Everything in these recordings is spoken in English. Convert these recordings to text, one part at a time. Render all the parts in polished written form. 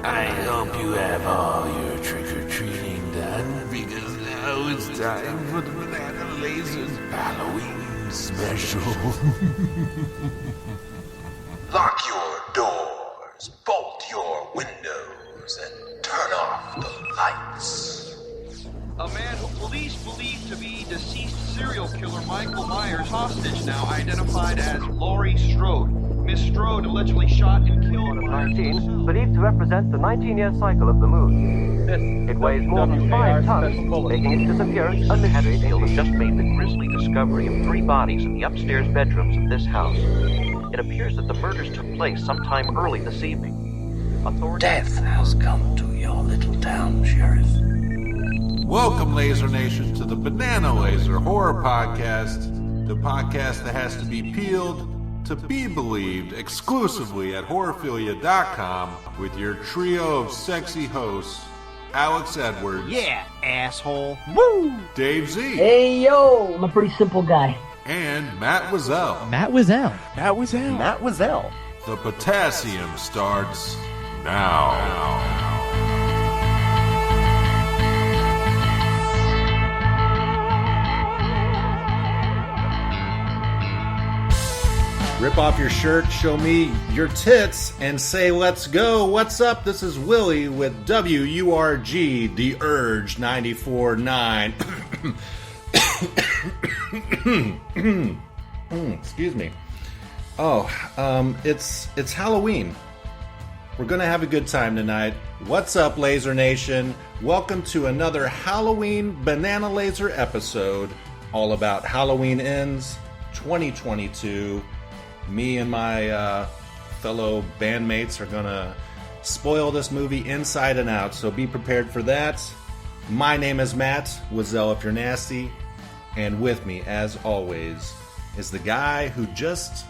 I hope you have all your trick-or-treating done, because now it's time for the BananaLaser Halloween special. Lock your doors, bolt your windows, and turn off the lights. A man who police believe to be deceased serial killer Michael Myers hostage now identified as Laurie Strode. Miss Strode allegedly shot and killed 19, believed to represent the 19-year cycle of the moon. It weighs more than 5 tons, making its disappearance a mystery. Field has just made the grisly discovery of 3 bodies in the upstairs bedrooms of this house. It appears that the murders took place sometime early this evening. Death has come to your little town, Sheriff. Welcome, Laser Nation, to the BananaLaser Horror Podcast, the podcast that has to be peeled to be believed exclusively at horrorphilia.com with your trio of sexy hosts, Alex Edwards. Yeah, asshole. Woo! Dave Z. Hey, yo! I'm a pretty simple guy. And Matt Wazell. Matt Wazell. The potassium starts now. Rip off your shirt, show me your tits, and say, let's go. What's up? This is Willie with WURG, The Urge 94.9. Excuse me. It's Halloween. We're going to have a good time tonight. What's up, Laser Nation? Welcome to another Halloween BananaLaser episode, all about Halloween Ends 2022. Me and my fellow bandmates are going to spoil this movie inside and out, so be prepared for that. My name is Matt Wazell, if you're nasty, and with me, as always, is the guy who just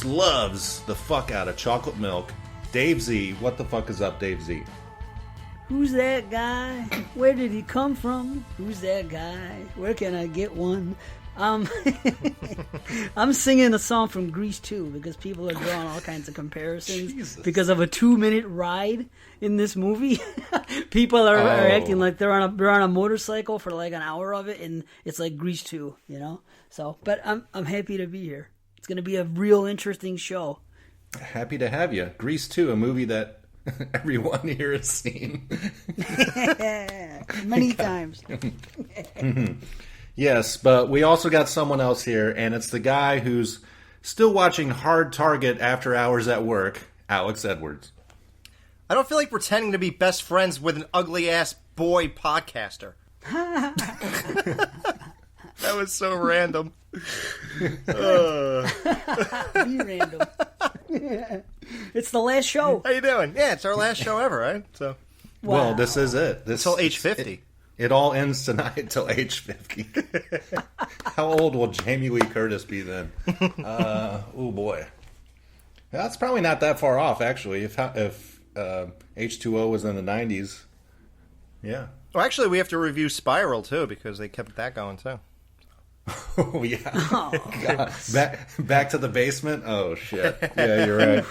loves the fuck out of chocolate milk, Dave Z. What the fuck is up, Dave Z? Who's that guy? Where did he come from? Who's that guy? Where can I get one? I'm singing a song from Grease 2 because people are drawing all kinds of comparisons. Jesus. Because of a 2-minute ride in this movie. People are acting like they're on a motorcycle for like an hour of it, and it's like Grease 2, you know. So, but I'm happy to be here. It's going to be a real interesting show. Happy to have you. Grease 2, a movie that everyone here has seen. Many times. Yes, but we also got someone else here, and it's the guy who's still watching Hard Target after hours at work, Alex Edwards. I don't feel like pretending to be best friends with an ugly-ass boy podcaster. That was so random. Be random. It's the last show. How you doing? Yeah, it's our last show ever, right? So, wow. Well, this is it. Until age 50. It all ends tonight till age 50. How old will Jamie Lee Curtis be then? Oh boy, that's probably not that far off actually. If H2O was in the 90s, yeah. Well, actually, we have to review Spiral too because they kept that going too. Oh yeah. Oh. God. Back to the basement. Oh shit. Yeah, you're right.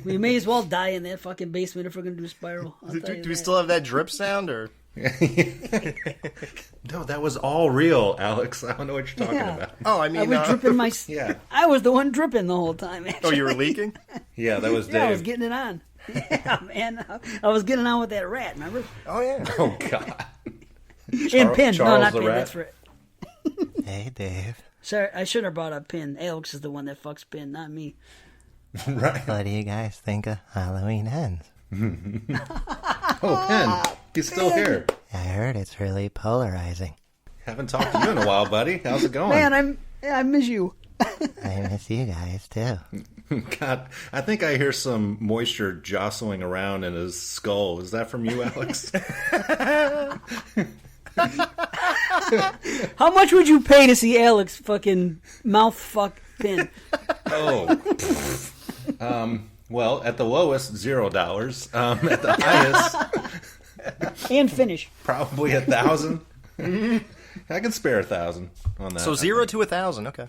We may as well die in that fucking basement if we're gonna do Spiral. Do we still have that drip sound or? No, that was all real, Alex. I don't know what you're talking about. Oh, I mean, I was dripping my. Yeah, I was the one dripping the whole time. Actually. Oh, you were leaking? Yeah, that was Dave. Yeah, I was getting it on. Yeah, man, I was getting on with that rat. Remember? Oh yeah. Oh God. And Pin. No, not Pin. Rat? That's right. Hey, Dave. Sorry, I should have brought up Pin. Alex is the one that fucks Pin, not me. Right. What do you guys think of Halloween Ends? Oh, Pin. He's still here. I heard it's really polarizing. Haven't talked to you in a while, buddy. How's it going? Man, I miss you. I miss you guys, too. God, I think I hear some moisture jostling around in his skull. Is that from you, Alex? How much would you pay to see Alex fucking mouth fuck Pin? Oh. Well, at the lowest, $0. At the highest... And finish. Probably 1,000. I can spare 1,000 on that. So 0 to 1,000, okay.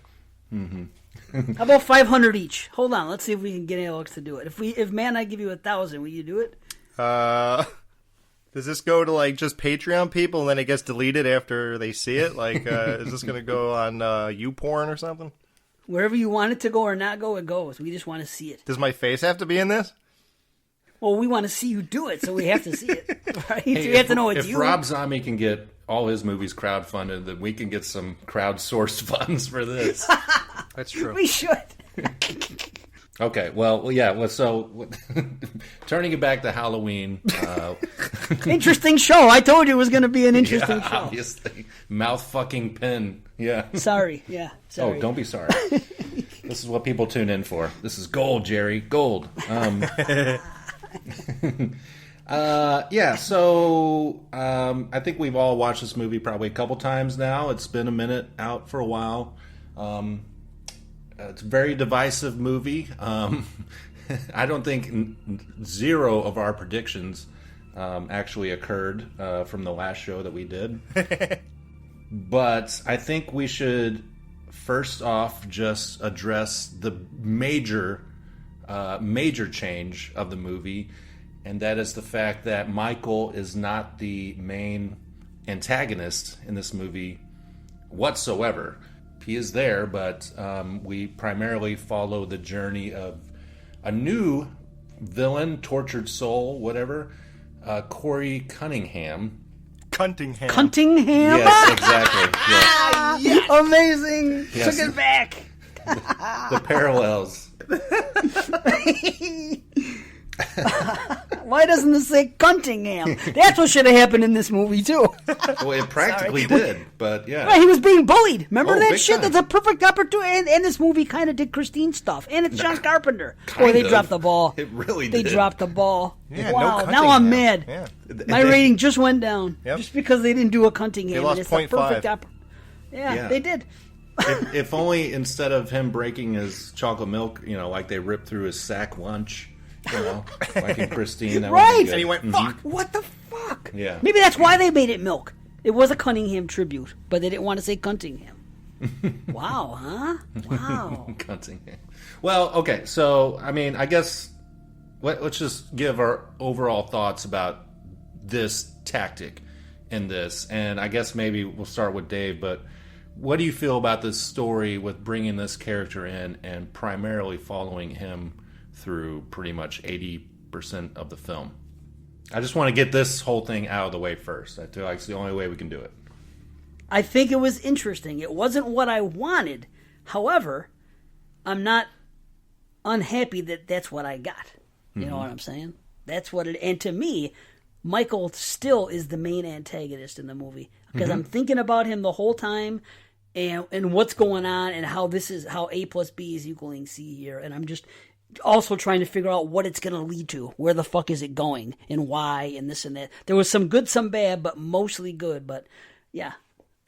Mm-hmm. How about 500 each? Hold on, let's see if we can get Alex to do it. If man, I give you 1,000, will you do it? Does this go to like just Patreon people and then it gets deleted after they see it? Like, is this going to go on YouPorn or something? Wherever you want it to go or not go, it goes. We just want to see it. Does my face have to be in this? Well, we want to see you do it, so we have to see it. Right? Hey, so we have to know it's if you. If Rob Zombie can get all his movies crowdfunded, then we can get some crowdsourced funds for this. That's true. We should. Okay, well, yeah. So, turning it back to Halloween. Interesting show. I told you it was going to be an interesting show. Obviously. Mouth fucking pin. Yeah. Sorry. Yeah. Sorry. Oh, don't be sorry. This is what people tune in for. This is gold, Jerry. Gold. Yeah, so I think we've all watched this movie probably a couple times now. It's been a minute out for a while. It's a very divisive movie. I don't think zero of our predictions actually occurred from the last show that we did. But I think we should first off just address the major change of the movie, and that is the fact that Michael is not the main antagonist in this movie whatsoever. He is there, but we primarily follow the journey of a new villain, tortured soul, whatever, Corey Cunningham. Cunningham? Yes, exactly. Yes. Yes. Amazing. Yes. Took it back. The parallels. Why doesn't this say Cunningham? That's what should have happened in this movie, too. Well, it practically did, but yeah. Right, he was being bullied. Remember that shit? Time. That's a perfect opportunity. And this movie kind of did Christine stuff. And it's John Carpenter. Boy, they dropped the ball. It really did. They dropped the ball. Yeah, wow, no now I'm mad. Yeah. My rating just went down. Yep. Just because they didn't do a Cunningham. They lost and it's 0.5. Yeah, they did. If only instead of him breaking his chocolate milk, like they ripped through his sack lunch, like in Christine. That Right. And he went, fuck. What the fuck? Yeah. Maybe that's why they made it milk. It was a Cunningham tribute, but they didn't want to say Cunningham. Wow, huh? Wow. Cunningham. Well, okay, so, I guess let's just give our overall thoughts about this tactic in this. And I guess maybe we'll start with Dave, but what do you feel about this story with bringing this character in and primarily following him through pretty much 80% of the film? I just want to get this whole thing out of the way first. I feel like it's the only way we can do it. I think it was interesting. It wasn't what I wanted. However, I'm not unhappy that that's what I got. You know what I'm saying? That's what it... And to me, Michael still is the main antagonist in the movie. Because I'm thinking about him the whole time and what's going on and how this is... How A plus B is equaling C here. And I'm just... also trying to figure out what it's going to lead to. Where the fuck is it going? And why? And this and that. There was some good, some bad, but mostly good. But, yeah,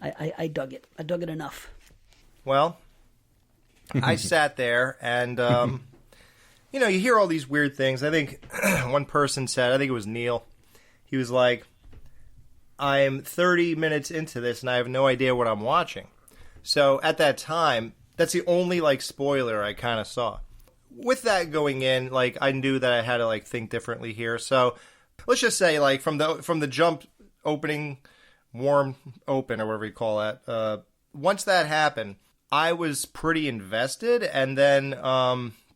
I dug it. I dug it enough. Well, I sat there and, you hear all these weird things. I think one person said, I think it was Neil, he was like, I'm 30 minutes into this and I have no idea what I'm watching. So at that time, that's the only, spoiler I kind of saw. With that going in, I knew that I had to think differently here. So let's just say from the jump opening, warm open or whatever you call that. Once that happened, I was pretty invested, and then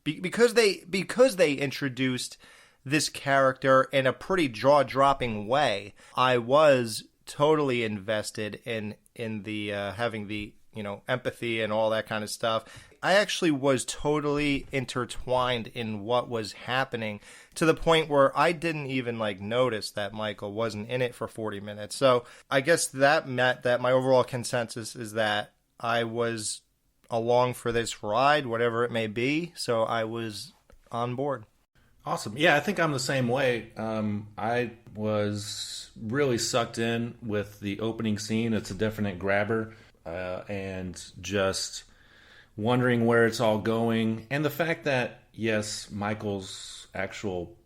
because they introduced this character in a pretty jaw-dropping way, I was totally invested in the having the empathy and all that kind of stuff. I actually was totally intertwined in what was happening to the point where I didn't even notice that Michael wasn't in it for 40 minutes. So I guess that meant that my overall consensus is that I was along for this ride, whatever it may be. So I was on board. Awesome. Yeah, I think I'm the same way. I was really sucked in with the opening scene. It's a definite grabber, and just wondering where it's all going. And the fact that, yes, Michael's actual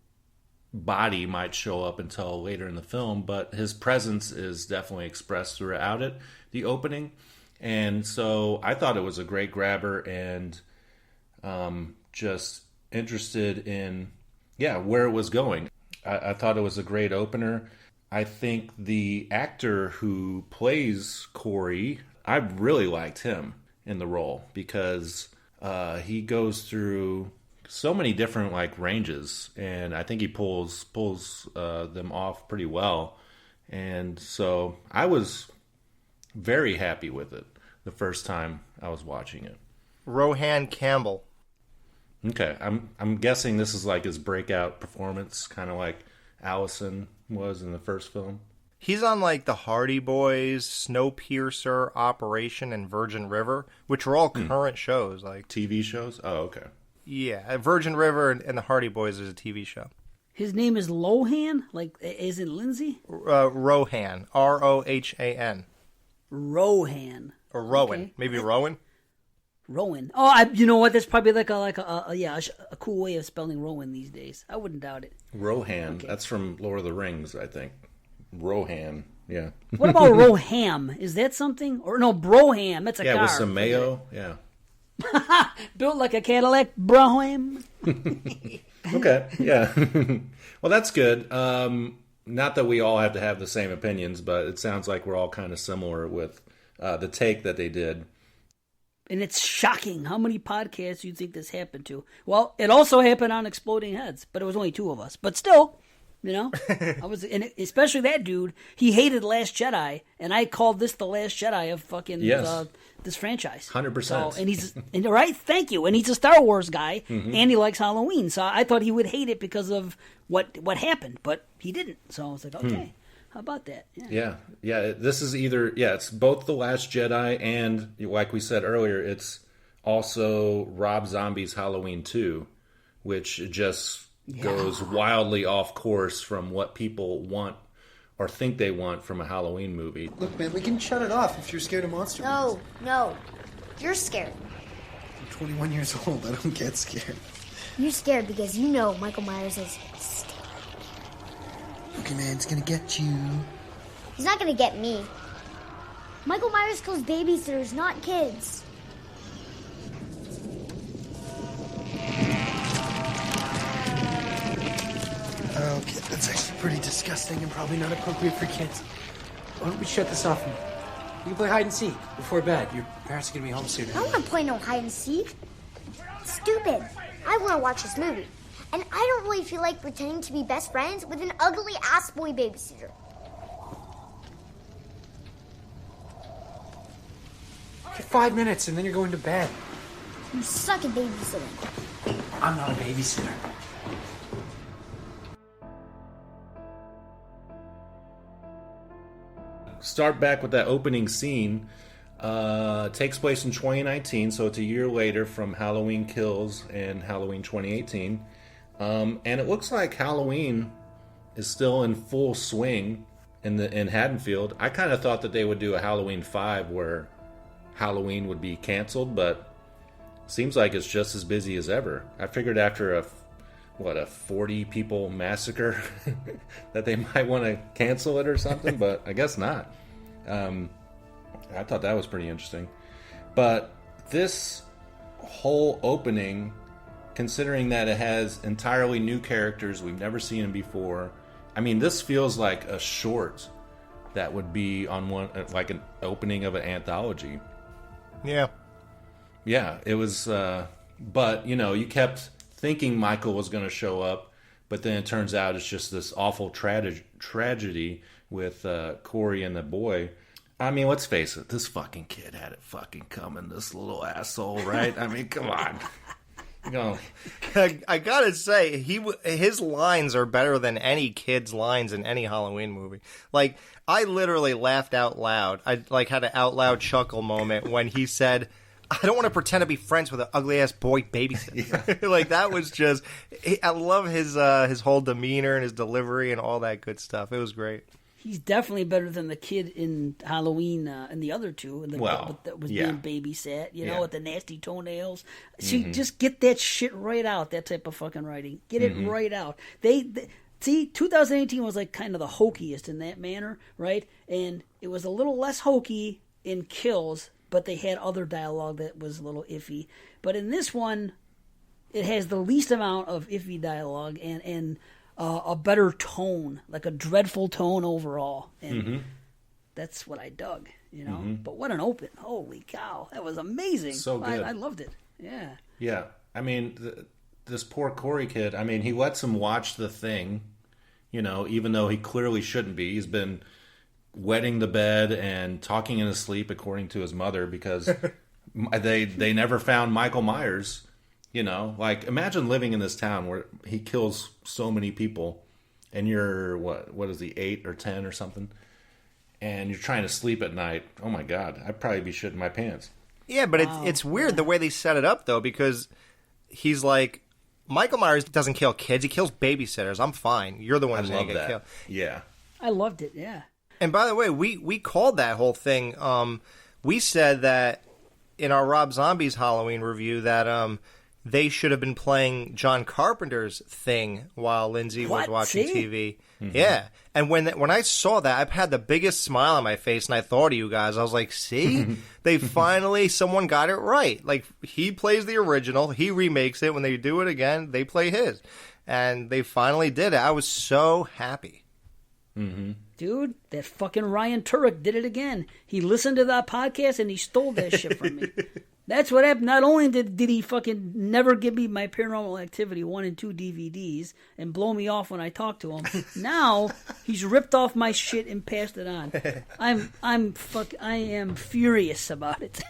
body might show up until later in the film, but his presence is definitely expressed throughout it, the opening. And so I thought it was a great grabber, and just interested in, where it was going. I thought it was a great opener. I think the actor who plays Corey, I really liked him in the role because he goes through so many different like ranges, and I think he pulls them off pretty well. And so I was very happy with it the first time I was watching it. Rohan Campbell. Okay, I'm guessing this is like his breakout performance, kind of like Allison was in the first film. He's on like the Hardy Boys, Snowpiercer, Operation, and Virgin River, which are all current shows. Like TV shows? Oh, okay. Yeah, Virgin River and the Hardy Boys is a TV show. His name is Lohan, like as in Lindsay? Rohan. Rohan. Rohan. Or Rowan. Okay. Maybe Rowan? Rowan. Oh, you know what? That's probably like a cool way of spelling Rowan these days. I wouldn't doubt it. Rohan. Okay. That's from Lord of the Rings, I think. Rohan. Yeah. What about Roham? Is that something? Or no, Broham. That's a car. Yeah, with some mayo. Yeah. Built like a Cadillac. Broham. Okay. Yeah. Well, that's good. Not that we all have to have the same opinions, but it sounds like we're all kind of similar with the take that they did. And it's shocking how many podcasts you think this happened to. Well, it also happened on Exploding Heads, but it was only 2 of us. But still, you know, and especially that dude. He hated Last Jedi, and I called this the Last Jedi of fucking this franchise. 100%. So, and right, thank you. And he's a Star Wars guy, and he likes Halloween. So I thought he would hate it because of what happened, but he didn't. So I was like, okay. How about that? Yeah. This is either it's both The Last Jedi and, like we said earlier, it's also Rob Zombie's Halloween 2, which just goes wildly off course from what people want or think they want from a Halloween movie. Look, man, we can shut it off if you're scared of monster movies. No, you're scared. I'm 21 years old. I don't get scared. You're scared because you know Michael Myers is stupid. Okay, man, it's gonna get you. He's not gonna get me. Michael Myers kills babysitters, not kids. Okay, that's actually pretty disgusting and probably not appropriate for kids. Why don't we shut this off now? You can play hide and seek before bed. Your parents are gonna be home soon. I don't want to play no hide and seek. Stupid. I want to watch this movie. And I don't really feel like pretending to be best friends with an ugly ass boy babysitter. Okay, 5 minutes and then you're going to bed. You suck at babysitting. I'm not a babysitter. Start back with that opening scene. Takes place in 2019, so it's a year later from Halloween Kills and Halloween 2018. And it looks like Halloween is still in full swing in Haddonfield. I kind of thought that they would do a Halloween 5 where Halloween would be canceled, but seems like it's just as busy as ever. I figured after a 40 people massacre that they might want to cancel it or something, but I guess not. I thought that was pretty interesting. But this whole opening, considering that it has entirely new characters, we've never seen them before. I mean, this feels like a short that would be on one, like an opening of an anthology. Yeah. Yeah, it was, but, you know, you kept thinking Michael was going to show up, but then it turns out it's just this awful tragedy with Corey and the boy. I mean, let's face it, this fucking kid had it fucking coming, this little asshole, right? I mean, come on. You know. I gotta say, his lines are better than any kid's lines in any Halloween movie. Like, I literally laughed out loud. I had an out loud chuckle moment when he said, I don't want to pretend to be friends with an ugly ass boy babysitter. Yeah. Like, that was just, I love his whole demeanor and his delivery and all that good stuff. It was great. He's definitely better than the kid in Halloween and the other two. That was being babysat, you know, with the nasty toenails. So just get that shit right out, that type of fucking writing. Get it right out. See, 2018 was like kind of the hokiest in that manner, right? And it was a little less hokey in Kills, but they had other dialogue that was a little iffy. But in this one, it has the least amount of iffy dialogue and a better tone, like a dreadful tone overall, and that's what I dug. But what an open! Holy cow, that was amazing. So good. I loved it. Yeah. Yeah, I mean, this poor Corey kid. I mean, he lets him watch The Thing. Even though he clearly shouldn't be. He's been wetting the bed and talking in his sleep, according to his mother, because they never found Michael Myers. Imagine living in this town where he kills so many people, and you're what is he, 8 or 10 or something, and you're trying to sleep at night. Oh my God, I'd probably be shitting my pants. Yeah, but it's weird the way they set it up though, because he's like, Michael Myers doesn't kill kids; he kills babysitters. I'm fine. You're the one who's going to get killed. Yeah, I loved it. Yeah. And by the way, we called that whole thing. We said that in our Rob Zombie's Halloween review that they should have been playing John Carpenter's Thing while Lindsay was watching TV. Yeah, and when I saw that, I had the biggest smile on my face, and I thought of you guys. I was like, see, they finally, someone got it right. Like, he plays the original, he remakes it. When they do it again, they play his, and they finally did it. I was so happy. Dude, that fucking Ryan Turek did it again. He listened to that podcast and he stole that shit from me. That's what happened. Not only did he fucking never give me my Paranormal Activity 1 and 2 DVDs and blow me off when I talk to him, now he's ripped off my shit and passed it on. I am furious about it.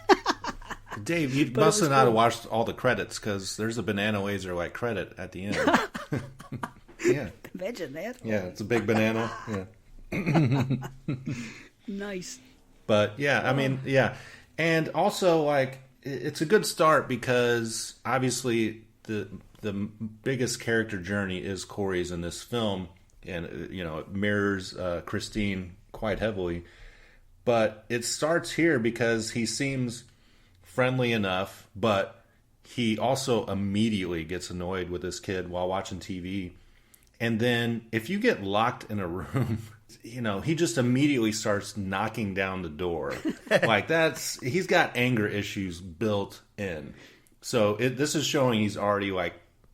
Dave, you must have not watched all the credits, because there's a BananaLaser credit at the end. Yeah. Imagine that. Yeah, it's a big banana. Yeah. Nice. But yeah, I mean, yeah. And also, it's a good start because obviously the biggest character journey is Corey's in this film, and it mirrors Christine quite heavily. But it starts here because he seems friendly enough, but he also immediately gets annoyed with this kid while watching TV. And then if you get locked in a room, he just immediately starts knocking down the door. He's got anger issues built in. So this is showing he's already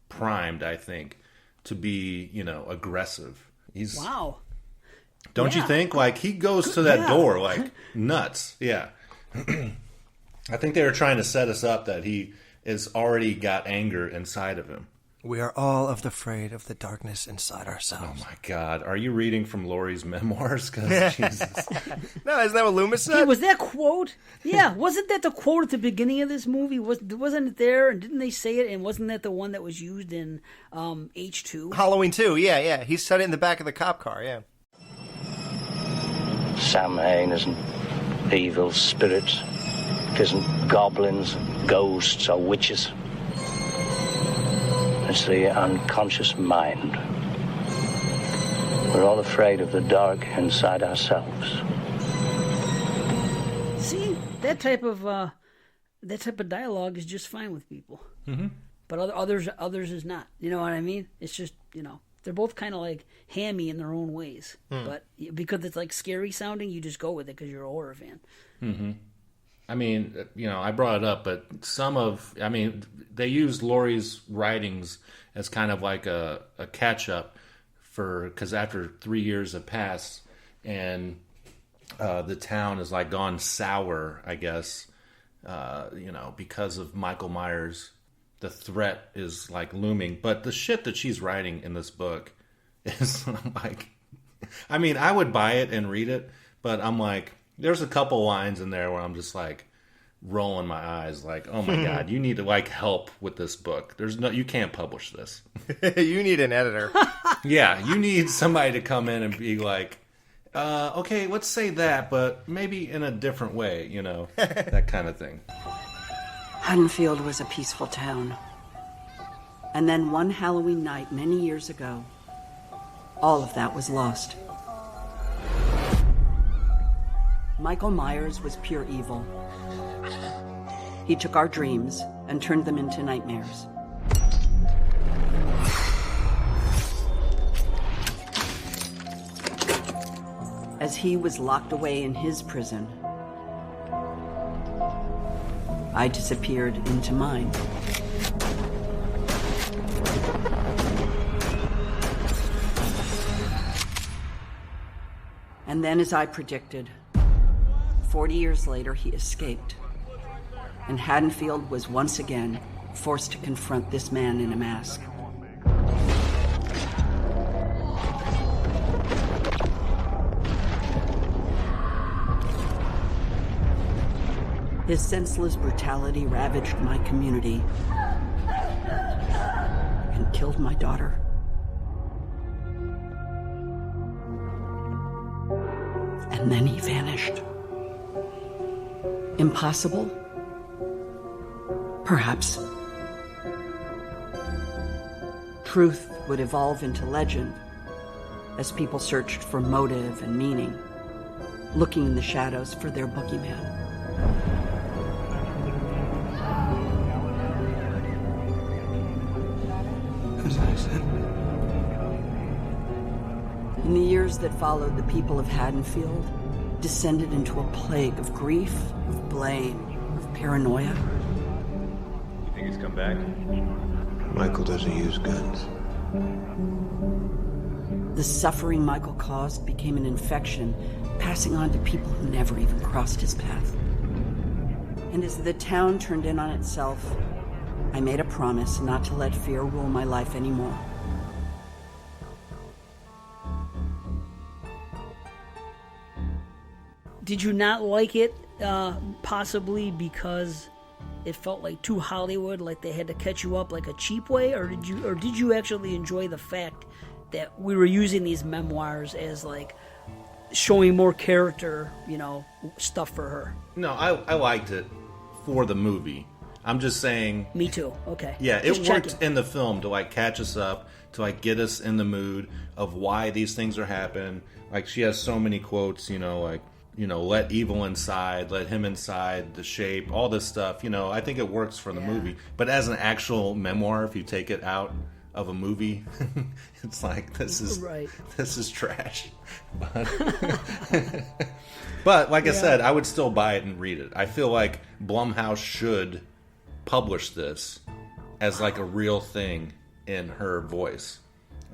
primed, I think, to be, aggressive. Wow. Don't you think? He goes to that door nuts. Yeah. I think they were trying to set us up that he has already got anger inside of him. We are all afraid of the darkness inside ourselves. Oh my God. Are you reading from Laurie's memoirs? Jesus. No, isn't that what Loomis said? Hey, was that quote? Yeah, wasn't that the quote at the beginning of this movie? Wasn't it there? And didn't they say it? And wasn't that the one that was used in H2? Halloween 2, yeah. He said it in the back of the cop car, yeah. Samhain isn't evil spirits. It isn't goblins, ghosts, or witches. It's the unconscious mind. We're all afraid of the dark inside ourselves. See, that type of dialogue is just fine with people. Mm-hmm. But others is not. You know what I mean? It's just, they're both kind of hammy in their own ways. But because it's scary sounding, you just go with it because you're a horror fan. Mm-hmm. I mean, I brought it up, but they used Laurie's writings as kind of a catch-up because after 3 years have passed and the town is gone sour, I guess, because of Michael Myers. The threat is looming. But the shit that she's writing in this book is I would buy it and read it, but I'm there's a couple lines in there where I'm just rolling my eyes oh my God, you need to help with this book. You can't publish this. You need an editor. Yeah, you need somebody to come in and be okay, let's say that, but maybe in a different way, that kind of thing. Haddonfield was a peaceful town. And then one Halloween night many years ago, all of that was lost. Michael Myers was pure evil. He took our dreams and turned them into nightmares. As he was locked away in his prison, I disappeared into mine. And then, as I predicted, 40 years later, he escaped. And Haddonfield was once again forced to confront this man in a mask. His senseless brutality ravaged my community and killed my daughter. And then he vanished. Impossible? Perhaps. Truth would evolve into legend as people searched for motive and meaning, looking in the shadows for their boogeyman. In the years that followed, the people of Haddonfield descended into a plague of grief, of blame, of paranoia. You think he's come back? Michael doesn't use guns. The suffering Michael caused became an infection, passing on to people who never even crossed his path. And as the town turned in on itself, I made a promise not to let fear rule my life anymore. Did you not like it, possibly because it felt like too Hollywood, like they had to catch you up like a cheap way, or did you actually enjoy the fact that we were using these memoirs as like showing more character, stuff for her? No, I liked it for the movie. I'm just saying. Me too. Okay. Yeah, it Just worked checking. in the film to like catch us up, to like get us in the mood of why these things are happening. Like she has so many quotes, let evil inside, let him inside, the shape, all this stuff. I think it works for the movie. But as an actual memoir, if you take it out of a movie, it's like this is trash. But like I said, I would still buy it and read it. I feel like Blumhouse should publish this as like a real thing in her voice.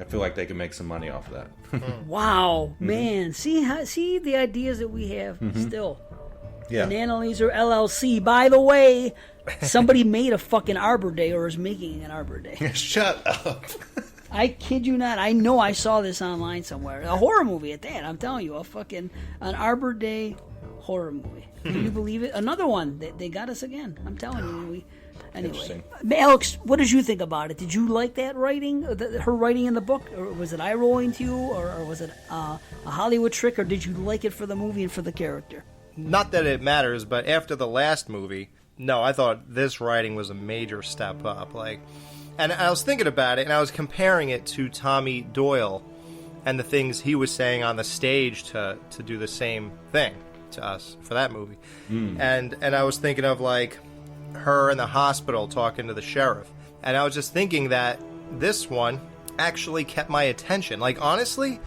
I feel like they can make some money off of that. Wow, man! See the ideas that we have still. Yeah. BananaLaser LLC. By the way, somebody made a fucking Arbor Day or is making an Arbor Day. Shut up. I kid you not. I know I saw this online somewhere. A horror movie at that. I'm telling you, an Arbor Day horror movie. Can you believe it? Another one. They got us again. I'm telling you. Anyway, Alex, what did you think about it? Did you like that writing, her writing in the book, or was it eye-rolling to you, or was it a Hollywood trick, or did you like it for the movie and for the character? Not that it matters, but after the last movie, no, I thought this writing was a major step up. And I was thinking about it, and I was comparing it to Tommy Doyle and the things he was saying on the stage to do the same thing to us for that movie. And I was thinking of her in the hospital talking to the sheriff, and I was just thinking that this one actually kept my attention. Honestly,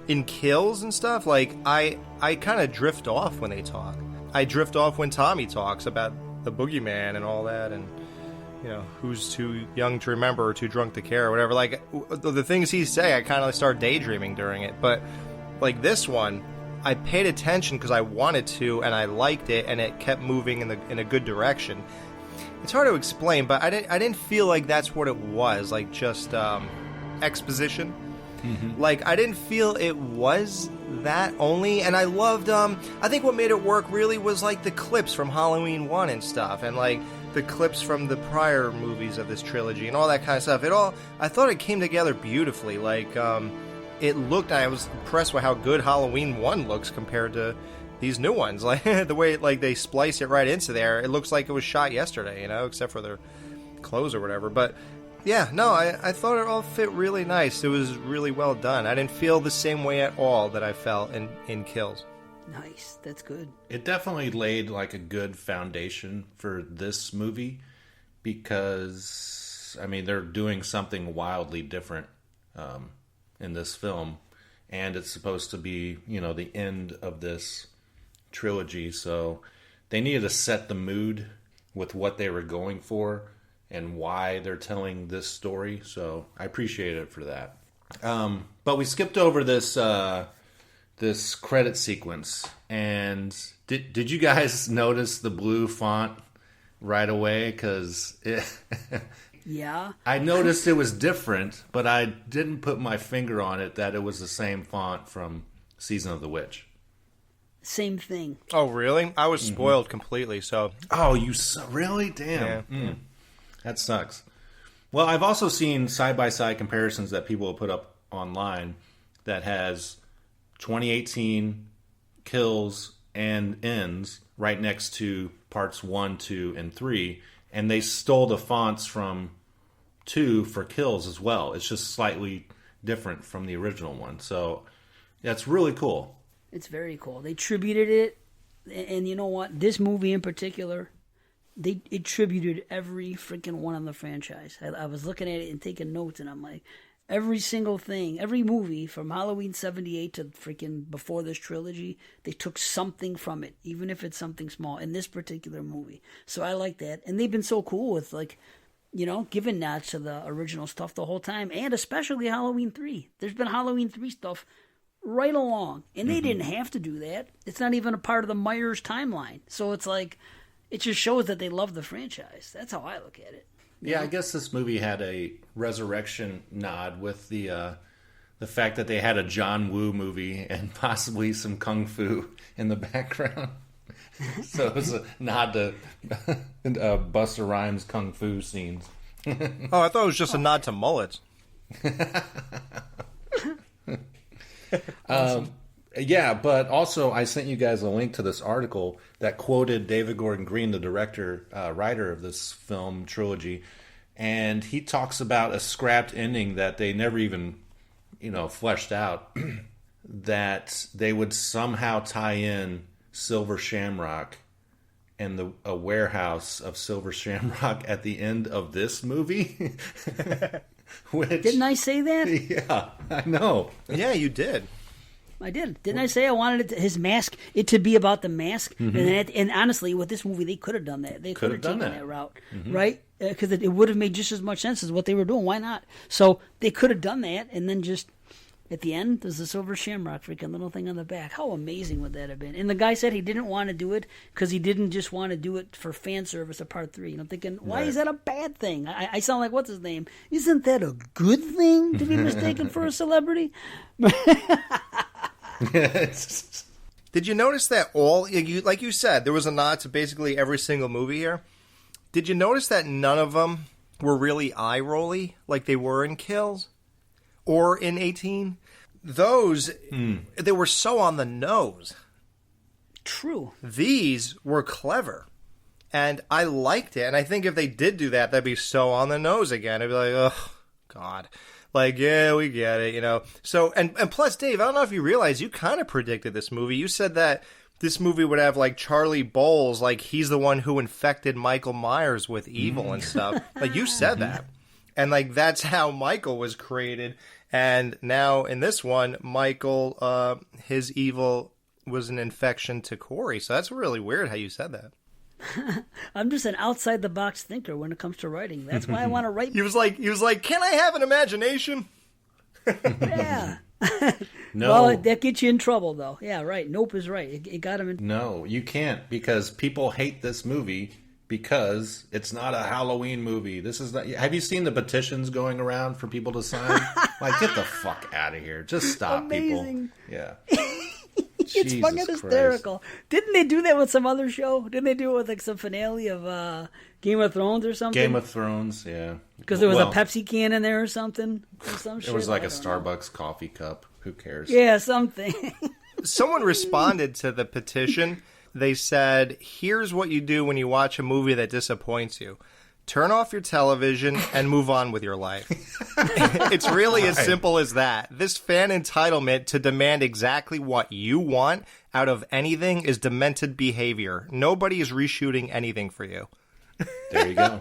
in kills and stuff, I kind of drift off when they talk. I drift off when Tommy talks about the boogeyman and all that, and who's too young to remember or too drunk to care or whatever. The things he say, I kind of start daydreaming during it. But this one, I paid attention because I wanted to, and I liked it, and it kept moving in a good direction. It's hard to explain, but I didn't feel like that's what it was, just exposition. I didn't feel it was that only, and I loved, I think what made it work really was the clips from Halloween 1 and stuff, and the clips from the prior movies of this trilogy and all that kind of stuff. I thought it came together beautifully. It looked, I was impressed with how good Halloween 1 looks compared to these new ones. The way they splice it right into there, it looks like it was shot yesterday, except for their clothes or whatever. But yeah, no, I thought it all fit really nice. It was really well done. I didn't feel the same way at all that I felt in Kills. Nice, that's good. It definitely laid a good foundation for this movie because, they're doing something wildly different in this film, and it's supposed to be, the end of this trilogy, so they needed to set the mood with what they were going for and why they're telling this story, so I appreciate it for that. But we skipped over this this credit sequence, and did you guys notice the blue font right away? Because yeah, I noticed it was different, but I didn't put my finger on it that it was the same font from Season of the Witch. Same thing. Oh, really? I was spoiled completely. So. Oh, really? Damn. Yeah. That sucks. Well, I've also seen side-by-side comparisons that people have put up online that has 2018 kills and ends right next to parts 1, 2, and 3, and they stole the fonts from 2 for kills as well. It's just slightly different from the original one. So that's really cool. It's very cool. They tributed it, and you know what? This movie in particular, it tributed every freaking one of the franchise. I was looking at it and taking notes, and I'm like, every single thing, every movie from Halloween 78 to freaking before this trilogy, they took something from it, even if it's something small, in this particular movie. So I like that. And they've been so cool with, like, you know, giving nods to the original stuff the whole time, and especially Halloween 3. There's been Halloween 3 stuff right along, and they didn't have to do that. It's not even a part of the Myers timeline. So it's like, it just shows that they love the franchise. That's how I look at it. Yeah, I guess this movie had a resurrection nod with the fact that they had a John Woo movie and possibly some kung fu in the background. So it was a nod to Busta Rhymes' kung fu scenes. Oh, I thought it was just a nod to mullets. Awesome. Yeah, but also I sent you guys a link to this article that quoted David Gordon Green, the director, writer of this film trilogy, and he talks about a scrapped ending that they never even, fleshed out, that they would somehow tie in Silver Shamrock and a warehouse of Silver Shamrock at the end of this movie. Didn't I say that? Yeah, I know. Yeah, you did. I did. Didn't I say I wanted his mask, it to be about the mask? Mm-hmm. And honestly, with this movie, they could have done that. They could have taken that route, right? Because it would have made just as much sense as what they were doing. Why not? So they could have done that, and then just at the end, there's the Silver Shamrock freaking little thing on the back. How amazing would that have been? And the guy said he didn't want to do it because he didn't just want to do it for fan service of part 3. And I'm thinking, why is that a bad thing? I sound like, what's his name? Isn't that a good thing to be mistaken for a celebrity? Did you notice that like you said, there was a nod to basically every single movie here? Did you notice that none of them were really eye-rolly like they were in Kills or in 18? Those, they were so on the nose. True. These were clever. And I liked it. And I think if they did do that, that'd be so on the nose again. I'd be like, oh, God. Like, yeah, we get it, So, and plus, Dave, I don't know if you realize, you kind of predicted this movie. You said that this movie would have, like, Charlie Bowles, like, he's the one who infected Michael Myers with evil and stuff. Like, you said that. And, like, that's how Michael was created. And now, in this one, Michael, his evil was an infection to Corey. So that's really weird how you said that. I'm just an outside-the-box thinker when it comes to writing. That's why I want to write. He was like, can I have an imagination? Yeah. No. Well, that gets you in trouble, though. Yeah, right. Nope is right. It got him in. No, you can't, because people hate this movie because it's not a Halloween movie. This is not. Have you seen the petitions going around for people to sign? Like, get the fuck out of here. Just stop, Amazing. People. Yeah. It's Jesus fucking hysterical. Christ. Didn't they do that with some other show? Didn't they do it with like some finale of Game of Thrones or something? Game of Thrones, yeah. Because there was a Pepsi can in there or something? Or some shit? It was like a Starbucks coffee cup. Who cares? Yeah, something. Someone responded to the petition. They said, here's what you do when you watch a movie that disappoints you. Turn off your television and move on with your life. It's really as simple as that. This fan entitlement to demand exactly what you want out of anything is demented behavior. Nobody is reshooting anything for you. There you go.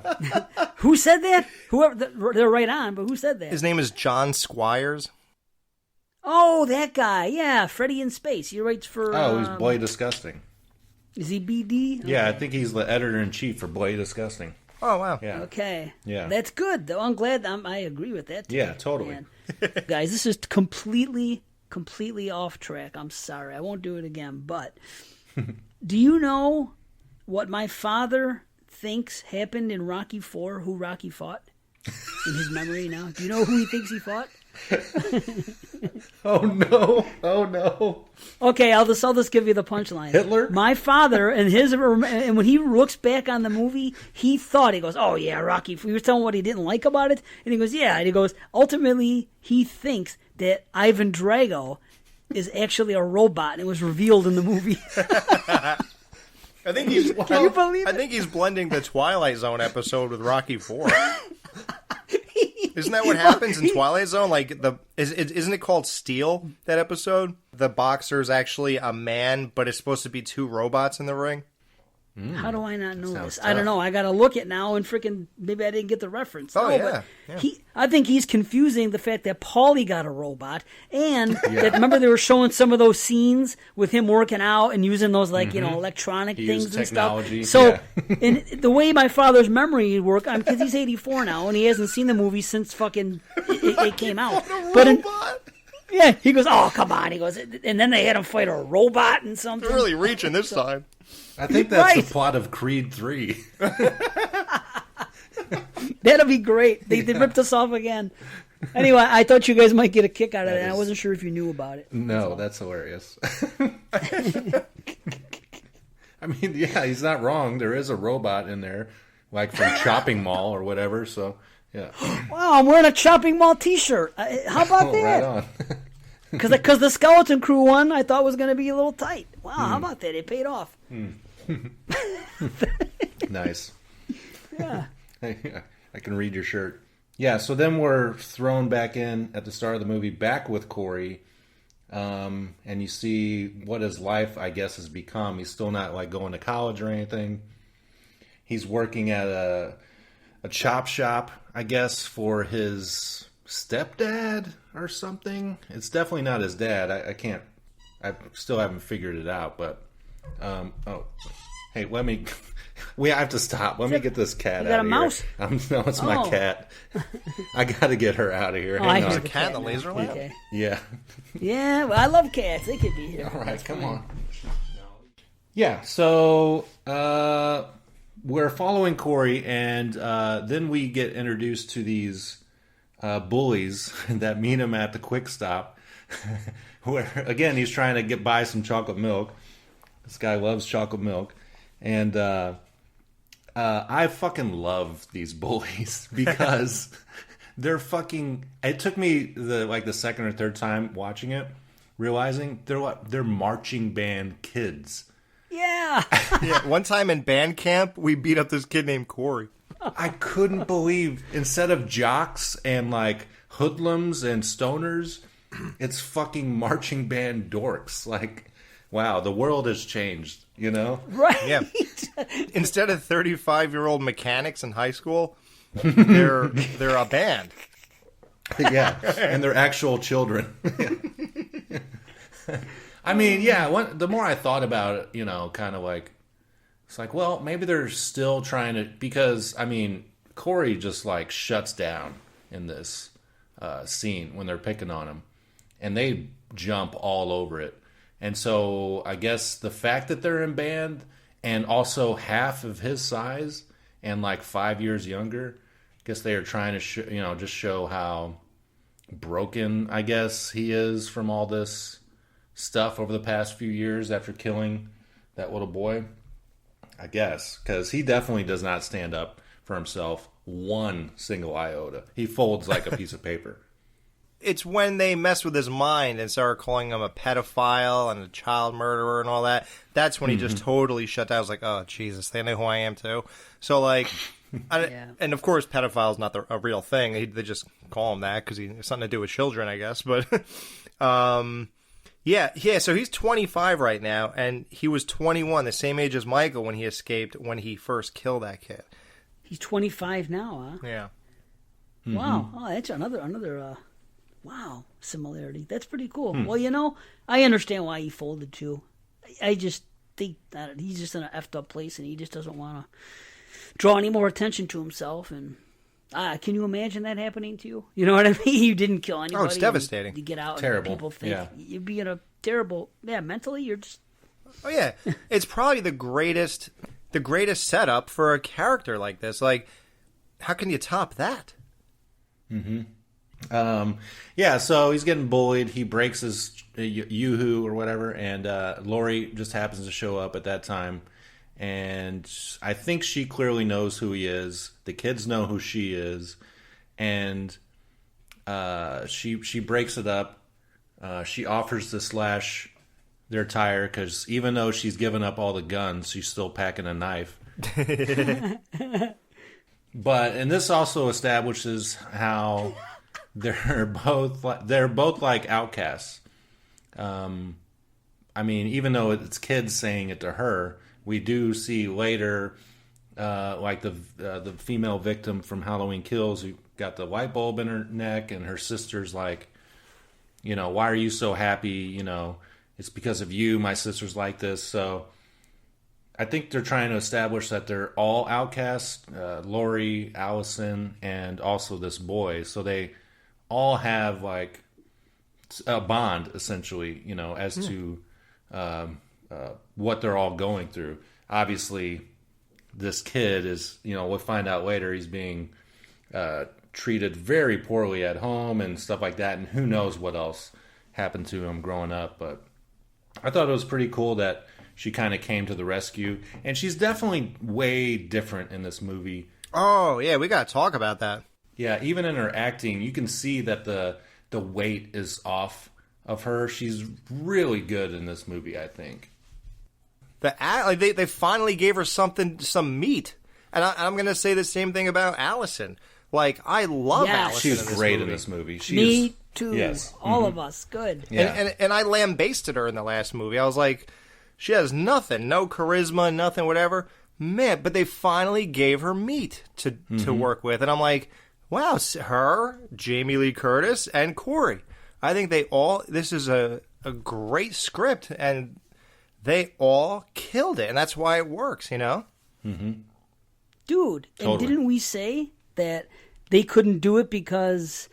Who said that? Whoever, they're right on, but who said that? His name is John Squires. Oh, that guy. Yeah, Freddy in Space. He writes for... Oh, he's Boy Disgusting. Is he BD? Yeah, I think he's the editor-in-chief for Boy Disgusting. Oh, wow. Yeah. Okay. Yeah. That's good, though. I'm glad I agree with that. Yeah, totally. Guys, this is completely completely off track. I'm sorry. I won't do it again. But do you know what my father thinks happened in Rocky IV, who Rocky fought in his memory now? Do you know who he thinks he fought? Oh no. Okay, I'll just give you the punchline. Hitler? My father and when he looks back on the movie, he goes, oh yeah, Rocky. We were telling what he didn't like about it, and he goes, yeah, and he goes, ultimately he thinks that Ivan Drago is actually a robot, and it was revealed in the movie. I think he's. Can you believe it? I think he's blending the Twilight Zone episode with Rocky IV. Isn't that what happens in Twilight Zone? Like isn't it called Steel? That episode, the boxer is actually a man, but it's supposed to be two robots in the ring. How do I not know this? tough. I don't know. I got to look it now and freaking maybe I didn't get the reference. Oh, No, yeah, but yeah. I think he's confusing the fact that Paulie got a robot and that, remember they were showing some of those scenes with him working out and using those electronic He things used and technology, stuff. So in the way my father's memory work, because he's 84 now and he hasn't seen the movie since fucking it came out. Yeah, he goes, oh, come on. He goes, and then they had him fight a robot and something. They're really reaching this time. I think that's Right. the plot of Creed 3. That'll be great. They ripped us off again. Anyway, I thought you guys might get a kick out of that. That I is- wasn't sure if you knew about it. No, that's hilarious. I mean, yeah, he's not wrong. There is a robot in there, like from Chopping Mall or whatever. So, yeah. Wow, I'm wearing a Chopping Mall T-shirt. How about Oh, that? right on. Because the Skeleton Crew one I thought was going to be a little tight. Wow, how about that? It paid off. Nice. Yeah. I can read your shirt. Yeah, so then we're thrown back in at the start of the movie, back with Corey, and you see what his life, I guess, has become. He's still not like going to college or anything. He's working at a chop shop, I guess, for his stepdad or something. It's definitely not his dad. I still haven't figured it out, but hey, we have to stop. Let me get this cat You got out a of mouse? here. No, it's my Oh. cat. I got to get her out of here. Oh, I Hang hear on. the Cat in the laser lamp? Okay. Yeah. Yeah, well, I love cats. They could be here. All right, That's come fine. on. Yeah, so we're following Corey, and then we get introduced to these bullies that meet him at the Quick Stop, where, again, he's trying to buy some chocolate milk. This guy loves chocolate milk. And I fucking love these bullies because they're fucking... It took me the second or third time watching it, realizing they're marching band kids. Yeah. Yeah, one time in band camp, we beat up this kid named Corey. I couldn't believe, instead of jocks and like hoodlums and stoners, it's fucking marching band dorks. Like, wow, the world has changed, you know? Right. Yeah. Instead of 35-year-old mechanics in high school, they're a band. Yeah, and they're actual children. I mean, yeah, the more I thought about it, you know, kind of like, it's like, well, maybe they're still trying to, because, I mean, Corey just like shuts down in this scene when they're picking on him, and they jump all over it. And so I guess the fact that they're in band and also half of his size and like 5 years younger, I guess they are trying to, just show how broken, I guess, he is from all this stuff over the past few years after killing that little boy. I guess, because he definitely does not stand up for himself one single iota. He folds like a piece of paper. It's when they mess with his mind and start calling him a pedophile and a child murderer and all that. That's when he just totally shut down. I was like, oh, Jesus, they know who I am, too. So, like, and of course, pedophile is not a real thing. They just call him that because he has something to do with children, I guess. But, yeah, so he's 25 right now, and he was 21, the same age as Michael when he escaped when he first killed that kid. He's 25 now, huh? Yeah. Wow. Oh, that's another wow, similarity. That's pretty cool. Well, I understand why he folded too. I just think that he's just in an effed up place and he just doesn't want to draw any more attention to himself. And Can you imagine that happening to you? You know what I mean? You didn't kill anybody. Oh, it's devastating. You get out Terrible. and people think you'd be in a terrible... Yeah, mentally, you're just... Oh, yeah. It's probably the greatest setup for a character like this. Like, how can you top that? Mm-hmm. Yeah, so he's getting bullied. He breaks his yoo-hoo or whatever, and Lori just happens to show up at that time. And I think she clearly knows who he is. The kids know who she is. And she breaks it up. She offers to slash their tire because even though she's given up all the guns, she's still packing a knife. And this also establishes how they're both like outcasts. I mean, even though it's kids saying it to her, we do see later, like the female victim from Halloween Kills who got the light bulb in her neck, and her sister's like, you know, why are you so happy? You know, it's because of you. My sister's like this. So I think they're trying to establish that they're all outcasts, Lori, Allison, and also this boy. So they all have like a bond, essentially, you know, as to what they're all going through. Obviously, this kid is, you know, we'll find out later, he's being treated very poorly at home and stuff like that, and who knows what else happened to him growing up. But I thought it was pretty cool that she kind of came to the rescue, and she's definitely way different in this movie. Oh, yeah, we got to talk about that. Yeah, even in her acting, you can see that the weight is off of her. She's really good in this movie, I think. They finally gave her some meat. And I'm going to say the same thing about Allison. Like, I love Allison. She's great in this movie. Me too. Yes. All of us. Good. Yeah. And I lambasted her in the last movie. I was like, she has nothing. No charisma, nothing, whatever. Man, but they finally gave her meat to work with. And I'm like, wow, her, Jamie Lee Curtis, and Corey. I think this is a great script, and they all killed it. And that's why it works, you know? Mm-hmm. Dude, Totally. And didn't we say that they couldn't do it because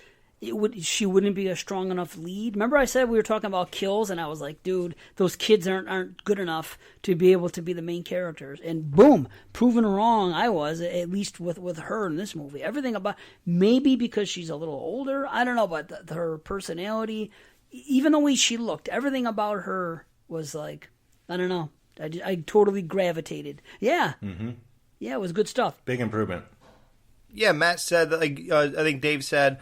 she wouldn't be a strong enough lead? Remember I said we were talking about kills, and I was like, dude, those kids aren't good enough to be able to be the main characters. And boom, proven wrong I was, at least with her in this movie. Everything about, maybe because she's a little older, I don't know, but her personality, even the way she looked, everything about her was like, I don't know, I totally gravitated. Yeah. Mm-hmm. Yeah, it was good stuff. Big improvement. Yeah, Matt said that, like, I think Dave said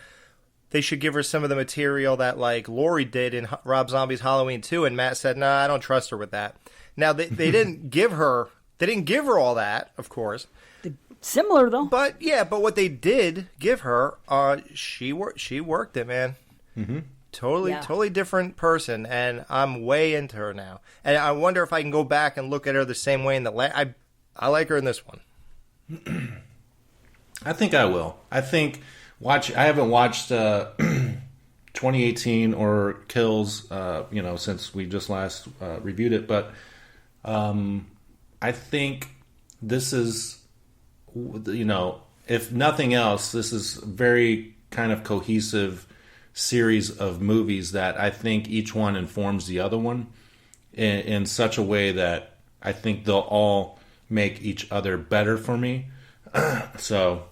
they should give her some of the material that, like, Lori did in Rob Zombie's Halloween 2, and Matt said, nah, I don't trust her with that. Now, they didn't give her all that, of course. Similar, though. But what they did give her, she worked it, man. Mm-hmm. Totally different person, and I'm way into her now. And I wonder if I can go back and look at her the same way in the I like her in this one. I think I will. I think I haven't watched 2018 or Kills, since we just last reviewed it. But I think this is, if nothing else, this is a very kind of cohesive series of movies that I think each one informs the other one in such a way that I think they'll all make each other better for me. So,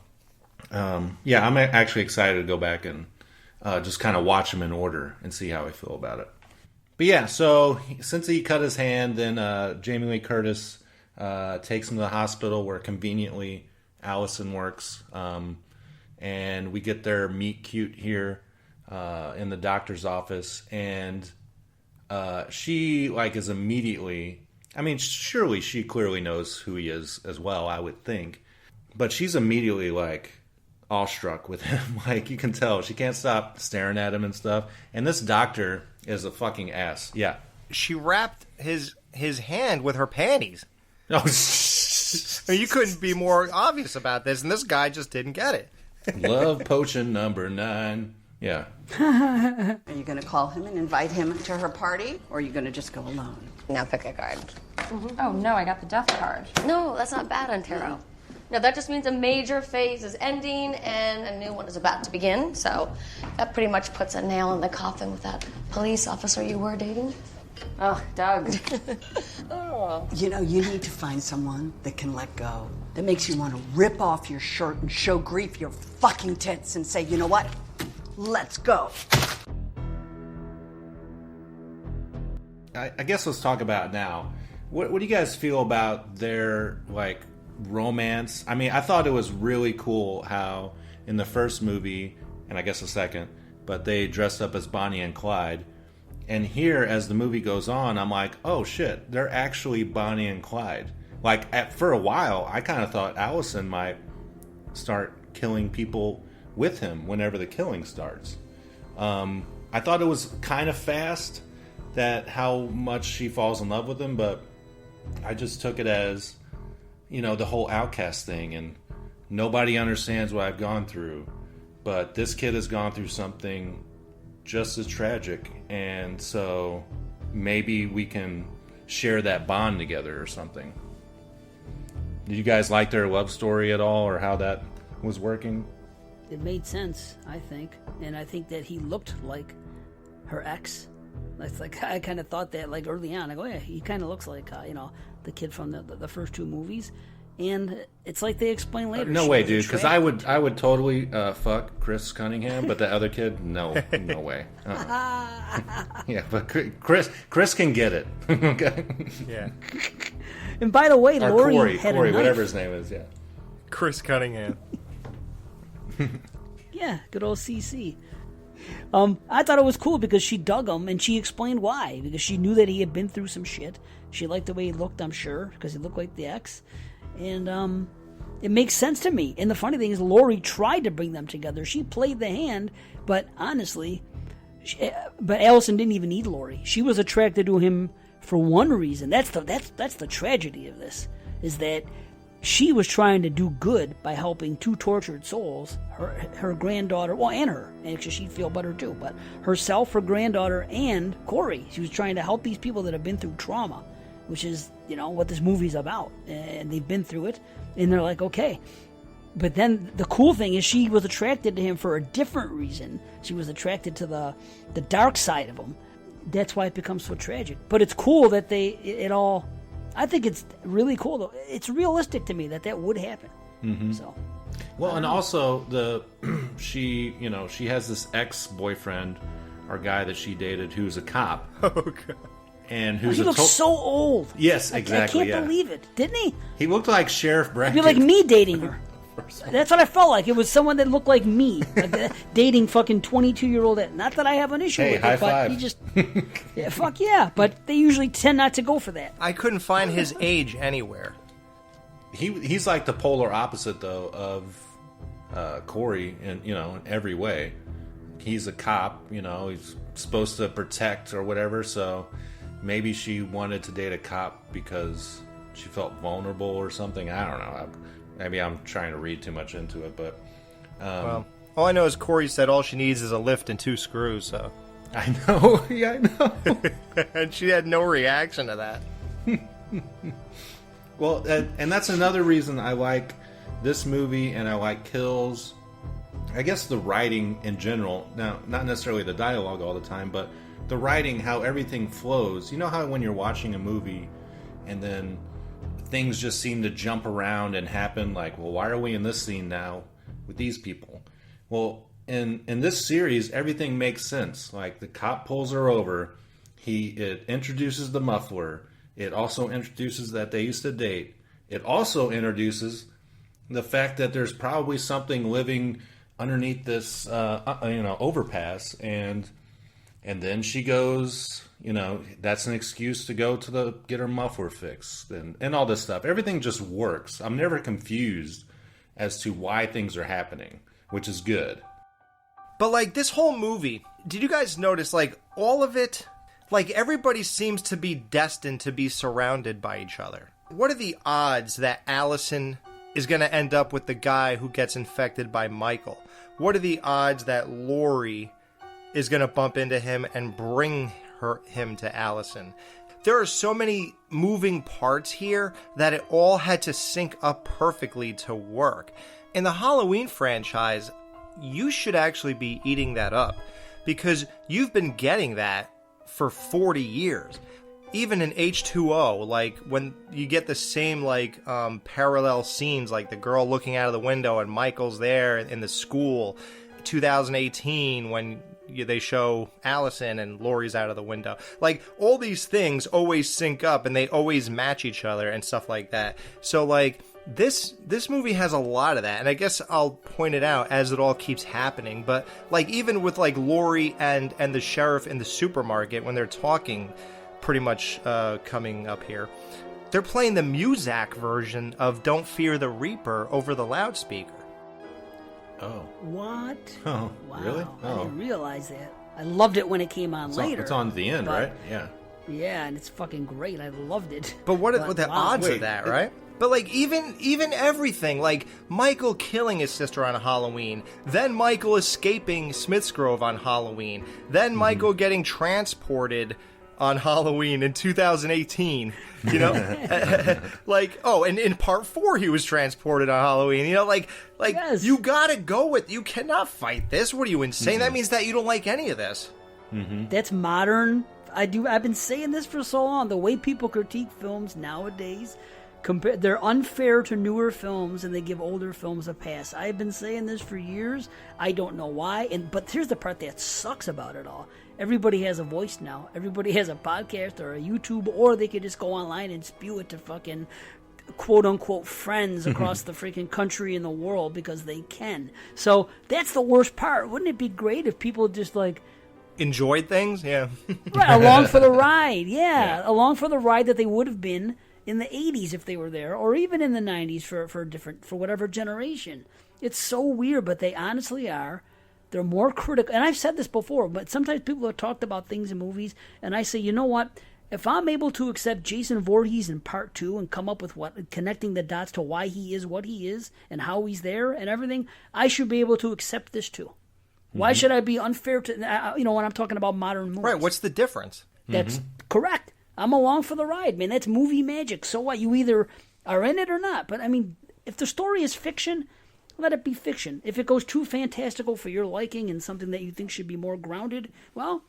I'm actually excited to go back and just kind of watch them in order and see how I feel about it. But yeah, so since he cut his hand, then Jamie Lee Curtis takes him to the hospital where conveniently Allison works. And we get their meet cute here in the doctor's office. And she is immediately... I mean, surely she clearly knows who he is as well, I would think. But she's immediately, awestruck with him. You can tell. She can't stop staring at him and stuff. And this doctor is a fucking ass. Yeah. She wrapped his hand with her panties. Oh, I mean, you couldn't be more obvious about this, and this guy just didn't get it. Love potion number 9. Yeah. Are you going to call him and invite him to her party, or are you going to just go alone? Now pick a card. Oh, no, I got the death card. No, that's not bad on tarot. No, that just means a major phase is ending and a new one is about to begin. So that pretty much puts a nail in the coffin with that police officer you were dating. Oh, Doug. Oh. You know, you need to find someone that can let go, that makes you want to rip off your shirt and show grief your fucking tits and say, you know what? Let's go. I guess let's talk about it now. What do you guys feel about their, like, romance? I mean, I thought it was really cool how in the first movie, and I guess the second, but they dressed up as Bonnie and Clyde. And here, as the movie goes on, I'm like, oh shit, they're actually Bonnie and Clyde. Like, for a while, I kind of thought Allison might start killing people with him whenever the killing starts. I thought it was kind of fast that how much she falls in love with him, but I just took it as, you know, the whole outcast thing, and nobody understands what I've gone through, but this kid has gone through something just as tragic, and so maybe we can share that bond together or something. Did you guys like their love story at all, or how that was working? It made sense, I think, and I think that he looked like her ex. That's like, I kind of thought that, like, early on. I go, yeah, he kind of looks like, you know, the kid from the first two movies. And it's like they explain later. No way, dude, because I would totally fuck Chris Cunningham, but the other kid, no way. Yeah, but Chris can get it. Okay. Yeah. And by the way, Laurie had a knife. Whatever his name is, yeah. Chris Cunningham. Yeah, good old CC. I thought it was cool because she dug him and she explained why. Because she knew that he had been through some shit. She liked the way he looked, I'm sure, because he looked like the ex. And it makes sense to me. And the funny thing is, Laurie tried to bring them together. She played the hand, but honestly, but Allison didn't even need Laurie. She was attracted to him for one reason. That's the tragedy of this, is that she was trying to do good by helping two tortured souls, her granddaughter, well, and her. Actually, she'd feel better too, but herself, her granddaughter, and Corey. She was trying to help these people that have been through trauma, which is, you know, what this movie's about. And they've been through it, and they're like, okay. But then the cool thing is she was attracted to him for a different reason. She was attracted to the dark side of him. That's why it becomes so tragic. But it's cool that it all... I think it's really cool, though. It's realistic to me that would happen. Mm-hmm. So, well, and also she has this ex-boyfriend or guy that she dated who's a cop. Oh god. And who's he looks so old. Yes, exactly. I can't believe it. Didn't he? He looked like Sheriff Brackett. It'd be like me dating her. That's what I felt like. It was someone that looked like me, like dating fucking 22-year-old. Not that I have an issue with it, but he just, yeah, fuck yeah. But they usually tend not to go for that. I couldn't find his age anywhere. He's like the polar opposite though of Corey, in every way. He's a cop, he's supposed to protect or whatever. So maybe she wanted to date a cop because she felt vulnerable or something. I don't know. Maybe I'm trying to read too much into it, but... well, all I know is Corey said all she needs is a lift and 2 screws, so... I know, yeah, I know. And she had no reaction to that. Well, and that's another reason I like this movie, and I like Kills. I guess the writing in general, now, not necessarily the dialogue all the time, but the writing, how everything flows. You know how when you're watching a movie, and then... things just seem to jump around and happen, like, well, why are we in this scene now with these people? Well, in this series, everything makes sense. Like, the cop pulls her over, it introduces the muffler, it also introduces that they used to date, it also introduces the fact that there's probably something living underneath this overpass, and then she goes... that's an excuse to go to get her muffler fixed and all this stuff. Everything just works. I'm never confused as to why things are happening, which is good. But, like, this whole movie, did you guys notice, like, all of it, like, everybody seems to be destined to be surrounded by each other. What are the odds that Allison is going to end up with the guy who gets infected by Michael? What are the odds that Laurie is going to bump into him and bring him to Allison? there are so many moving parts here that it all had to sync up perfectly to work. In the Halloween franchise, you should actually be eating that up because you've been getting that for 40 years. Even in H2O, like when you get the same like parallel scenes, like the girl looking out of the window and Michael's there in the school. 2018 when they show Allison and Laurie's out of the window. Like all these things always sync up and they always match each other and stuff like that. So like this movie has a lot of that, and I guess I'll point it out as it all keeps happening. But like even with like Laurie and the sheriff in the supermarket when they're talking. Pretty much coming up here. They're playing the Muzak version of Don't Fear the Reaper over the loudspeaker. Oh. What? Oh, wow. Really? Oh. I didn't realize that. I loved it when it came on later. It's on the end, right? Yeah. Yeah, and it's fucking great. I loved it. But what are the odds of that, right? But like even everything, like Michael killing his sister on Halloween, then Michael escaping Smithsgrove on Halloween, then Michael getting transported on Halloween in 2018, you know, like, oh, and in part 4 he was transported on Halloween, you know, like yes. You gotta go with, you cannot fight this. What are you, insane? That means that you don't like any of this. That's modern. I've been saying this for so long. The way people critique films nowadays, they're unfair to newer films and they give older films a pass. I've been saying this for years. I don't know why, but here's the part that sucks about it all. Everybody has a voice now. Everybody has a podcast or a YouTube, or they could just go online and spew it to fucking quote-unquote friends across the freaking country and the world because they can. So that's the worst part. Wouldn't it be great if people just, like... enjoyed things? Yeah. Right, along for the ride. Yeah, along for the ride that they would have been in the 80s if they were there, or even in the 90s for whatever generation. It's so weird, but they honestly are. They're more critical. And I've said this before, but sometimes people have talked about things in movies, and I say, you know what? If I'm able to accept Jason Voorhees in part 2 and come up with connecting the dots to why he is what he is and how he's there and everything, I should be able to accept this too. Why should I be unfair to, when I'm talking about modern movies? Right, what's the difference? That's correct. I'm along for the ride, man. That's movie magic. So what? You either are in it or not. But, I mean, if the story is fiction, let it be fiction. If it goes too fantastical for your liking and something that you think should be more grounded, well,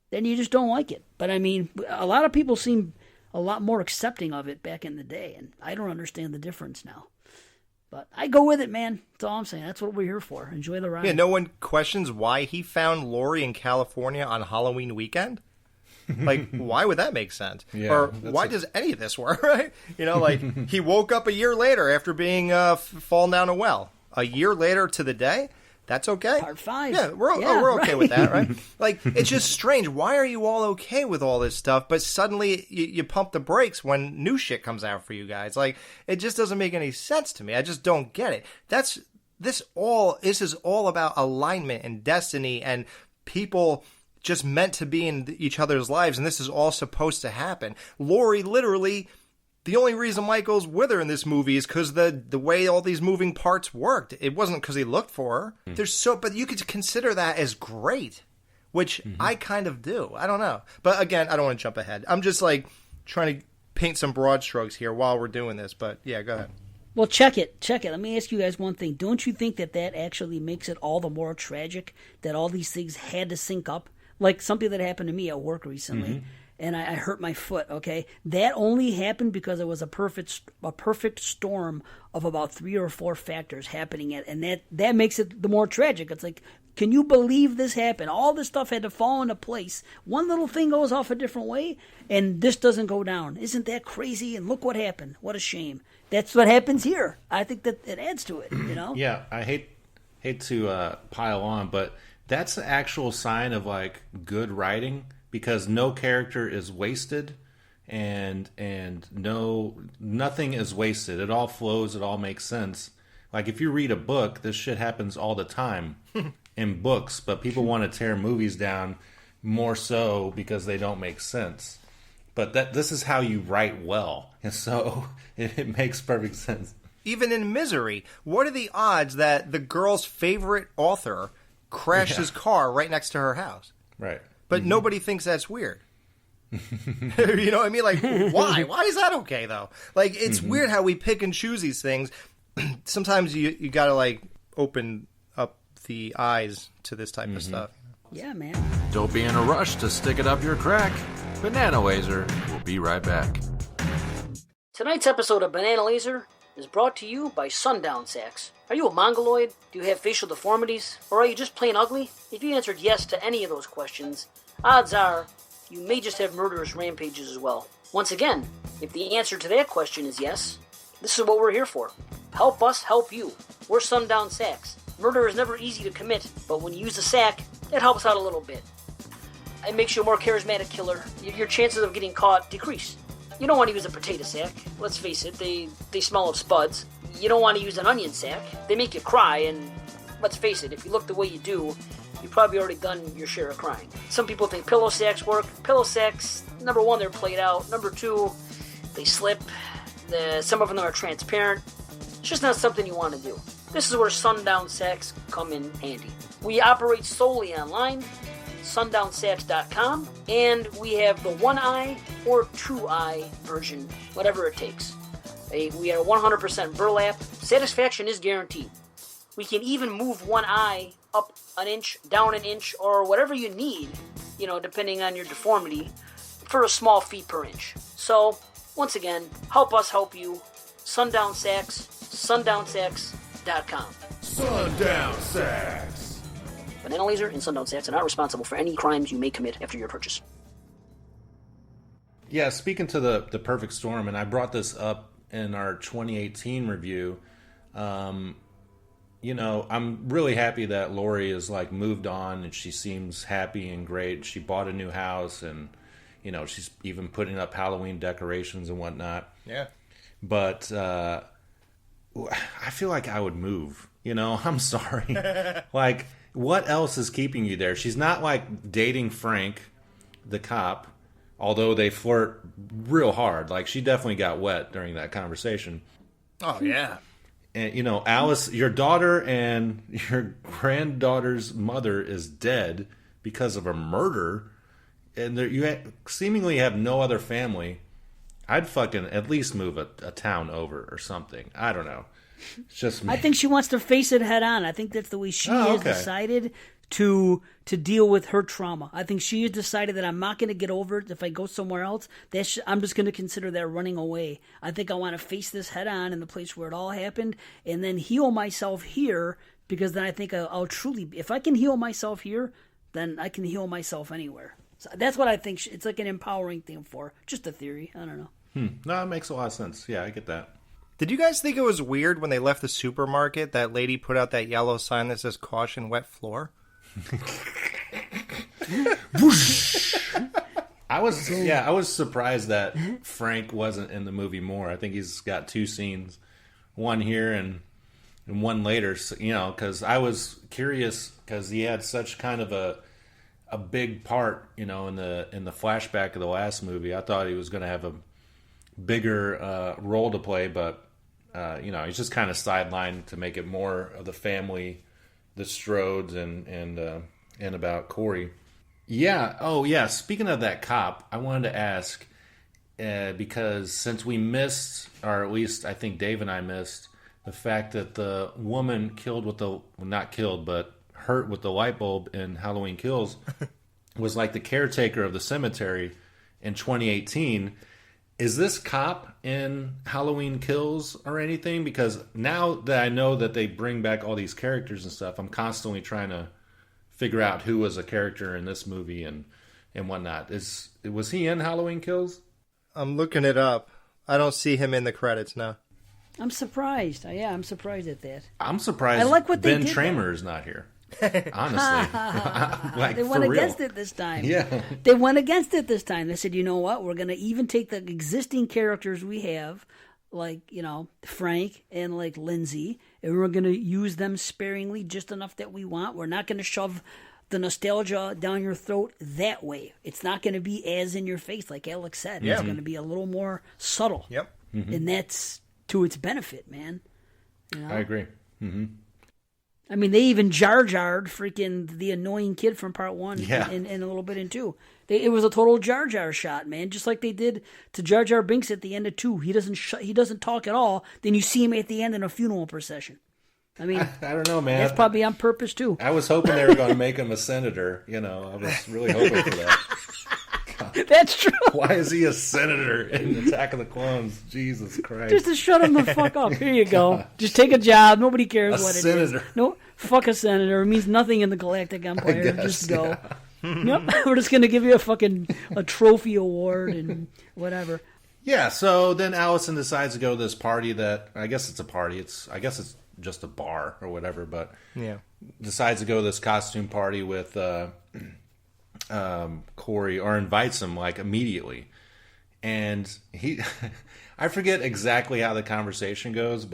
then you just don't like it. But, I mean, a lot of people seem a lot more accepting of it back in the day, and I don't understand the difference now. But I go with it, man. That's all I'm saying. That's what we're here for. Enjoy the ride. Yeah, no one questions why he found Laurie in California on Halloween weekend. Like, why would that make sense? Yeah, or why does any of this work, right? You know, like, he woke up a year later after being fallen down a well. A year later to the day? That's okay. Part 5. Yeah, we're okay with that, right? Like, it's just strange. Why are you all okay with all this stuff, but suddenly you pump the brakes when new shit comes out for you guys? Like, it just doesn't make any sense to me. I just don't get it. This is all about alignment and destiny and people just meant to be in each other's lives, and this is all supposed to happen. Laurie literally... the only reason Michael's with her in this movie is because the way all these moving parts worked. It wasn't because he looked for her. But you could consider that as great, which I kind of do. I don't know. But again, I don't want to jump ahead. I'm just like trying to paint some broad strokes here while we're doing this. But yeah, go ahead. Well, check it. Let me ask you guys one thing. Don't you think that actually makes it all the more tragic that all these things had to sync up? Like something that happened to me at work recently. And I hurt my foot, okay? That only happened because it was a perfect storm of about 3 or 4 factors happening, and that makes it the more tragic. It's like, can you believe this happened? All this stuff had to fall into place. One little thing goes off a different way, and this doesn't go down. Isn't that crazy? And look what happened. What a shame. That's what happens here. I think that it adds to it, you know? Yeah, I hate to pile on, but that's the actual sign of, like, good writing. Because no character is wasted, and nothing is wasted. It all flows. It all makes sense. Like if you read a book, this shit happens all the time in books. But people want to tear movies down more so because they don't make sense. But this is how you write well, and so it makes perfect sense. Even in Misery, what are the odds that the girl's favorite author crashed his car right next to her house? Right. But nobody thinks that's weird. You know what I mean? Like, why? Why is that okay, though? Like, it's weird how we pick and choose these things. Sometimes you got to, like, open up the eyes to this type of stuff. Yeah, man. Don't be in a rush to stick it up your crack. Banana Laser will be right back. Tonight's episode of Banana Laser is brought to you by Sundown Sacks. Are you a mongoloid? Do you have facial deformities? Or are you just plain ugly? If you answered yes to any of those questions, odds are you may just have murderous rampages as well. Once again, if the answer to that question is yes, this is what we're here for. Help us help you. We're Sundown Sacks. Murder is never easy to commit, but when you use a sack, it helps out a little bit. It makes you a more charismatic killer. Your chances of getting caught decrease. You don't want to use a potato sack. Let's face it, they smell of spuds. You don't want to use an onion sack. They make you cry, and let's face it, if you look the way you do, you've probably already done your share of crying. Some people think pillow sacks work. Pillow sacks, number one, they're played out. Number two, they slip. Some of them are transparent. It's just not something you want to do. This is where Sundown Sacks come in handy. We operate solely online, sundownsacks.com, and we have the 1-eye or 2-eye version, whatever it takes. We are 100% burlap. Satisfaction is guaranteed. We can even move one eye up an inch, down an inch, or whatever you need, depending on your deformity, for a small fee per inch. So, once again, help us help you. Sundown Sacks, sundownsacks.com. Sundown Sacks. Banana Laser and Sundown Sacks are not responsible for any crimes you may commit after your purchase. Yeah, speaking to the perfect storm, and I brought this up in our 2018 review, I'm really happy that Laurie is like moved on and she seems happy and great. She bought a new house and, she's even putting up Halloween decorations and whatnot. Yeah. But I feel like I would move, I'm sorry. Like, what else is keeping you there? She's not like dating Frank, the cop, although they flirt real hard. Like, she definitely got wet during that conversation. Oh, yeah. And, Alice, your daughter and your granddaughter's mother is dead because of a murder. And you seemingly have no other family. I'd fucking at least move a town over or something. I don't know. It's just me. I think she wants to face it head on. I think that's the way she has decided to deal with her trauma. I think she has decided that I'm not going to get over it if I go somewhere else. I'm just going to consider that running away. I think I want to face this head on in the place where it all happened and then heal myself here, because then I think I'll truly, if I can heal myself here, then I can heal myself anywhere. So that's what I think. It's like an empowering thing for her. Just a theory. I don't know. No, it makes a lot of sense. Yeah, I get that. Did you guys think it was weird when they left the supermarket, that lady put out that yellow sign that says "Caution, wet floor"? I was surprised that Frank wasn't in the movie more. I think he's got 2 scenes, one here and one later. Because I was curious because he had such kind of a big part, in the flashback of the last movie. I thought he was going to have a bigger role to play, but he's just kind of sidelined to make it more of the family, the Strodes, and about Corey. Yeah. Oh, yeah. Speaking of that cop, I wanted to ask because since we missed, or at least I think Dave and I missed, the fact that the woman hurt with the light bulb in Halloween Kills was like the caretaker of the cemetery in 2018. Is this cop in Halloween Kills or anything? Because now that I know that they bring back all these characters and stuff, I'm constantly trying to figure out who was a character in this movie and whatnot. Was he in Halloween Kills? I'm looking it up. I don't see him in the credits now. I'm surprised. Yeah, I'm surprised at that. I'm surprised I like what Ben they did, Tramer is not here. Honestly. They went against it this time. Yeah. They went against it this time. They said, you know what? We're going to even take the existing characters we have, like, Frank and like Lindsay, and we're going to use them sparingly, just enough that we want. We're not going to shove the nostalgia down your throat that way. It's not going to be as in your face, like Alex said. Yeah. It's going to be a little more subtle. Yep. And that's to its benefit, man. I agree. I mean, they even jar-jarred freaking the annoying kid from part 1 Yeah. and a little bit in 2. It was a total Jar Jar shot, man. Just like they did to Jar Jar Binks at the end of 2. He doesn't talk at all. Then you see him at the end in a funeral procession. I mean, I don't know, man. That's probably on purpose, too. I was hoping they were going to make him a senator. You know, I was really hoping for that. God. That's true. Why is he a senator in Attack of the Clones? Jesus Christ. Just to shut him the fuck up. Here you go. God. Just take a job. Nobody cares a what senator. it is. No, fuck a senator. It means nothing in the Galactic Empire. Just go. Yeah. Yep. We're just going to give you a trophy award and whatever. Yeah, so then Allison decides to go to this party that, I guess it's a party. I guess it's just a bar or whatever, but yeah, decides to go to this costume party with Corey, or invites him like immediately. And I forget exactly how the conversation goes,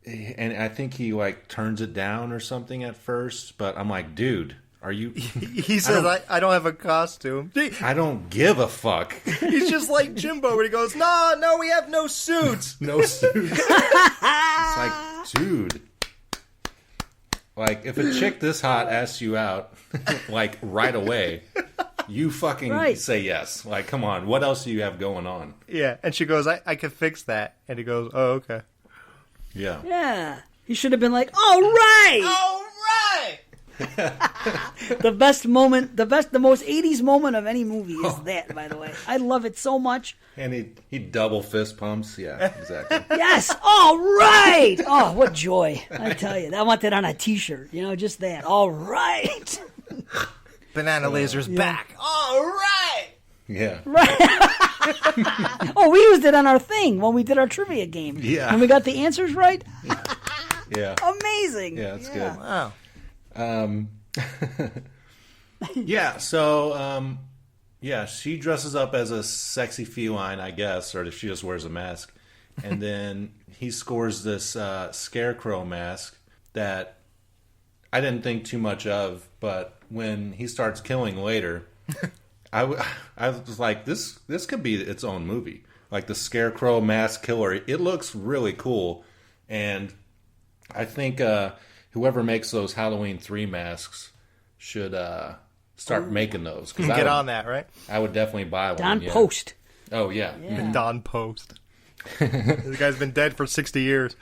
and I think he like turns it down or something at first, but I'm like, dude, are you... He says, I don't have a costume. I don't give a fuck. He's just like Jimbo when he goes, no, we have no suits. No suits. It's like, dude. Like, if a chick this hot asks you out, like, right away, you fucking say yes. Like, come on, what else do you have going on? Yeah, and she goes, I can fix that. And he goes, oh, okay. Yeah. Yeah. He should have been like, all right! All right! The most 80s moment of any movie is that, by the way. I love it so much. And he double fist pumps. Yeah, exactly. Yes, all right! Oh, what joy. I tell you, I want that on a t-shirt. Just that. All right! Banana Laser's back. All right! Yeah. Right. Oh, we used it on our thing when we did our trivia game. Yeah. And we got the answers right. Yeah. Amazing. Yeah, that's good. Wow. Yeah, so, she dresses up as a sexy feline, I guess, or if she just wears a mask. And then he scores this scarecrow mask that I didn't think too much of, but when he starts killing later, I was like, this could be its own movie. Like the Scarecrow Mask Killer. It looks really cool. And I think whoever makes those Halloween 3 masks should start making those. Get on that, right? I would definitely buy one. Don Post. Oh, yeah. Don Post. This guy's been dead for 60 years.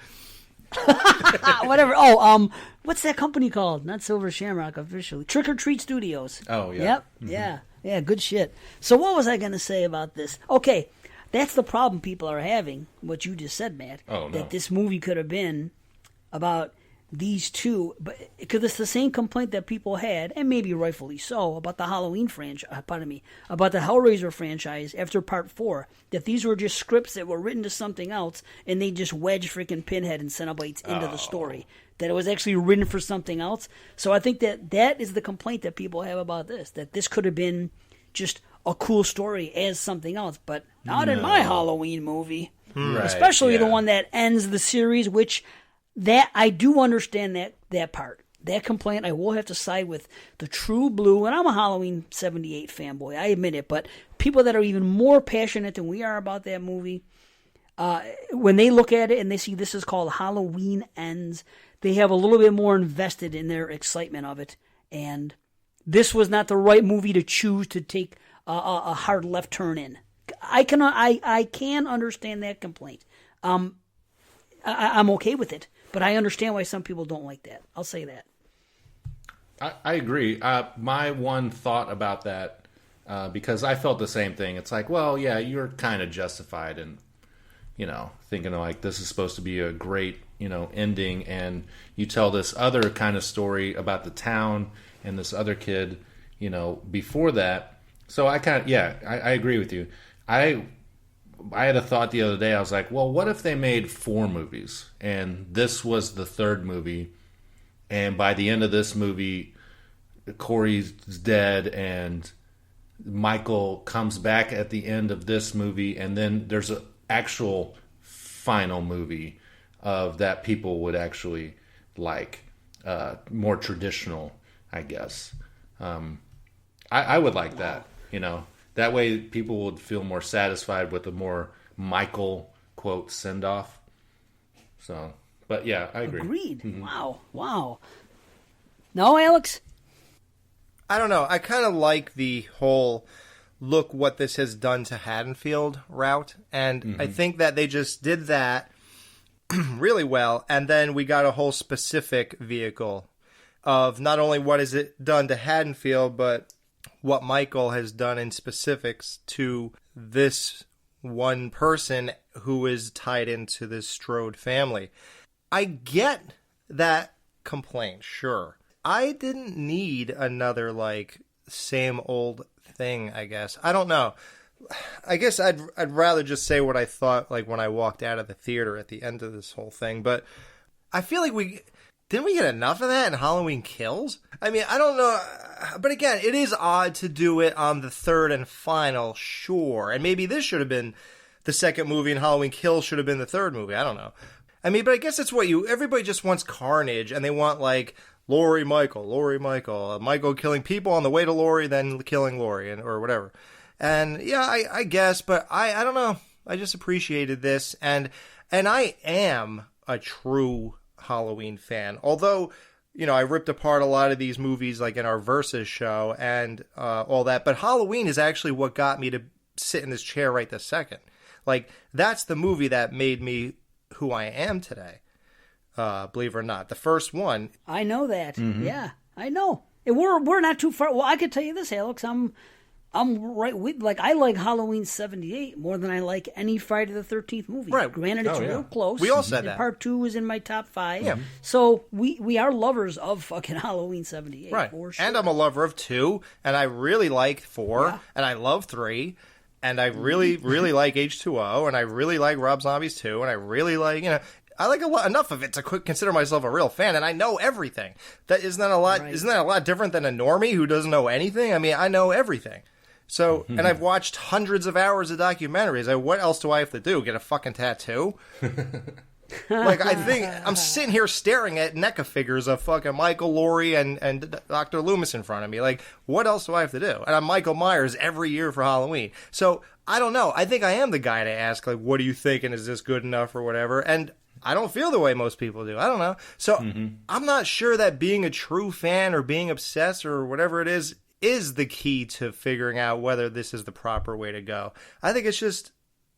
Whatever. Oh, what's that company called? Not Silver Shamrock officially. Trick or Treat Studios. Oh, yeah. Yep. Mm-hmm. Yeah, good shit. So what was I going to say about this? Okay, that's the problem people are having, what you just said, Matt. Oh, no. That this movie could have been about these two, but because it's the same complaint that people had, and maybe rightfully so, about the Halloween franchise, about the Hellraiser franchise after Part 4, that these were just scripts that were written to something else, and they just wedged freaking Pinhead and Cenobites into the story. That it was actually written for something else. So I think that is the complaint that people have about this, that this could have been just a cool story as something else, but not in my Halloween movie. Right, especially the one that ends the series, which that I do understand that part. That complaint, I will have to side with the true blue, and I'm a Halloween 78 fanboy, I admit it, but people that are even more passionate than we are about that movie, when they look at it and they see this is called Halloween Ends, they have a little bit more invested in their excitement of it, and this was not the right movie to choose to take a hard left turn in. I can understand that complaint. I'm okay with it, but I understand why some people don't like that. I'll say that. I agree. My one thought about that, because I felt the same thing. It's like, well, yeah, you're kind of justified in, thinking like this is supposed to be a great, ending, and you tell this other kind of story about the town and this other kid, before that. So I agree with you. I had a thought the other day. I was like, well, what if they made 4 movies and this was the 3rd movie, and by the end of this movie, Corey's dead and Michael comes back at the end of this movie, and then there's an actual final movie of that people would actually like, more traditional, I guess. I would like that, That way people would feel more satisfied with a more Michael, quote, send-off. So, But yeah, I agree. Agreed. Wow. No, Alex? I don't know. I kind of like the whole look what this has done to Haddonfield route. And I think that they just did that really well. And then we got a whole specific vehicle of not only what has it done to Haddonfield, but what Michael has done in specifics to this one person who is tied into this Strode family. I get that complaint, sure. I didn't need another, like, same old thing, I guess. I don't know. I guess I'd rather just say what I thought, like, when I walked out of the theater at the end of this whole thing. But I feel like didn't we get enough of that in Halloween Kills? I mean, I don't know. But again, it is odd to do it on the third and final, sure. And maybe this should have been the second movie and Halloween Kills should have been the third movie. I don't know. I mean, but I guess it's what everybody just wants carnage and they want, like, Laurie Michael, Michael killing people on the way to Laurie, then killing Laurie, or whatever. And yeah, I guess, but I don't know. I just appreciated this, and I am a true Halloween fan. Although, I ripped apart a lot of these movies, like in our Versus show and all that. But Halloween is actually what got me to sit in this chair right this second. Like, that's the movie that made me who I am today. Believe it or not, the first one. I know that. Yeah, I know. And we're not too far. Well, I could tell you this, Alex. I'm right with, like, I like Halloween 78 more than I like any Friday the 13th movie. Right. Granted, it's real close. We all said that. Part 2 is in my top 5. Yeah. So we are lovers of fucking Halloween 78. Right. For sure. And I'm a lover of 2, and I really like 4, and I love 3, and I really, really like H2O, and I really like Rob Zombie's 2, and I really like, I like enough of it to consider myself a real fan, and I know everything. Isn't that a lot? Right. Isn't that a lot different than a normie who doesn't know anything? I mean, I know everything. So, and I've watched hundreds of hours of documentaries. What else do I have to do? Get a fucking tattoo? Like, I think I'm sitting here staring at NECA figures of fucking Michael, Laurie, and Dr. Loomis in front of me. Like, what else do I have to do? And I'm Michael Myers every year for Halloween. So, I don't know. I think I am the guy to ask, like, what are you thinking? Is this good enough or whatever? And I don't feel the way most people do. I don't know. So, I'm not sure that being a true fan or being obsessed or whatever it is the key to figuring out whether this is the proper way to go. I think it's just,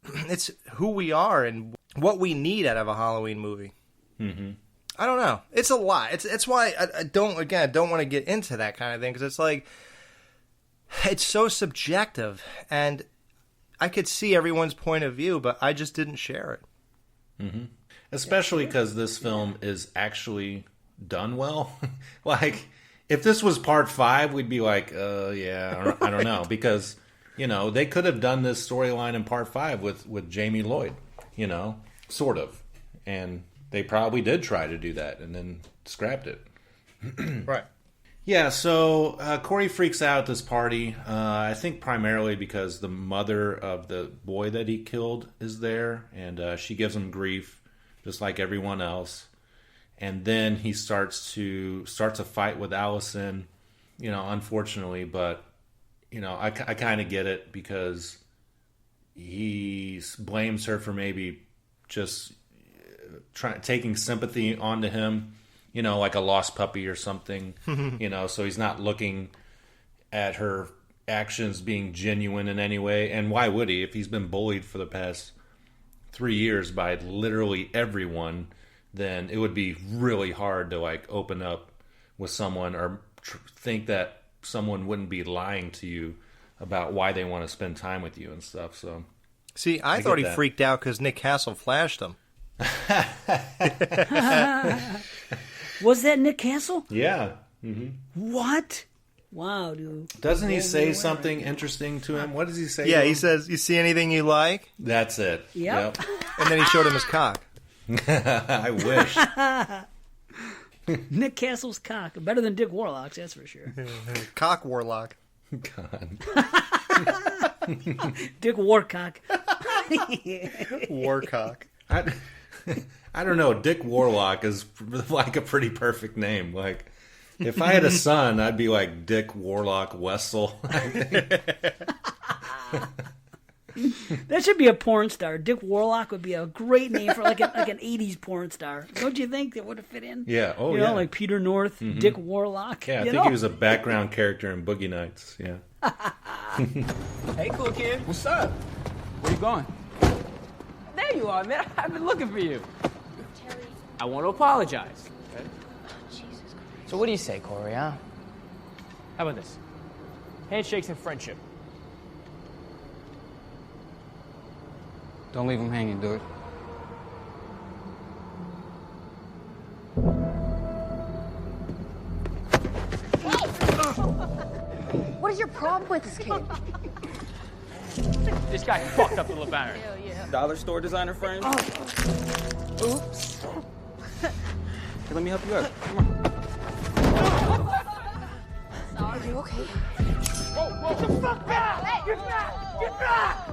it's who we are and what we need out of a Halloween movie. I don't know. It's a lot. It's why I don't want to get into that kind of thing, because it's like, it's so subjective, and I could see everyone's point of view, but I just didn't share it. Especially because this film is actually done well. Like, if this was part 5, we'd be like, yeah, I don't know. Because, they could have done this storyline in part 5 with Jamie Lloyd, sort of. And they probably did try to do that and then scrapped it. Right. Yeah, so Corey freaks out at this party. I think primarily because the mother of the boy that he killed is there. And she gives him grief, just like everyone else. And then he starts a fight with Allison, unfortunately, but, I kind of get it, because he blames her for maybe just taking sympathy onto him, like a lost puppy or something, so he's not looking at her actions being genuine in any way. And why would he, if he's been bullied for the past 3 years by literally everyone? Then it would be really hard to, like, open up with someone or think that someone wouldn't be lying to you about why they want to spend time with you and stuff. So, see, I thought he freaked out because Nick Castle flashed him. Was that Nick Castle? Yeah. What? Wow, dude. Doesn't he say something interesting to him? What does he say? Yeah, he says, "You see anything you like?" That's it. Yep. And then he showed him his cock. I wish. Nick Castle's cock. Better than Dick Warlock's, that's for sure. Cock Warlock. God. Dick Warcock. Warcock. I don't know. Dick Warlock is like a pretty perfect name. Like, if I had a son, I'd be like Dick Warlock Wessel. That should be a porn star. Dick Warlock would be a great name for like an 80s porn star. Don't you think that would have fit in? Yeah. Oh, you yeah. know, like Peter North, Dick Warlock. Yeah, I think he was a background character in Boogie Nights. Yeah. Hey, cool kid. What's up? Where you going? There you are, man. I've been looking for you. Terry. I want to apologize. Okay? Jesus Christ. So what do you say, Corey, huh? How about this? Handshakes and friendship. Don't leave him hanging, dude. What is your problem with this kid? This guy fucked up the LeBaron. Hell yeah. Dollar store designer friend? Oops. Hey, let me help you out. Come on. Are you okay? Whoa, get the fuck back! Hey, Get back! Get back!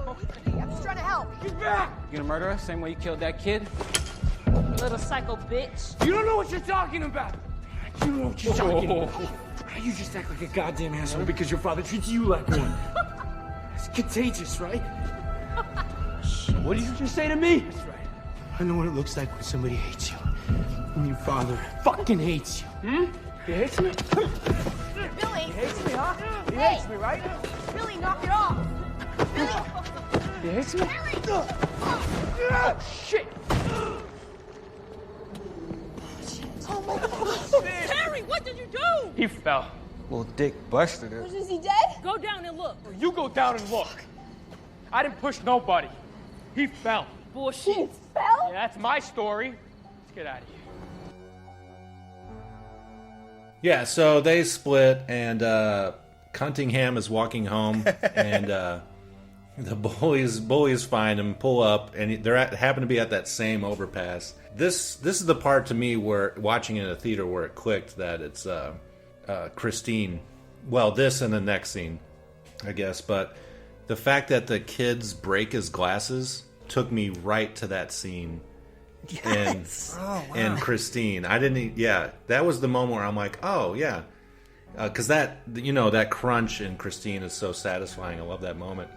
I'm just trying to help. Get back! You gonna murder us same way you killed that kid? You little psycho bitch. You don't know what you're talking about! You don't know what you're talking about! You just act like a goddamn asshole because your father treats you like one. It's contagious, right? What did you just say to me? That's right. I know what it looks like when somebody hates you. When your father fucking hates you. He hates me? Billy. He hates me, huh? He Hey. hates me, right? Billy, knock it off. Billy. He hates me? Billy. Shit! Oh my God. Terry, what did you do? He fell. Well, Dick busted it. Is he dead? Go down and look. You go down and look. I didn't push nobody. He fell. Bullshit. He fell? Yeah, that's my story. Let's get out of here. Yeah, so they split, and Cunningham is walking home, and the bullies find him, pull up, and happen to be at that same overpass. This is the part to me where, watching it in a theater, where it clicked that it's Christine. Well, this and the next scene, I guess, but the fact that the kids break his glasses took me right to that scene. Yes. And Christine. That was the moment where I'm like, oh, yeah. Because that crunch in Christine is so satisfying. I love that moment.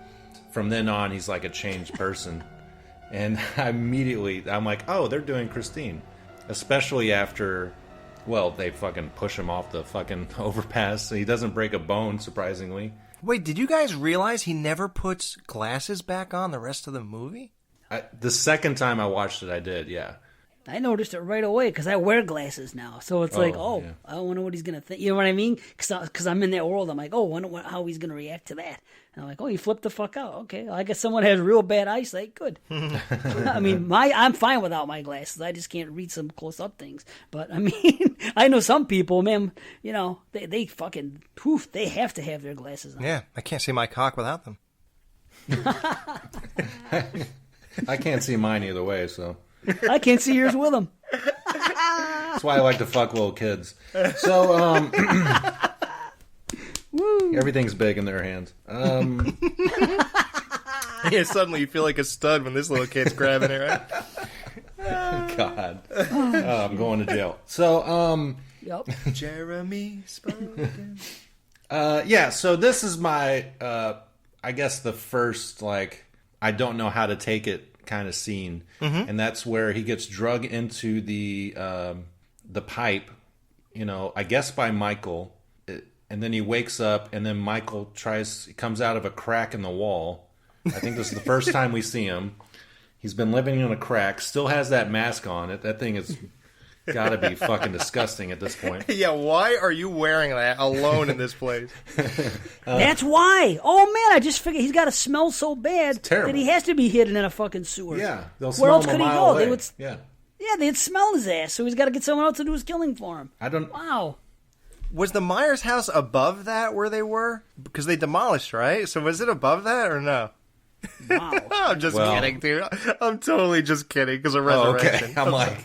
From then on, he's like a changed person. And I'm like, oh, they're doing Christine. Especially after, well, they fucking push him off the fucking overpass. He doesn't break a bone, surprisingly. Wait, did you guys realize he never puts glasses back on the rest of the movie? The second time I watched it, I did, yeah. I noticed it right away because I wear glasses now. So it's like, yeah. I don't know what he's going to think. You know what I mean? Because I'm in that world. I'm like, I wonder how he's going to react to that. And I'm like, he flipped the fuck out. Okay, I guess someone has real bad eyesight. Good. I mean, I'm fine without my glasses. I just can't read some close-up things. But, I mean, I know some people, man, they fucking, they have to have their glasses on. Yeah, I can't see my cock without them. I can't see mine either way, so... I can't see yours with them. That's why I like to fuck little kids. So, everything's big in their hands. Yeah, suddenly you feel like a stud when this little kid's grabbing it, right? God. I'm going to jail. So, Yep. Jeremy spoken. So this is my, I guess the first, I don't know how to take it kind of scene, and that's where he gets drug into the pipe, I guess by Michael, and then he wakes up, and then Michael comes out of a crack in the wall. I think this is the first time we see him. He's been living in a crack, still has that mask on. That thing is got to be fucking disgusting at this point. Yeah, why are you wearing that alone in this place? That's why. Oh man, I just figured he's got to smell so bad terrible. that he has to be hidden in a fucking sewer. Yeah, they'll Where smell else him could a he mile go? away. They would. Yeah, they'd smell his ass, so he's got to get someone else to do his killing for him. Wow. Was the Myers house above that where they were? Because they demolished, right? So was it above that or no? Wow. I'm just kidding, dude. I'm totally just kidding because of Resurrection. Okay. I'm like,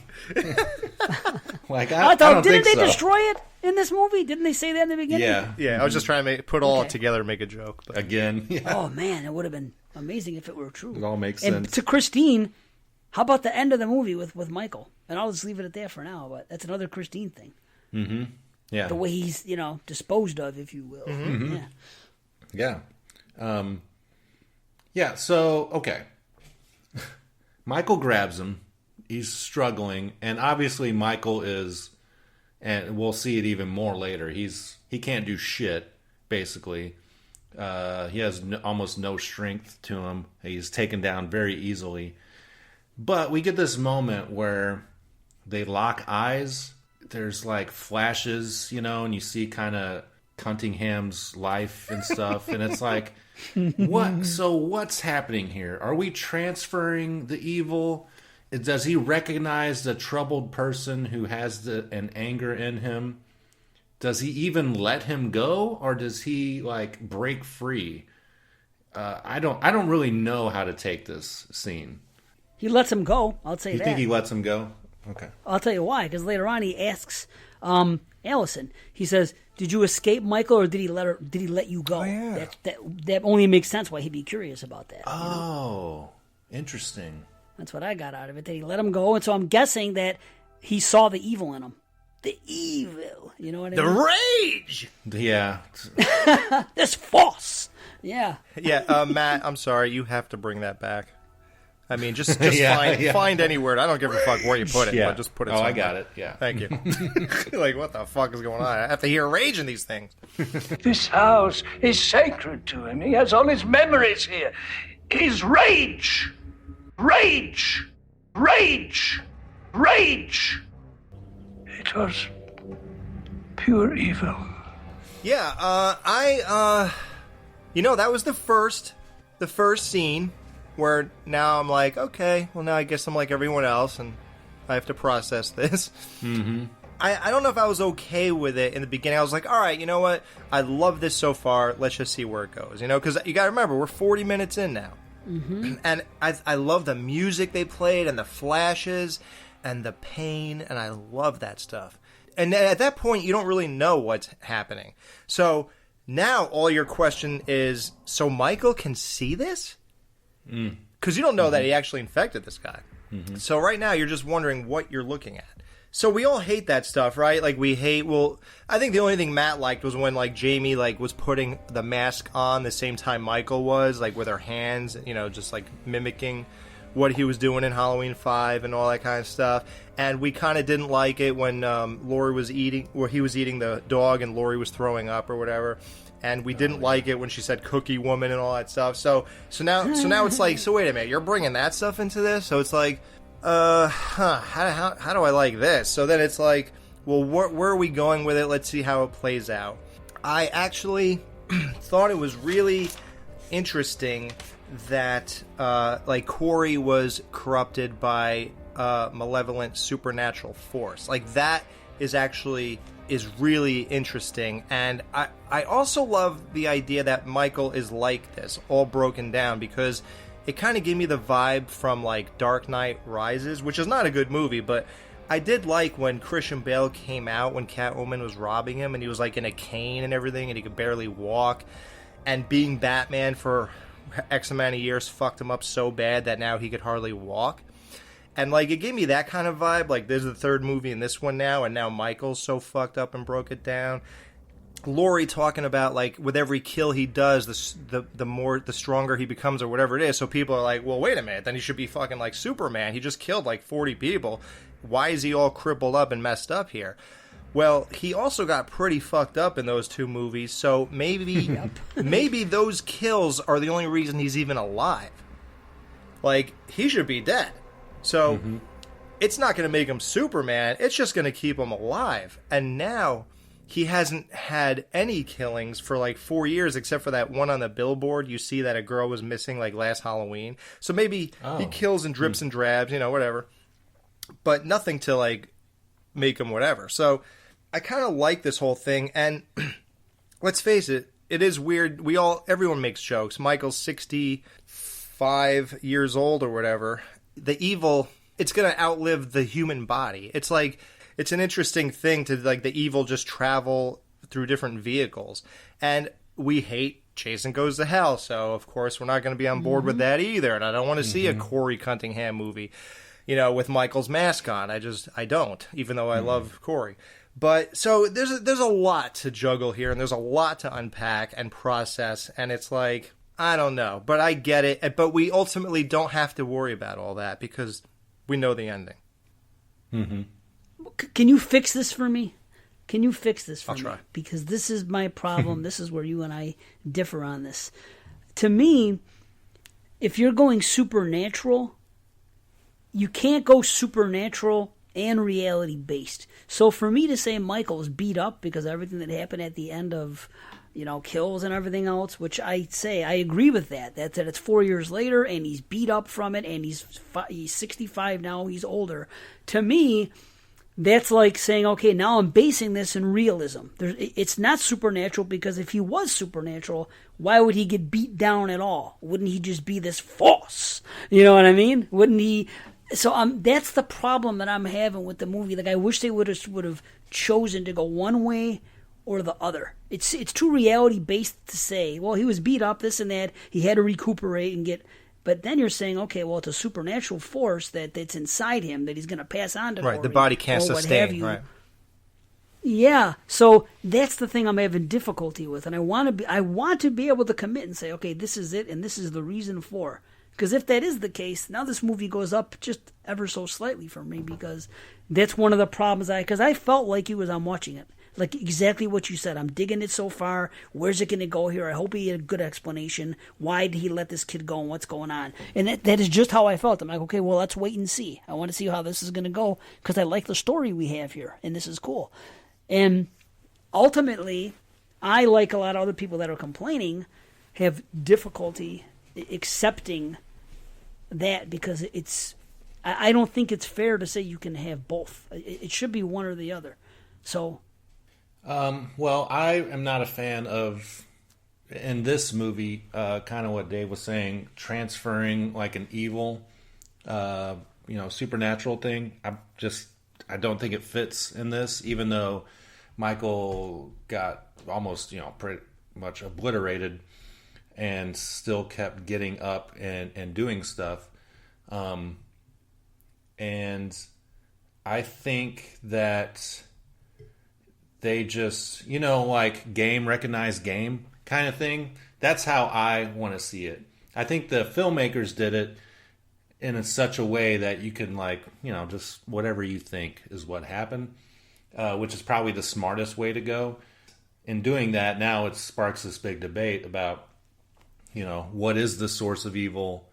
I thought, didn't they so. destroy it in this movie? Didn't they say that in the beginning? Yeah. I was just trying to put all together and make a joke. But. Again. Yeah. Oh man, it would have been amazing if it were true. It all makes and sense. To Christine, how about the end of the movie with Michael? And I'll just leave it at that for now. But that's another Christine thing. Mm-hmm. Yeah. The way he's disposed of, if you will. Mm-hmm. Yeah. Yeah, so, okay. Michael grabs him. He's struggling. And obviously Michael is, and we'll see it even more later, he can't do shit, basically. He has almost no strength to him. He's taken down very easily. But we get this moment where they lock eyes. There's like flashes, and you see kind of Cunningham's life and stuff. And it's like, what? So what's happening here? Are we transferring the evil? Does he recognize the troubled person who has an anger in him? Does he even let him go, or does he like break free? I don't really know how to take this scene. He lets him go. I'll tell you that. You think he lets him go? Okay. I'll tell you why. Because later on, he asks Allison. He says, "Did you escape Michael, or did he let you go?" Oh, yeah. That only makes sense why he'd be curious about that. Oh, interesting. That's what I got out of it. That he let him go, and so I'm guessing that he saw the evil in him. The evil, you know what I mean? The rage. Yeah. This force. Yeah. Yeah, Matt. I'm sorry, you have to bring that back. I mean, just find any word. I don't give a fuck where you put it, but just put it somewhere. I got it, yeah. Thank you. Like, what the fuck is going on? I have to hear rage in these things. This house is sacred to him. He has all his memories here. His rage. Rage. Rage. Rage. It was pure evil. Yeah, that was the first scene where now I'm like, okay, well now I guess I'm like everyone else and I have to process this. Mm-hmm. I don't know if I was okay with it in the beginning. I was like, all right, you know what? I love this so far. Let's just see where it goes, because you got to remember, we're 40 minutes in now. Mm-hmm. And I love the music they played and the flashes and the pain, and I love that stuff. And at that point, you don't really know what's happening. So now all your question is, so Michael can see this? Because you don't know that he actually infected this guy. Mm-hmm. So right now, you're just wondering what you're looking at. So we all hate that stuff, right? Like, we hate, I think the only thing Matt liked was when, like, Jamie, like, was putting the mask on the same time Michael was, like, with her hands, just, like, mimicking what he was doing in Halloween 5 and all that kind of stuff. And we kind of didn't like it when Laurie was eating, where he was eating the dog and Laurie was throwing up or whatever. And we didn't like it when she said cookie woman and all that stuff. So now it's like, so wait a minute, you're bringing that stuff into this? So it's like, how do I like this? So then it's like, well, where are we going with it? Let's see how it plays out. I actually thought it was really interesting that like Corey was corrupted by malevolent supernatural force. Like, that is really interesting. And I also love the idea that Michael is like this, all broken down, because it kind of gave me the vibe from like Dark Knight Rises, which is not a good movie, but I did like when Christian Bale came out when Catwoman was robbing him and he was like in a cane and everything and he could barely walk, and being Batman for X amount of years fucked him up so bad that now he could hardly walk. And like, it gave me that kind of vibe. Like, there's the third movie in this one now, and now Michael's so fucked up and broke it down. Laurie talking about, like, with every kill he does, the stronger he becomes or whatever it is. So people are like, well, wait a minute, then he should be fucking like Superman. He just killed like 40 people. Why is he all crippled up and messed up here? Well, he also got pretty fucked up in those two movies, so maybe maybe those kills are the only reason he's even alive. Like, he should be dead. So it's not going to make him Superman. It's just going to keep him alive. And now he hasn't had any killings for like 4 years, except for that one on the billboard. You see that a girl was missing like last Halloween. So maybe he kills and drips and drabs, whatever. But nothing to like make him whatever. So I kind of like this whole thing. And let's face it, it is weird. Everyone makes jokes. Michael's 65 years old or whatever. The evil, it's going to outlive the human body. It's like, it's an interesting thing to like the evil just travel through different vehicles. And we hate Jason Goes to Hell. So of course we're not going to be on board with that either. And I don't want to see a Corey Cunningham movie, with Michael's mask on. I don't, even though I love Corey. But so there's a lot to juggle here, and there's a lot to unpack and process. And it's like, I don't know, but I get it. But we ultimately don't have to worry about all that because we know the ending. Mm-hmm. Can you fix this for me? Can you fix this for I'll me? try. Because this is my problem. This is where you and I differ on this. To me, if you're going supernatural, you can't go supernatural and reality-based. So for me to say Michael is beat up because of everything that happened at the end of, Kills and everything else, which I agree with that. That it's 4 years later and he's beat up from it and he's 65 now, he's older. To me, that's like saying, okay, now I'm basing this in realism. It's not supernatural because if he was supernatural, why would he get beat down at all? Wouldn't he just be this force? You know what I mean? Wouldn't he? So that's the problem that I'm having with the movie. Like I wish they would have chosen to go one way or the other. It's too reality based to say, well, he was beat up, this and that. He had to recuperate and get. But then you're saying, okay, well, it's a supernatural force that's inside him that he's going to pass on to Right, Corey, the body can't or what sustain, have you. right. Yeah, so that's the thing I'm having difficulty with, and I want to be able to commit and say, okay, this is it, and this is the reason for. Because if that is the case, now this movie goes up just ever so slightly for me, because that's one of the problems because I felt like it was I'm watching it. Like exactly what you said. I'm digging it so far. Where's it going to go here? I hope he had a good explanation. Why did he let this kid go and what's going on? And that is just how I felt. I'm like, okay, well, let's wait and see. I want to see how this is going to go because I like the story we have here, and this is cool. And ultimately, I, like a lot of other people that are complaining, have difficulty accepting that because I don't think it's fair to say you can have both. It should be one or the other. So... well, I am not a fan of, in this movie, kind of what Dave was saying, transferring like an evil, supernatural thing. I don't think it fits in this, even though Michael got almost, pretty much obliterated and still kept getting up and doing stuff. And I think that they just, like game, recognize game kind of thing. That's how I want to see it. I think the filmmakers did it in such a way that you can just whatever you think is what happened, which is probably the smartest way to go. In doing that, now it sparks this big debate about, what is the source of evil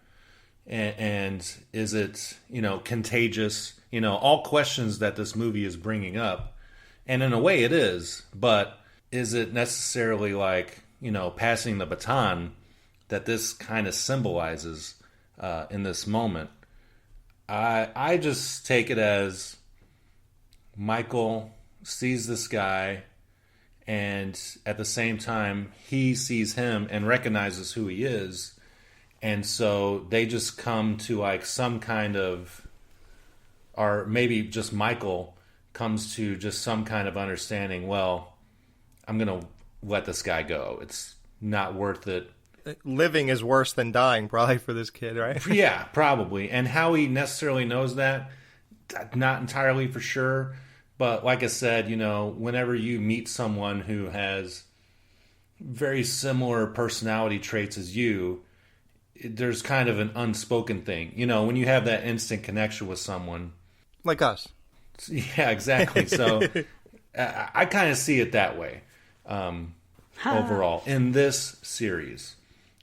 and is it, contagious? All questions that this movie is bringing up. And in a way it is, but is it necessarily passing the baton that this kind of symbolizes in this moment? I just take it as Michael sees this guy and at the same time he sees him and recognizes who he is. And so they just come to some kind of, or maybe just Michael comes to just some kind of understanding, well, I'm going to let this guy go. It's not worth it. Living is worse than dying, probably, for this kid, right? Yeah, probably. And how he necessarily knows that, not entirely for sure. But like I said, whenever you meet someone who has very similar personality traits as you, there's kind of an unspoken thing. When you have that instant connection with someone. Like us. Yeah, exactly. So I kind of see it that way overall in this series.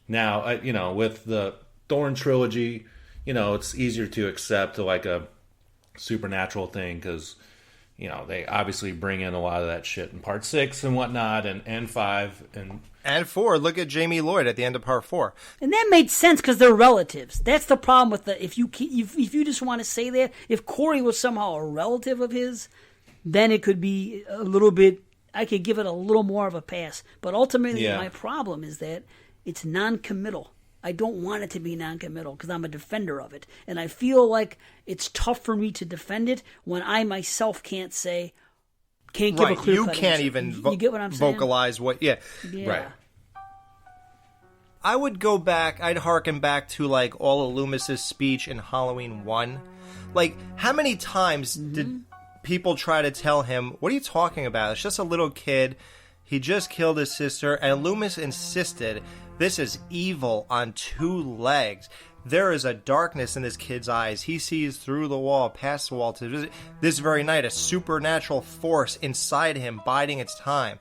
Now, with the Thorn trilogy, it's easier to accept like a supernatural thing because, they obviously bring in a lot of that shit in part 6 and whatnot and 5 and 4. Look at Jamie Lloyd at the end of part 4. And that made sense because they're relatives. That's the problem with if you just want to say that, if Corey was somehow a relative of his, then it could be a little bit, I could give it a little more of a pass. But ultimately, my problem is that it's non-committal. I don't want it to be non-committal because I'm a defender of it. And I feel like it's tough for me to defend it when I myself can't give a clear you cut can't answer. even You get what I'm saying? vocalize what right. I would go back, I'd harken back to all of Loomis's speech in Halloween 1. How many times did people try to tell him, what are you talking about? It's just a little kid. He just killed his sister, and Loomis insisted this is evil on 2 legs. There is a darkness in this kid's eyes. He sees through the wall, past the wall, to this very night, a supernatural force inside him biding its time.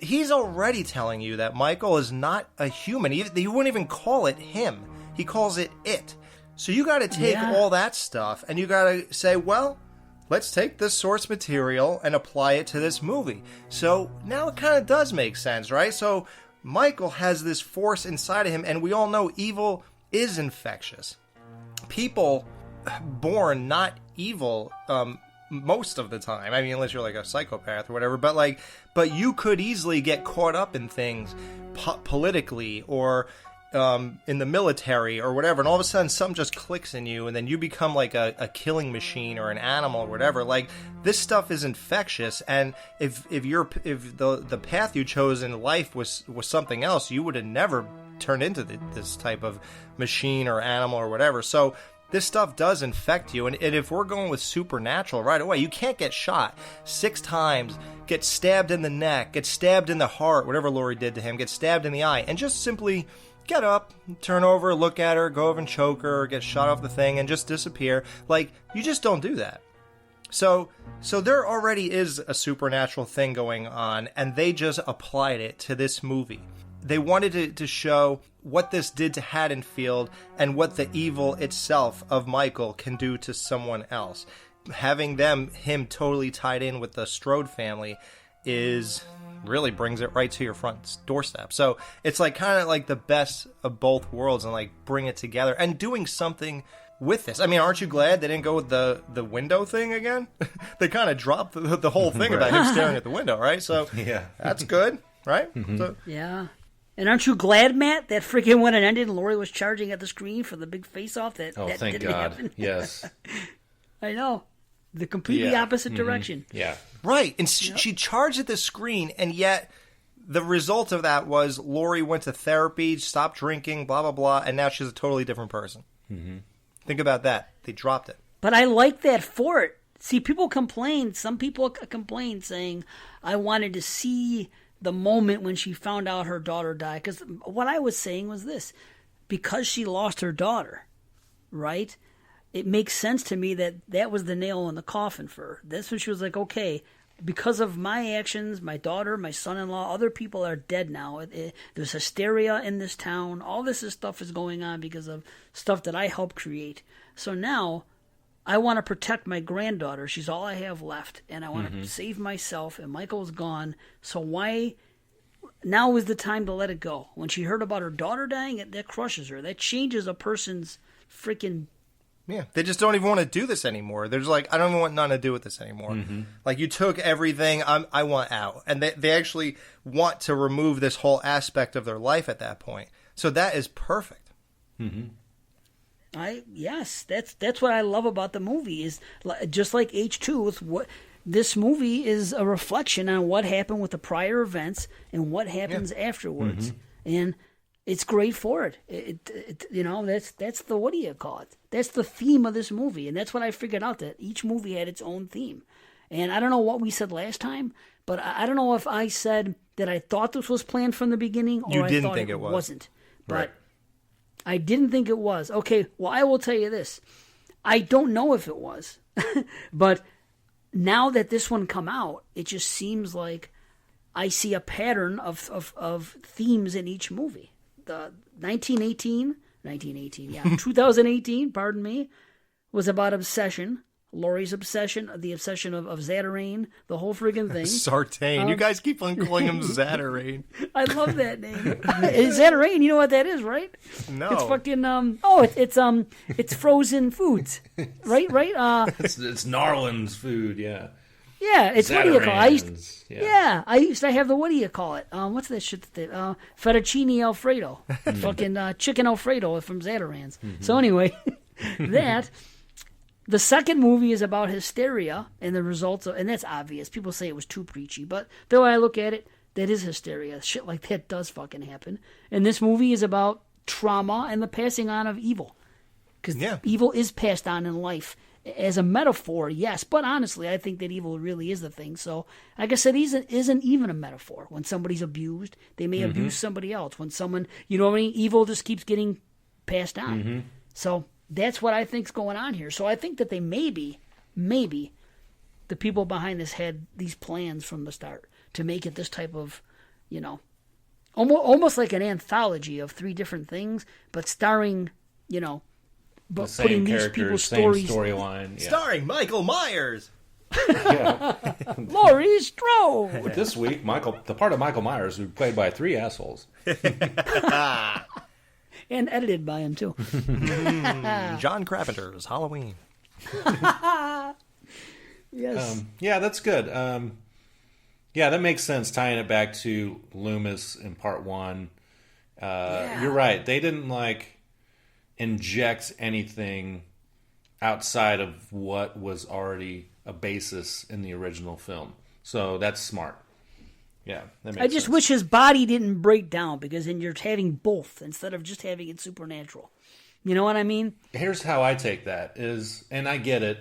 He's already telling you that Michael is not a human. He wouldn't even call it him. He calls it it. So you got to take all that stuff, and you got to say, well, let's take this source material and apply it to this movie. So now it kind of does make sense, right? So Michael has this force inside of him, and we all know evil is infectious. People born not evil most of the time. I mean, unless you're like a psychopath or whatever. But you could easily get caught up in things politically or in the military or whatever, and all of a sudden something just clicks in you, and then you become like a killing machine or an animal or whatever. Like, this stuff is infectious, and if the path you chose in life was something else, you would have never turned into this type of machine or animal or whatever. So this stuff does infect you, and if we're going with supernatural right away, you can't get shot 6 times, get stabbed in the neck, get stabbed in the heart, whatever Laurie did to him, get stabbed in the eye, and just simply get up, turn over, look at her, go over and choke her, or get shot off the thing, and just disappear. Like, you just don't do that. So there already is a supernatural thing going on, and they just applied it to this movie. They wanted to show what this did to Haddonfield and what the evil itself of Michael can do to someone else. Having him totally tied in with the Strode family really brings it right to your front doorstep. So it's like kind of like the best of both worlds, and like bring it together and doing something with this. I mean, aren't you glad they didn't go with the window thing again? They kind of dropped the whole thing about him staring at the window, right? So that's good, right? Mm-hmm. So, yeah. And aren't you glad, Matt, that freaking when it ended and Laurie was charging at the screen for the big face-off, that thank didn't God. happen? Yes. I know. The completely opposite direction. Yeah. Right. And she charged at the screen, and yet the result of that was Laurie went to therapy, stopped drinking, blah, blah, blah, and now she's a totally different person. Mm-hmm. Think about that. They dropped it. But I like that for it. See, people complain. Some people complain saying, I wanted to see the moment when she found out her daughter died. Because what I was saying was this. Because she lost her daughter, right? It makes sense to me that was the nail in the coffin for her. That's when she was like, okay, because of my actions, my daughter, my son-in-law, other people are dead now. There's hysteria in this town. All this stuff is going on because of stuff that I helped create. So now I want to protect my granddaughter. She's all I have left. And I want to save myself, and Michael's gone. So why... Now is the time to let it go. When she heard about her daughter dying, that crushes her. That changes a person's freaking... Yeah, they just don't even want to do this anymore. They're just like, I don't even want nothing to do with this anymore. Mm-hmm. Like, you took everything, I want out. And they actually want to remove this whole aspect of their life at that point. So that is perfect. Mm-hmm. Yes, that's what I love about the movie, is just like H2, this movie is a reflection on what happened with the prior events and what happens afterwards. Mm-hmm. And it's great for it. That's the, what do you call it? That's the theme of this movie. And that's what I figured out, that each movie had its own theme. And I don't know what we said last time, but I don't know if I said that I thought this was planned from the beginning, or I thought it wasn't. But right. I didn't think it was. Okay, well, I will tell you this. I don't know if it was. But now that this one come out, it just seems like I see a pattern of themes in each movie. The 2018, pardon me, was about obsession. Laurie's obsession, the obsession of Zatarain, the whole friggin' thing. Sartain. You guys keep on calling him Zatarain. I love that name. Zatarain, you know what that is, right? No. It's fucking, it's frozen foods. Right? It's Narland's food, yeah. Yeah, it's, what do you call it? I used to have the, what do you call it? What's that shit that they, fettuccine Alfredo. Fucking chicken Alfredo from Zatarain's. Mm-hmm. So anyway, the second movie is about hysteria and the results of, and that's obvious. People say it was too preachy, but the way I look at it, that is hysteria. Shit like that does fucking happen. And this movie is about trauma and the passing on of evil. Because evil is passed on in life. as a metaphor, yes. But honestly, I think that evil really is the thing. So, like I said, isn't even a metaphor. When somebody's abused, they may abuse somebody else. When someone, you know what I mean? Evil just keeps getting passed on. So that's what I think's going on here. So I think that they maybe the people behind this had these plans from the start to make it this type of, you know, almost like an anthology of 3 different things, but starring, you know, but the putting same these characters, people's same stories, storyline. Yeah. Starring Michael Myers. Laurie Strode. This week, the part of Michael Myers was played by 3 assholes. And edited by him, too. John Carpenter's Halloween. Yes. Yeah, that's good. Yeah, that makes sense, tying it back to Loomis in part 1. You're right. They didn't, inject anything outside of what was already a basis in the original film. So that's smart. Yeah, that makes I just sense. wish his body didn't break down, because then you're having both instead of just having it supernatural. You know what I mean? Here's how I take that is, and I get it,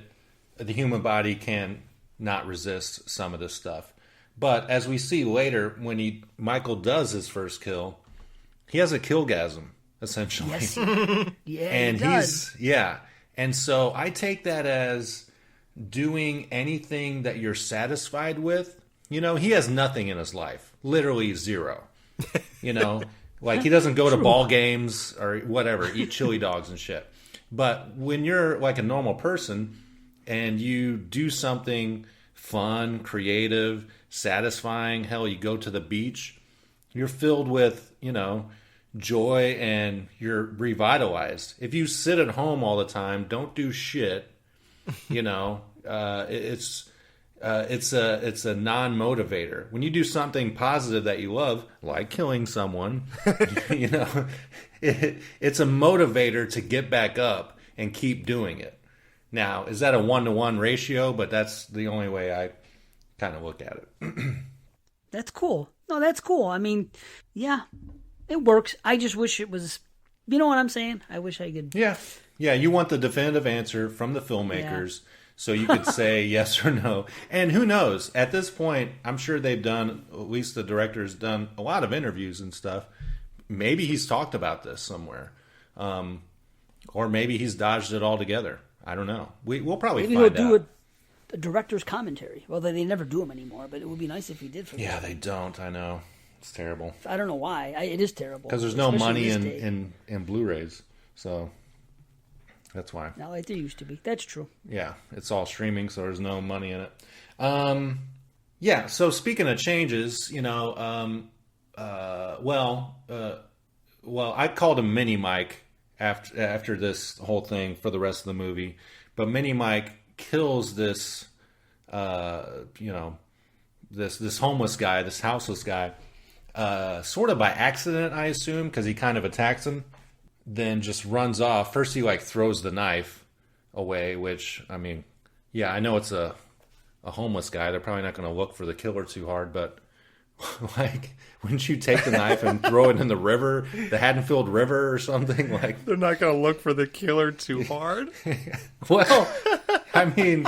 the human body can not resist some of this stuff. But as we see later, when Michael does his first kill, he has a killgasm, essentially. Yes. Yeah, and he does. And so I take that as doing anything that you're satisfied with. You know, he has nothing in his life, literally 0. You know, he doesn't go to ball games or whatever, eat chili dogs and shit. But when you're like a normal person and you do something fun, creative, satisfying, hell, you go to the beach, you're filled with, you know, joy, and you're revitalized. If you sit at home all the time, don't do shit, you know, it's a non-motivator. When you do something positive that you love, like killing someone, you know, it's a motivator to get back up and keep doing it. Now, is that a 1-to-1 ratio? But that's the only way I kind of look at it. That's cool. No, that's cool. I mean, yeah, it works. I just wish it was, you know what I'm saying? I wish I could. Yeah, you want the definitive answer from the filmmakers. Yeah. So you could say yes or no. And who knows? At this point, I'm sure they've done, at least the director's done a lot of interviews and stuff. Maybe he's talked about this somewhere. Or maybe he's dodged it altogether. I don't know. We'll probably maybe find he'll out. do a director's commentary. Well, they never do them anymore, but it would be nice if he did for Yeah, they don't. I know. It's terrible. I don't know why. It is terrible. Because there's no money in Blu-rays. So that's why. Not like there used to be. That's true. Yeah, it's all streaming, so there's no money in it. Yeah, so speaking of changes, you know, well, I called him Mini Mike after this whole thing for the rest of the movie. But Mini Mike kills this, you know, this homeless guy, this houseless guy, sort of by accident, I assume, because he kind of attacks him. Then just runs off. First he throws the knife away, which, I mean, yeah, I know it's a homeless guy. They're probably not going to look for the killer too hard, but wouldn't you take the knife and throw it in the river, the Haddonfield River or something? They're not going to look for the killer too hard? Well, I mean,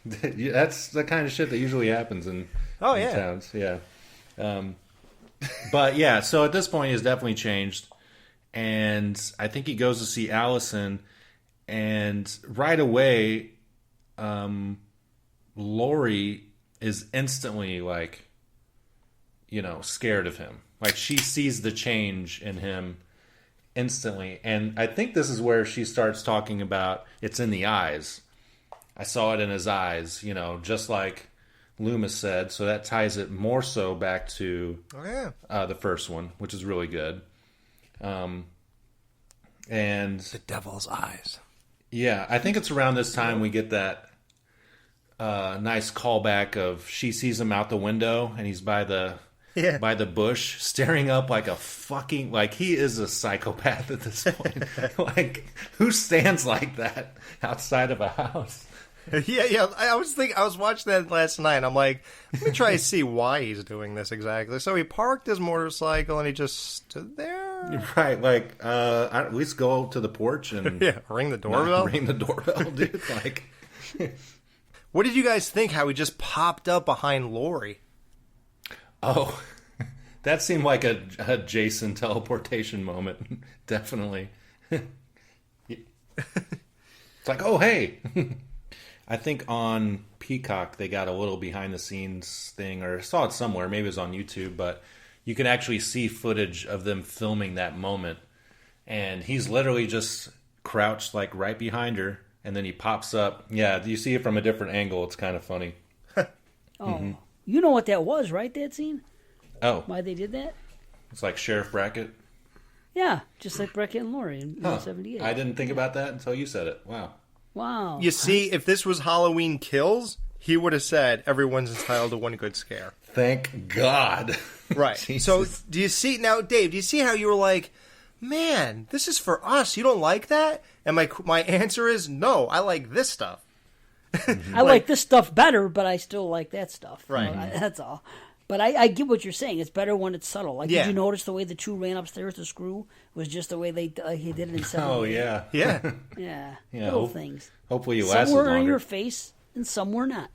that's the kind of shit that usually happens in towns. Yeah. But yeah, so at this point he's definitely changed. And I think he goes to see Allison, and right away, Laurie is instantly scared of him. She sees the change in him instantly. And I think this is where she starts talking about it's in the eyes. I saw it in his eyes, just like Loomis said. So that ties it more so back to the first one, which is really good. And the devil's eyes. Yeah, I think it's around this time we get that nice callback of she sees him out the window and he's by the bush staring up like a fucking he is a psychopath at this point. Who stands like that outside of a house? Yeah. I was watching that last night. I'm like, let me try to see why he's doing this exactly. So he parked his motorcycle and he just stood there. Right, like at least go to the porch and ring the doorbell. Ring the doorbell, dude. Like, what did you guys think? How he just popped up behind Lori? Oh, that seemed like a Jason teleportation moment. Definitely. It's like, oh hey. I think on Peacock they got a little behind the scenes thing, or saw it somewhere. Maybe it was on YouTube, but you can actually see footage of them filming that moment. And he's literally just crouched like right behind her, and then he pops up. Yeah, you see it from a different angle. It's kind of funny. You know what that was, right? That scene? Oh. Why they did that? It's like Sheriff Brackett. Yeah, just like Brackett and Laurie in 78. I didn't think about that until you said it. Wow. Wow. You see, if this was Halloween Kills, he would have said everyone's entitled to one good scare. Thank God. Right. Jesus. So, do you see, now, Dave, do you see how you were like, man, this is for us. You don't like that? And my answer is, no, I like this stuff. I like this stuff better, but I still like that stuff. Right. That's all. But I get what you're saying. It's better when it's subtle. Like, Yeah. did you notice the way the two ran upstairs to screw was just the way he did it in 78? Oh, yeah. Yeah. Yeah. Yeah, Little things. Hopefully you some lasted were longer. in your face and some were not.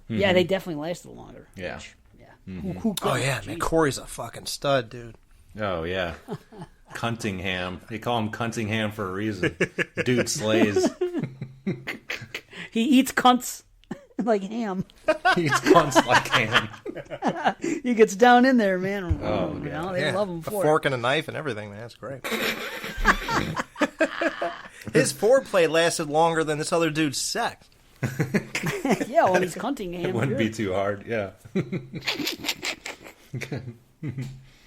Mhm. Yeah, they definitely lasted longer. Yeah. Who Oh, couldn't? yeah, man. Corey's a fucking stud, dude. Oh, yeah. Cuntingham. They call him Cuntingham for a reason. Dude slays. He eats cunts like ham. He eats cunts like ham. He gets down in there, man. Oh, you yeah. know, they love him a for fork and a knife and everything, man. That's great. His foreplay lasted longer than this other dude's sex. it. Yeah, when he's cunting ham. It wouldn't be too hard, yeah.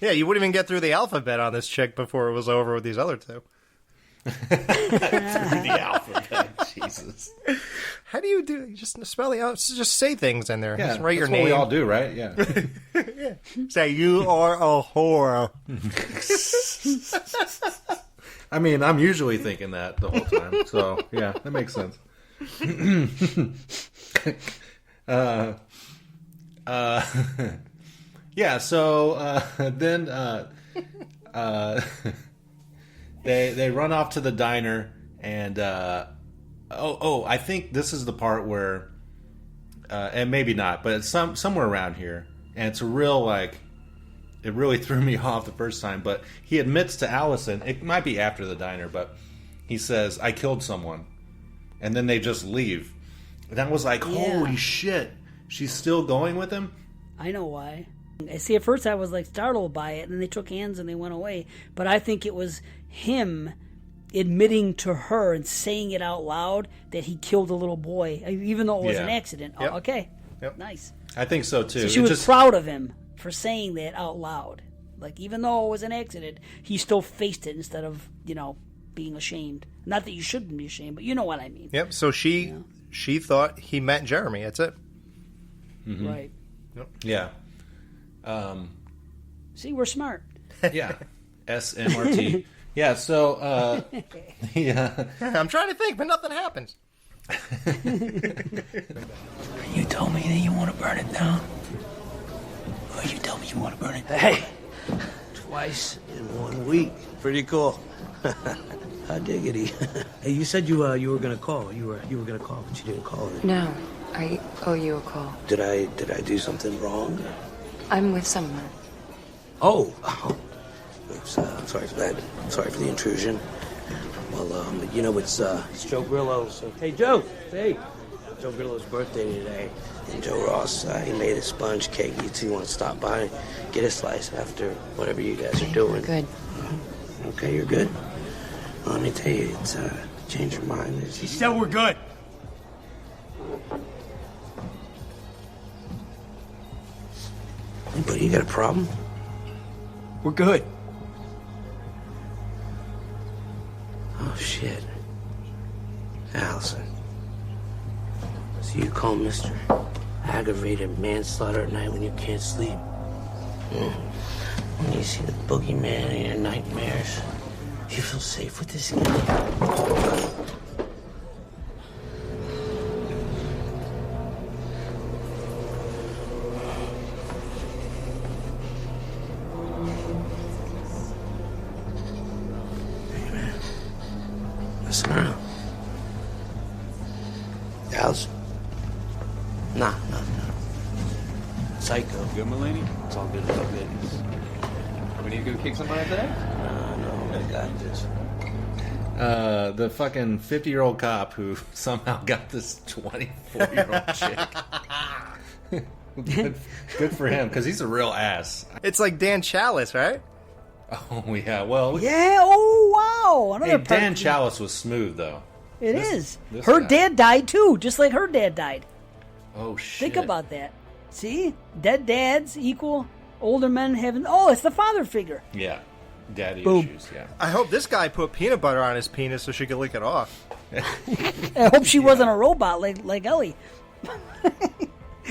Yeah, you wouldn't even get through the alphabet on this chick before it was over with these other two. The alphabet, Jesus. How do you do? You just spell the out. Just say things in there. Yeah, just write your that's name. what we all do, right? Yeah. Say you are a whore. I mean, I'm usually thinking that the whole time, so yeah, that makes sense. Yeah. So then they run off to the diner, and I think this is the part where, and maybe not, but it's somewhere around here, and it's a real like. It really threw me off the first time, but he admits to Allison, it might be after the diner, but he says, I killed someone. And then they just leave. And I was like, holy shit, she's still going with him? I know why. See, at first I was like startled by it, and then they took hands and they went away. But I think it was him admitting to her and saying it out loud that he killed a little boy, even though it was an accident. Yep. Oh, okay, Yep. nice. I think so, too. So she was proud of him for saying that out loud. Like, even though it was an accident, he still faced it instead of, being ashamed. Not that you shouldn't be ashamed, but you know what I mean. Yep. So she thought he meant Jeremy. That's it. Mm-hmm. Right. Yep. Yeah. See, we're smart. Yeah. SMRT. Yeah, so, yeah. I'm trying to think, but nothing happens. You told me that you want to burn it down. Or you told me you want to burn it down. Hey, twice in 1 week. Pretty cool. I diggity. Hey, you said you were gonna call. You were gonna call, but you didn't call. No, I owe you a call. Did I do something wrong? I'm with someone. Oh. Oops, I'm sorry for that. I'm sorry for the intrusion. Well, it's Joe Grillo's. Hey, Joe. Hey. Joe Grillo's birthday today. And Joe Ross, he made a sponge cake. You two want to stop by and get a slice after whatever you guys are doing. Good. Okay, you're good? Well, let me tell you, it's change your mind. She said we're good. Hey, buddy, you got a problem? We're good. Oh, shit. Allison. So you call Mr. Aggravated Manslaughter at night when you can't sleep? When you see the boogeyman in your nightmares, you feel safe with this guy? Listen around. Gals? Nah. Psycho. Good, Mulaney? It's all good, little business. When are you gonna kick somebody today? No, I got this. The fucking 50-year-old cop who somehow got this 24-year-old chick. Good for him, because he's a real ass. It's like Dan Chalice, right? Oh, yeah. Well, Yeah, oh, wow. hey, Dan Chalice was smooth, though. It is. This Her guy. dad died, too, just like her dad died. Oh, shit. Think about that. See? Dead dads equal older men having... Oh, it's the father figure. Yeah. Daddy Boom. issues, yeah. I hope this guy put peanut butter on his penis so she could lick it off. I hope she wasn't a robot like Ellie.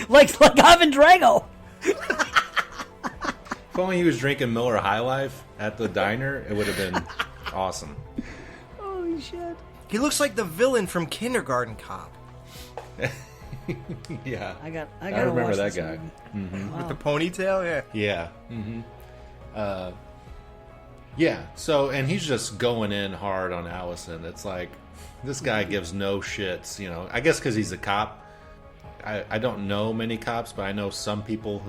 like Ivan Drago. If only he was drinking Miller High Life at the diner, it would have been awesome. Holy shit. He looks like the villain from Kindergarten Cop. Yeah. I I gotta remember watch that this guy. movie. Mm-hmm. With the ponytail, yeah. Yeah. Mm-hmm. Yeah. So, and he's just going in hard on Allison. It's like, this guy gives no shits, you know. I guess because he's a cop. I don't know many cops, but I know some people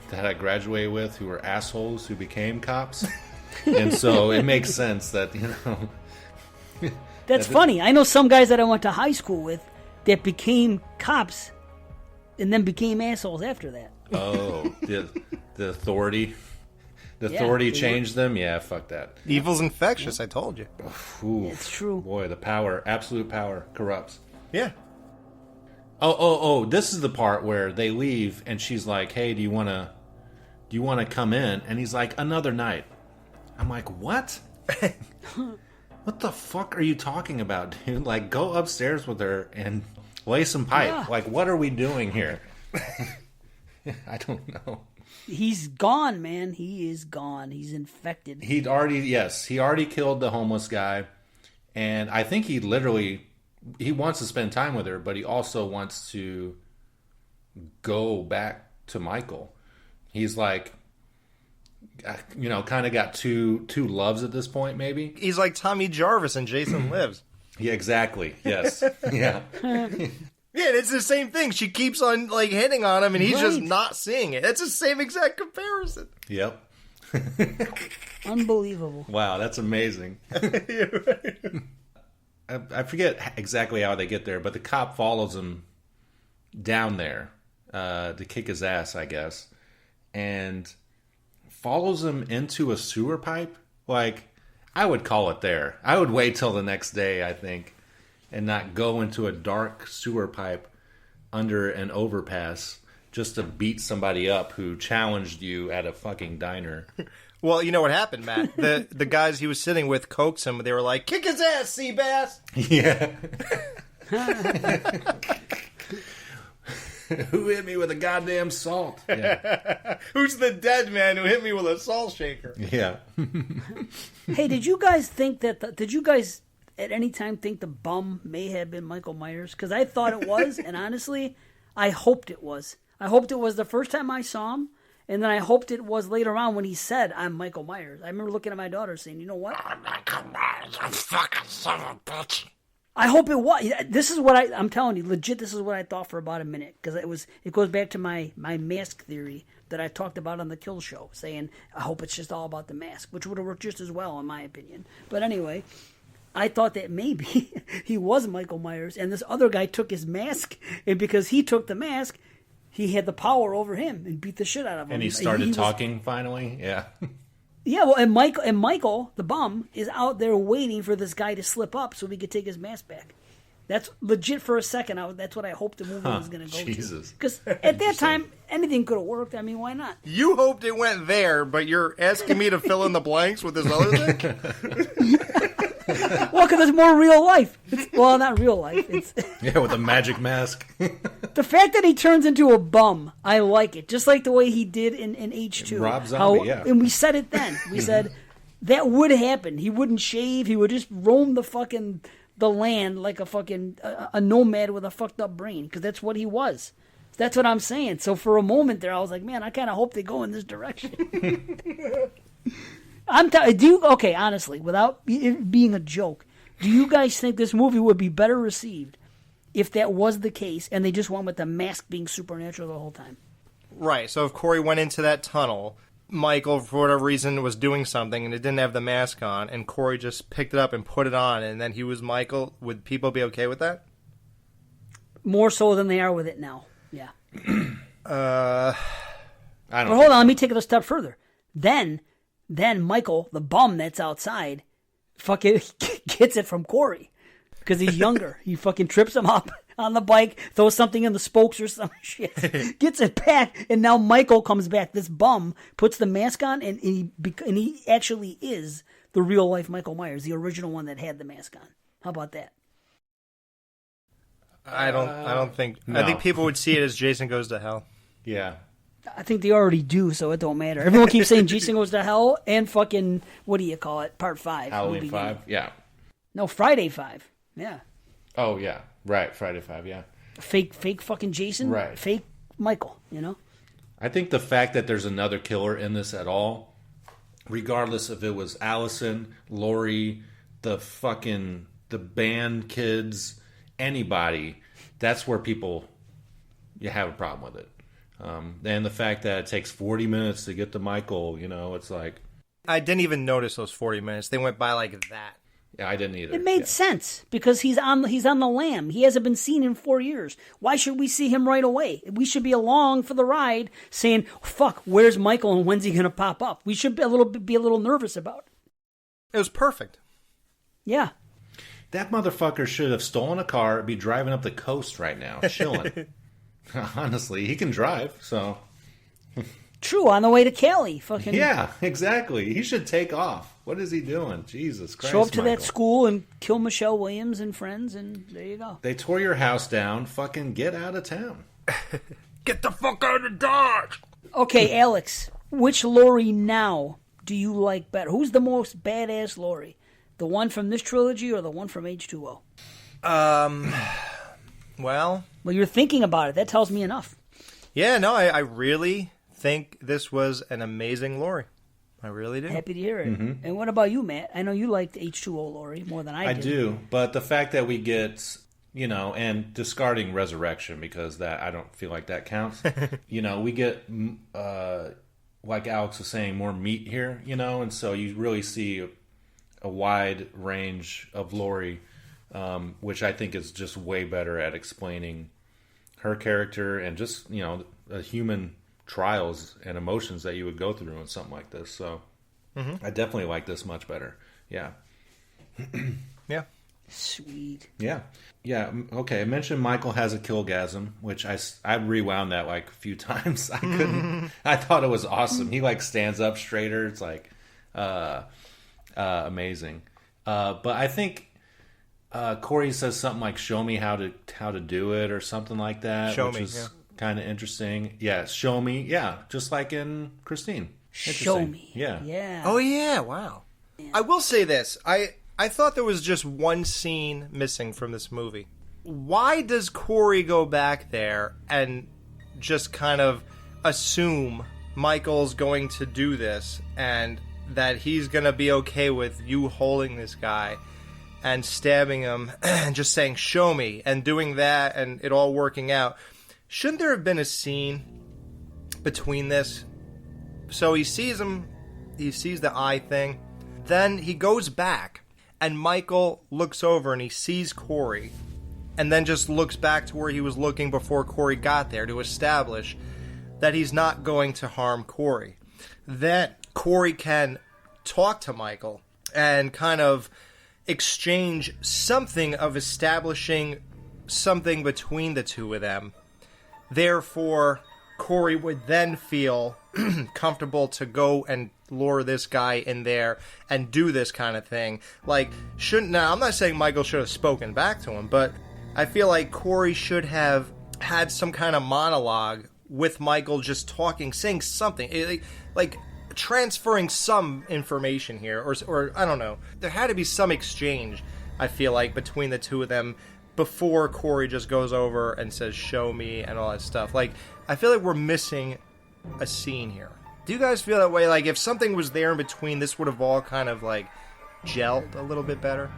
that I graduated with who were assholes who became cops. And so it makes sense that, you know. That's funny. I know some guys that I went to high school with that became cops and then became assholes after that. Oh, the authority. The authority changed them? Yeah, fuck that. Evil's infectious, I told you. Ooh, it's true. Boy, the power, absolute power, corrupts. Yeah. Oh, this is the part where they leave and she's like, hey, do you want to come in? And he's like, another night. I'm like, what? What the fuck are you talking about, dude? Like, go upstairs with her and lay some pipe. Yeah. Like, what are we doing here? I don't know. He's gone, man. He is gone. He's infected. He already killed the homeless guy. And I think he wants to spend time with her, but he also wants to go back to Michael. He's like, you know, kind of got two loves at this point, maybe. He's like Tommy Jarvis in Jason Lives. Yeah, exactly. Yes. Yeah. Yeah, and it's the same thing. She keeps on like hitting on him, and he's just not seeing it. It's the same exact comparison. Yep. Unbelievable. Wow, that's amazing. I forget exactly how they get there, but the cop follows him down there to kick his ass, I guess, and follows him into a sewer pipe. Like, I would call it there. I would wait till the next day, I think, and not go into a dark sewer pipe under an overpass just to beat somebody up who challenged you at a fucking diner. Well, you know what happened, Matt? The guys he was sitting with coaxed him. They were like, kick his ass, Seabass! Yeah. Who hit me with a goddamn salt? Yeah. Who's the dead man who hit me with a salt shaker? Yeah. Hey, did you guys think that... did you guys at any time think the bum may have been Michael Myers? Because I thought it was, and honestly, I hoped it was. I hoped it was the first time I saw him, and then I hoped it was later on when he said, I'm Michael Myers. I remember looking at my daughter saying, you know what? I'm Michael Myers, you fucking son of a bitch. I hope it was. This is what I'm telling you, legit, this is what I thought for about a minute. Because it goes back to my mask theory that I talked about on the Kill Show, saying, I hope it's just all about the mask, which would have worked just as well, in my opinion. But anyway, I thought that maybe he was Michael Myers, and this other guy took his mask, and because he took the mask, he had the power over him and beat the shit out of him. And he started talking finally? Yeah. Yeah, well, and Michael, the bum, is out there waiting for this guy to slip up so he could take his mask back. That's legit for a second. That's what I hoped the movie was going to go Jesus. to. Because at that time, anything could have worked. I mean, why not? You hoped it went there, but you're asking me to fill in the blanks with this other thing? Well, because it's more real life. Well, not real life. It's yeah, with a magic mask. The fact that he turns into a bum, I like it. Just like the way he did in H2. Rob Zombie, yeah. And we said it then. We said that would happen. He wouldn't shave. He would just roam the land like a fucking a nomad with a fucked up brain, because that's what he was. That's what I'm saying. So for a moment there, I was like, man, I kind of hope they go in this direction. Okay, honestly, without it being a joke, Do you guys think this movie would be better received if that was the case and they just went with the mask being supernatural the whole time? Right, so if Corey went into that tunnel, Michael, for whatever reason, was doing something and it didn't have the mask on, and Corey just picked it up and put it on, and then he was Michael, would people be okay with that? More so than they are with it now, yeah. I don't But hold on, let me take it a step further. Then Michael, the bum that's outside, fucking gets it from Corey because he's younger. He fucking trips him up on the bike, throws something in the spokes or some shit, gets it back, and now Michael comes back. This bum puts the mask on, and he actually is the real life Michael Myers, the original one that had the mask on. How about that? I don't think. No. I think people would see it as Jason Goes to Hell. Yeah. I think they already do, so it don't matter. Everyone keeps saying Jason Goes to Hell and fucking, what do you call it, Part 5. Halloween 5, yeah. No, Friday 5, yeah. Oh, yeah, right, Friday 5, yeah. Fake fucking Jason, right. Fake Michael, you know? I think the fact that there's another killer in this at all, regardless if it was Allison, Laurie, the band kids, anybody, that's where you have a problem with it. And the fact that it takes 40 minutes to get to Michael, it's like... I didn't even notice those 40 minutes. They went by like that. Yeah, I didn't either. It made sense because he's on the lam. He hasn't been seen in 4 years. Why should we see him right away? We should be along for the ride, saying, "Fuck, where's Michael and when's he gonna pop up?" We should be a little nervous about it. It was perfect. Yeah. That motherfucker should have stolen a car, be driving up the coast right now, chilling. Honestly, he can drive, so... True, on the way to Cali. Fucking yeah, exactly. He should take off. What is he doing? Jesus Christ, show up to Michael. that school and kill Michelle Williams and friends, and there you go. They tore your house down. Fucking get out of town. Get the fuck out of Dodge! Okay, Alex, which Laurie now do you like better? Who's the most badass Laurie? The one from this trilogy or the one from H2O? Well, you're thinking about it. That tells me enough. Yeah, no, I really think this was an amazing Laurie. I really do. Happy to hear it. Mm-hmm. And what about you, Matt? I know you liked H2O Laurie more than I did. I do, but the fact that we get, and discarding Resurrection, because that I don't feel like that counts. We get, like Alex was saying, more meat here, and so you really see a wide range of Laurie, which I think is just way better at explaining her character and just, the human trials and emotions that you would go through in something like this. So I definitely like this much better. Yeah. Yeah. Sweet. Yeah. Yeah. Okay. I mentioned Michael has a killgasm, which I rewound that like a few times. I couldn't. I thought it was awesome. He like stands up straighter. It's like amazing. But I think Corey says something like "Show me how to do it" or something like that, Show which me, is yeah. kind of interesting. Yeah, show me. Yeah, just like in Christine. Show me. Yeah. Yeah. Oh, yeah, wow. I will say this. I thought there was just one scene missing from this movie. Why does Corey go back there and just kind of assume Michael's going to do this and that he's going to be okay with you holding this guy and stabbing him and just saying, "Show me," and doing that and it all working out? Shouldn't there have been a scene between this? So he sees him, he sees the eye thing, then he goes back, and Michael looks over and he sees Corey, and then just looks back to where he was looking before Corey got there to establish that he's not going to harm Corey. Then Corey can talk to Michael and kind of exchange something of establishing something between the two of them. Therefore, Corey would then feel comfortable to go and lure this guy in there and do this kind of thing. Now, I'm not saying Michael should have spoken back to him, but I feel like Corey should have had some kind of monologue with Michael just talking, saying something, like transferring some information here, or I don't know. There had to be some exchange, I feel like, between the two of them before Corey just goes over and says, "Show me," and all that stuff. I feel like we're missing a scene here. Do you guys feel that way? Like, if something was there in between, this would have all kind of, gelled a little bit better?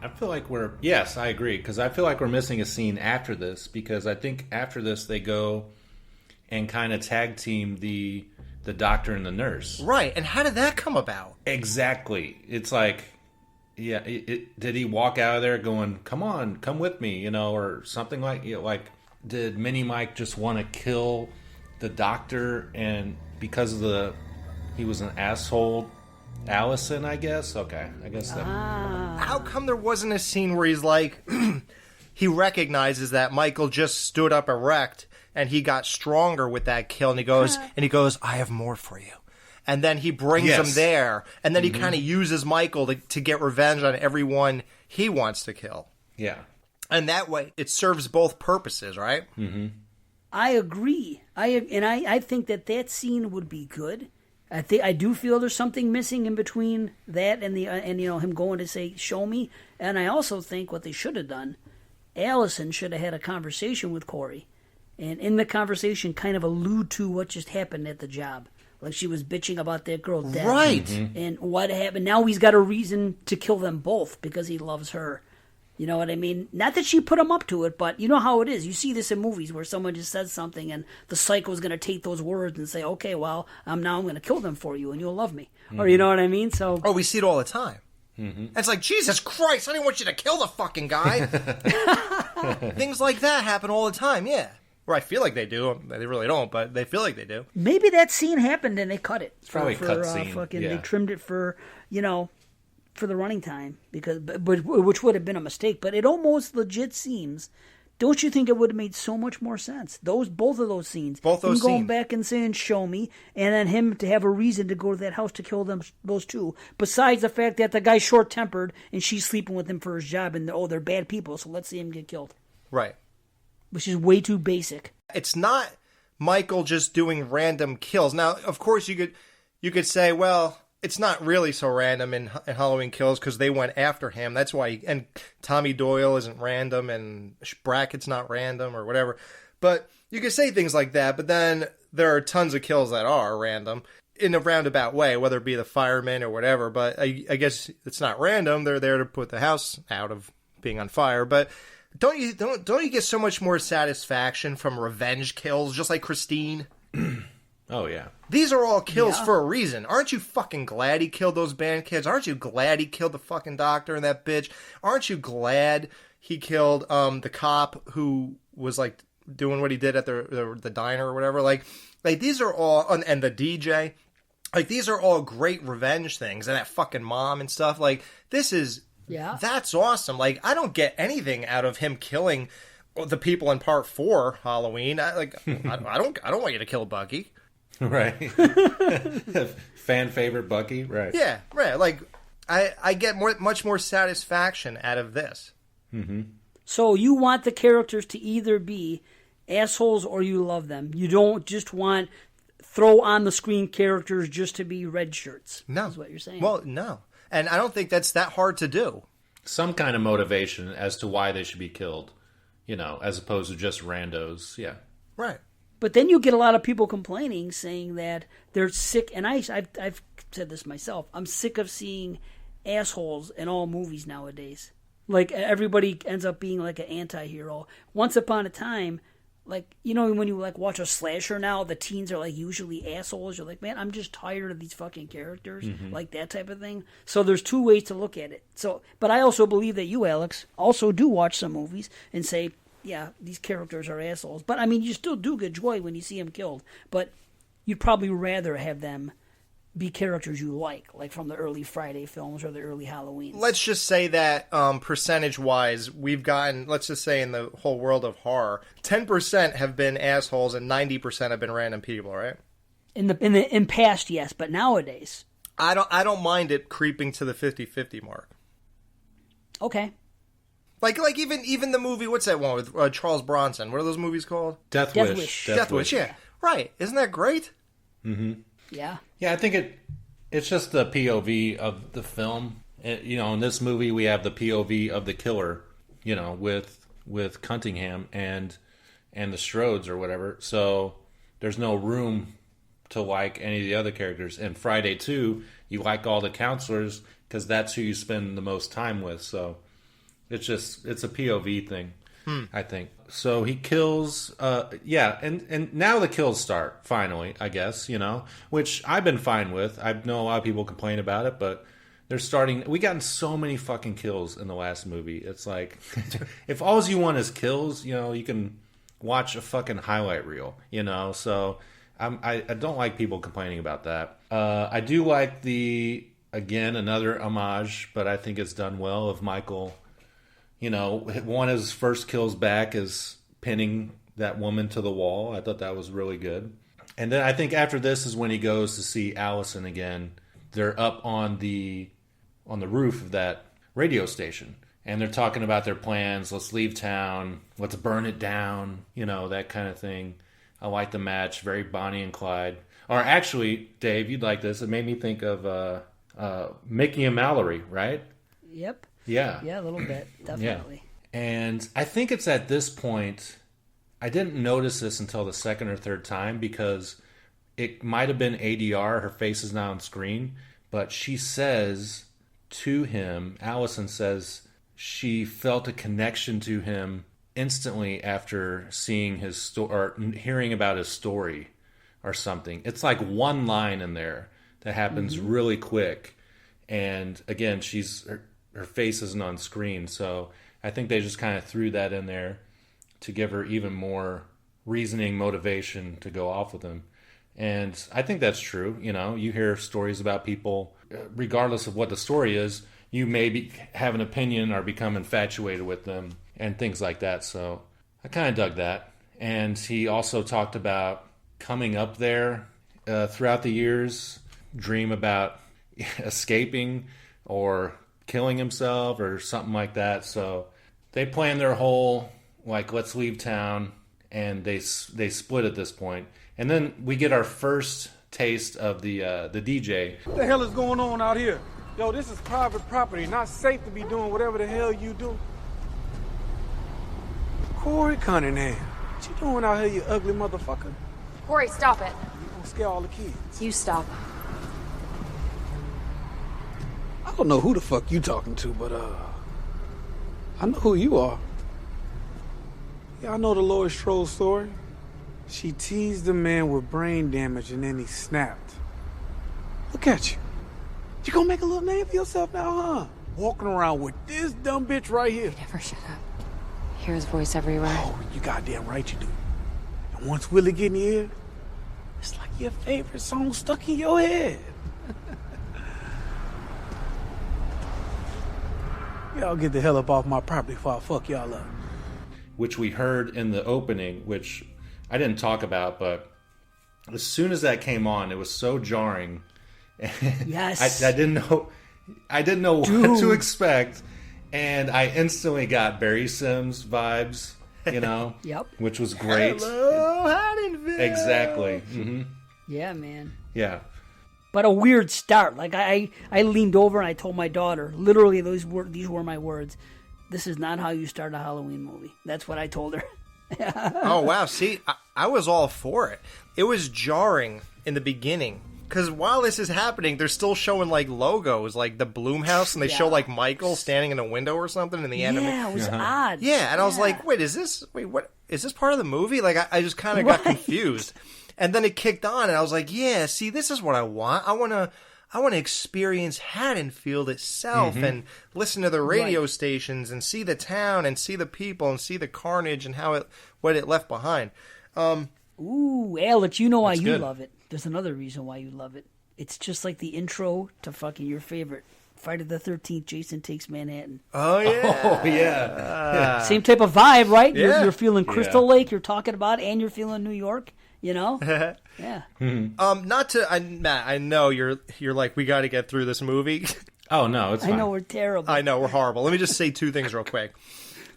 I feel like yes, I agree, because I feel like we're missing a scene after this, because I think after this they go and kind of tag team the doctor and the nurse. Right, and how did that come about? Exactly. It's like, yeah, did he walk out of there going, come on, come with me, or something like, did Mini Mike just want to kill the doctor, and because he was an asshole Allison, I guess? Okay, I guess that... How come there wasn't a scene where he's like, he recognizes that Michael just stood up erect, and he got stronger with that kill, and he goes, I have more for you. And then he brings him there, and then he kind of uses Michael to get revenge on everyone he wants to kill. Yeah. And that way, it serves both purposes, right? Mm-hmm. I agree. I think that scene would be good. I do feel there's something missing in between that and him going to say, show me. And I also think what they should have done, Allison should have had a conversation with Corey. And in the conversation kind of allude to what just happened at the job. Like she was bitching about that girl dead. Right. Mm-hmm. And what happened. Now he's got a reason to kill them both because he loves her. You know what I mean? Not that she put him up to it, but you know how it is. You see this in movies where someone just says something and the psycho's going to take those words and say, okay, well, I'm going to kill them for you and you'll love me. Mm-hmm. Or you know what I mean? So we see it all the time. Mm-hmm. It's like, Jesus Christ, I didn't want you to kill the fucking guy. Things like that happen all the time, yeah. Or I feel like they do. They really don't, but they feel like they do. Maybe that scene happened and they cut it. Probably cut scene. They trimmed it for, for the running time, which would have been a mistake. But it almost legit seems. Don't you think it would have made so much more sense? Both of those scenes. Him going back and saying, "Show me," and then him to have a reason to go to that house to kill those two. Besides the fact that the guy's short-tempered and she's sleeping with him for his job, and they're bad people, so let's see him get killed. Right. Which is way too basic. It's not Michael just doing random kills. Now, of course, you could say, well, it's not really so random in Halloween Kills because they went after him. That's why. And Tommy Doyle isn't random, and Brackett's not random, or whatever. But you could say things like that. But then there are tons of kills that are random in a roundabout way, whether it be the firemen or whatever. But I guess it's not random. They're there to put the house out of being on fire. But don't you get so much more satisfaction from revenge kills, just like Christine? Oh, yeah. These are all kills for a reason. Aren't you fucking glad he killed those band kids? Aren't you glad he killed the fucking doctor and that bitch? Aren't you glad he killed the cop who was like doing what he did at the diner or whatever? Like these are all, and the DJ, like these are all great revenge things, and that fucking mom and stuff. Like this is, that's awesome. Like I don't get anything out of him killing the people in Part 4 Halloween. I don't want you to kill Bucky. Right. Fan favorite Bucky, right. Yeah, right. Like, I get much more satisfaction out of this. Mm-hmm. So you want the characters to either be assholes or you love them. You don't just want throw on the screen characters just to be red shirts. No. Is what you're saying. Well, no. And I don't think that's that hard to do. Some kind of motivation as to why they should be killed, as opposed to just randos. Yeah. Right. But then you get a lot of people complaining, saying that they're sick. And I've said this myself. I'm sick of seeing assholes in all movies nowadays. Like, everybody ends up being like an anti-hero. Once upon a time, like, when you like watch a slasher now, the teens are like usually assholes. You're like, man, I'm just tired of these fucking characters. Mm-hmm. Like that type of thing. So there's two ways to look at it. But I also believe that you, Alex, also do watch some movies and say, yeah, these characters are assholes. But, I mean, you still do get joy when you see them killed. But you'd probably rather have them be characters you like from the early Friday films or the early Halloween. Let's just say that percentage-wise, we've gotten, let's just say in the whole world of horror, 10% have been assholes and 90% have been random people, right? In past, yes. But nowadays, I don't mind it creeping to the 50-50 mark. Okay. Like even the movie, what's that one with Charles Bronson? What are those movies called? Death Wish. Death Wish, yeah. Right. Isn't that great? Mm-hmm. Yeah. Yeah, I think it's just the POV of the film. In this movie, we have the POV of the killer, with Cunningham and the Strodes or whatever. So there's no room to like any of the other characters. And Friday 2, you like all the counselors because that's who you spend the most time with. So It's a POV thing, I think. So he kills, and now the kills start, finally, I guess, which I've been fine with. I know a lot of people complain about it, but they're starting... We gotten so many fucking kills in the last movie. It's like, if all you want is kills, you can watch a fucking highlight reel, So I don't like people complaining about that. I do like again, another homage, but I think it's done well, of Michael... one of his first kills back is pinning that woman to the wall. I thought that was really good. And then I think after this is when he goes to see Allison again. They're up on the roof of that radio station. And they're talking about their plans. Let's leave town. Let's burn it down. That kind of thing. I like the match. Very Bonnie and Clyde. Or actually, Dave, you'd like this. It made me think of Mickey and Mallory, right? Yep. Yeah. Yeah, a little bit. Definitely. Yeah. And I think it's at this point, I didn't notice this until the second or third time, because it might have been ADR, her face is not on screen, but she says to him, Allison says she felt a connection to him instantly after seeing his story, or hearing about his story or something. It's like one line in there that happens really quick. And again, her face isn't on screen, so I think they just kind of threw that in there to give her even more reasoning, motivation to go off with him. And I think that's true. You hear stories about people, regardless of what the story is, you maybe have an opinion or become infatuated with them and things like that. So I kind of dug that. And he also talked about coming up there throughout the years, dream about escaping or killing himself or something like that. So they plan their whole, let's leave town, and they split at this point. And then we get our first taste of the DJ. What the hell is going on out here? Yo, this is private property, not safe to be doing whatever the hell you do. Corey Cunningham, what you doing out here, you ugly motherfucker? Corey, stop it. You gonna scare all the kids. You stop. I don't know who the fuck you talking to, but I know who you are. Yeah, I know the Laurie Strode story. She teased a man with brain damage and then he snapped. Look at you. You gonna make a little name for yourself now, huh? Walking around with this dumb bitch right here. Never shut up. Hear his voice everywhere. Oh, you goddamn right you do. And once Willie get in your ear, it's like your favorite song stuck in your head. Y'all get the hell up off my property before I fuck y'all up. Which we heard in the opening, which I didn't talk about, but as soon as that came on, it was so jarring. Yes. I didn't know what to expect, and I instantly got Barry Sims vibes, Yep. Which was great. Hello, Haddonfield. Exactly. Mm-hmm. Yeah, man. Yeah. But a weird start. Like I leaned over and I told my daughter, literally these were my words. This is not how you start a Halloween movie. That's what I told her. Oh, wow. See, I was all for it. It was jarring in the beginning. Because while this is happening, they're still showing, logos, like the Bloomhouse, and they show, Michael standing in a window or something in the anime. Yeah, it was odd. Yeah, and I was like, what? Is this part of the movie? I just kind of got confused. And then it kicked on, and I was like, yeah, see, this is what I want. I want to experience Haddonfield itself and listen to the radio stations and see the town and see the people and see the carnage and what it left behind. Ooh, Alex, you know why you good. love it. There's another reason why you love it. It's just like the intro to fucking your favorite Friday the 13th, Jason Takes Manhattan. Oh, yeah. Oh, yeah. Same type of vibe, right? Yeah. You're feeling Crystal Lake, you're talking about, and you're feeling New York, Yeah. Matt, I know you're like, we got to get through this movie. Oh, no, it's fine. I know we're terrible. I know, we're horrible. Let me just say two things real quick.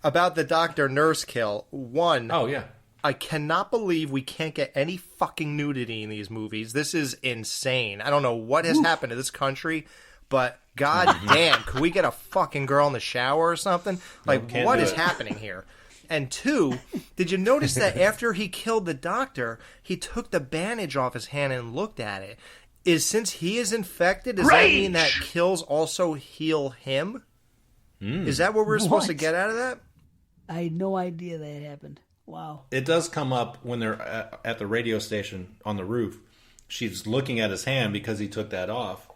About the doctor-nurse kill. One. Oh, yeah. I cannot believe we can't get any fucking nudity in these movies. This is insane. I don't know what has happened to this country, but god damn, could we get a fucking girl in the shower or something? What is happening here? And two, did you notice that after he killed the doctor, he took the bandage off his hand and looked at it? Since he is infected, does that mean that kills also heal him? Is that what we're supposed to get out of that? I had no idea that happened. Wow. It does come up when they're at the radio station on the roof. She's looking at his hand because he took that off,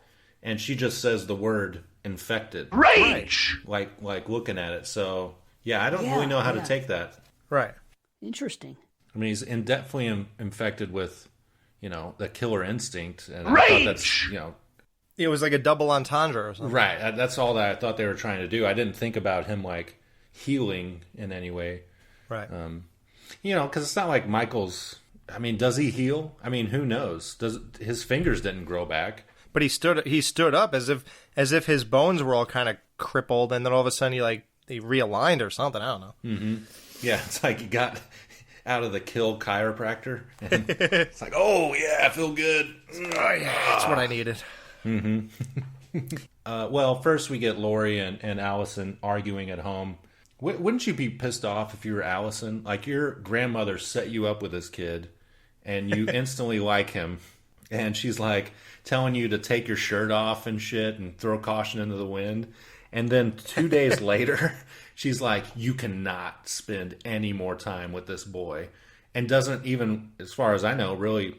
and she just says the word infected. Rage! Like looking at it. So, yeah, I don't really know how to take that. Right. Interesting. I mean, he's definitely infected with, the killer instinct. And Rage! I thought that's, It was like a double entendre or something. Right. That's all that I thought they were trying to do. I didn't think about him, healing in any way. Right. Because it's not like Michael's... I mean, does he heal? I mean, who knows? His fingers didn't grow back. But he stood up as if his bones were all kind of crippled, and then all of a sudden he realigned or something. I don't know. Mm-hmm. Yeah, it's like he got out of the kill chiropractor. And it's like, oh yeah, I feel good. Oh yeah, that's what I needed. Mm-hmm. Well, first we get Lori and Allison arguing at home. Wouldn't you be pissed off if you were Allison? Like, your grandmother set you up with this kid, and you instantly like him, and she's like telling you to take your shirt off and shit and throw caution into the wind, and then 2 days later she's like, you cannot spend any more time with this boy, and doesn't even, as far as I know, really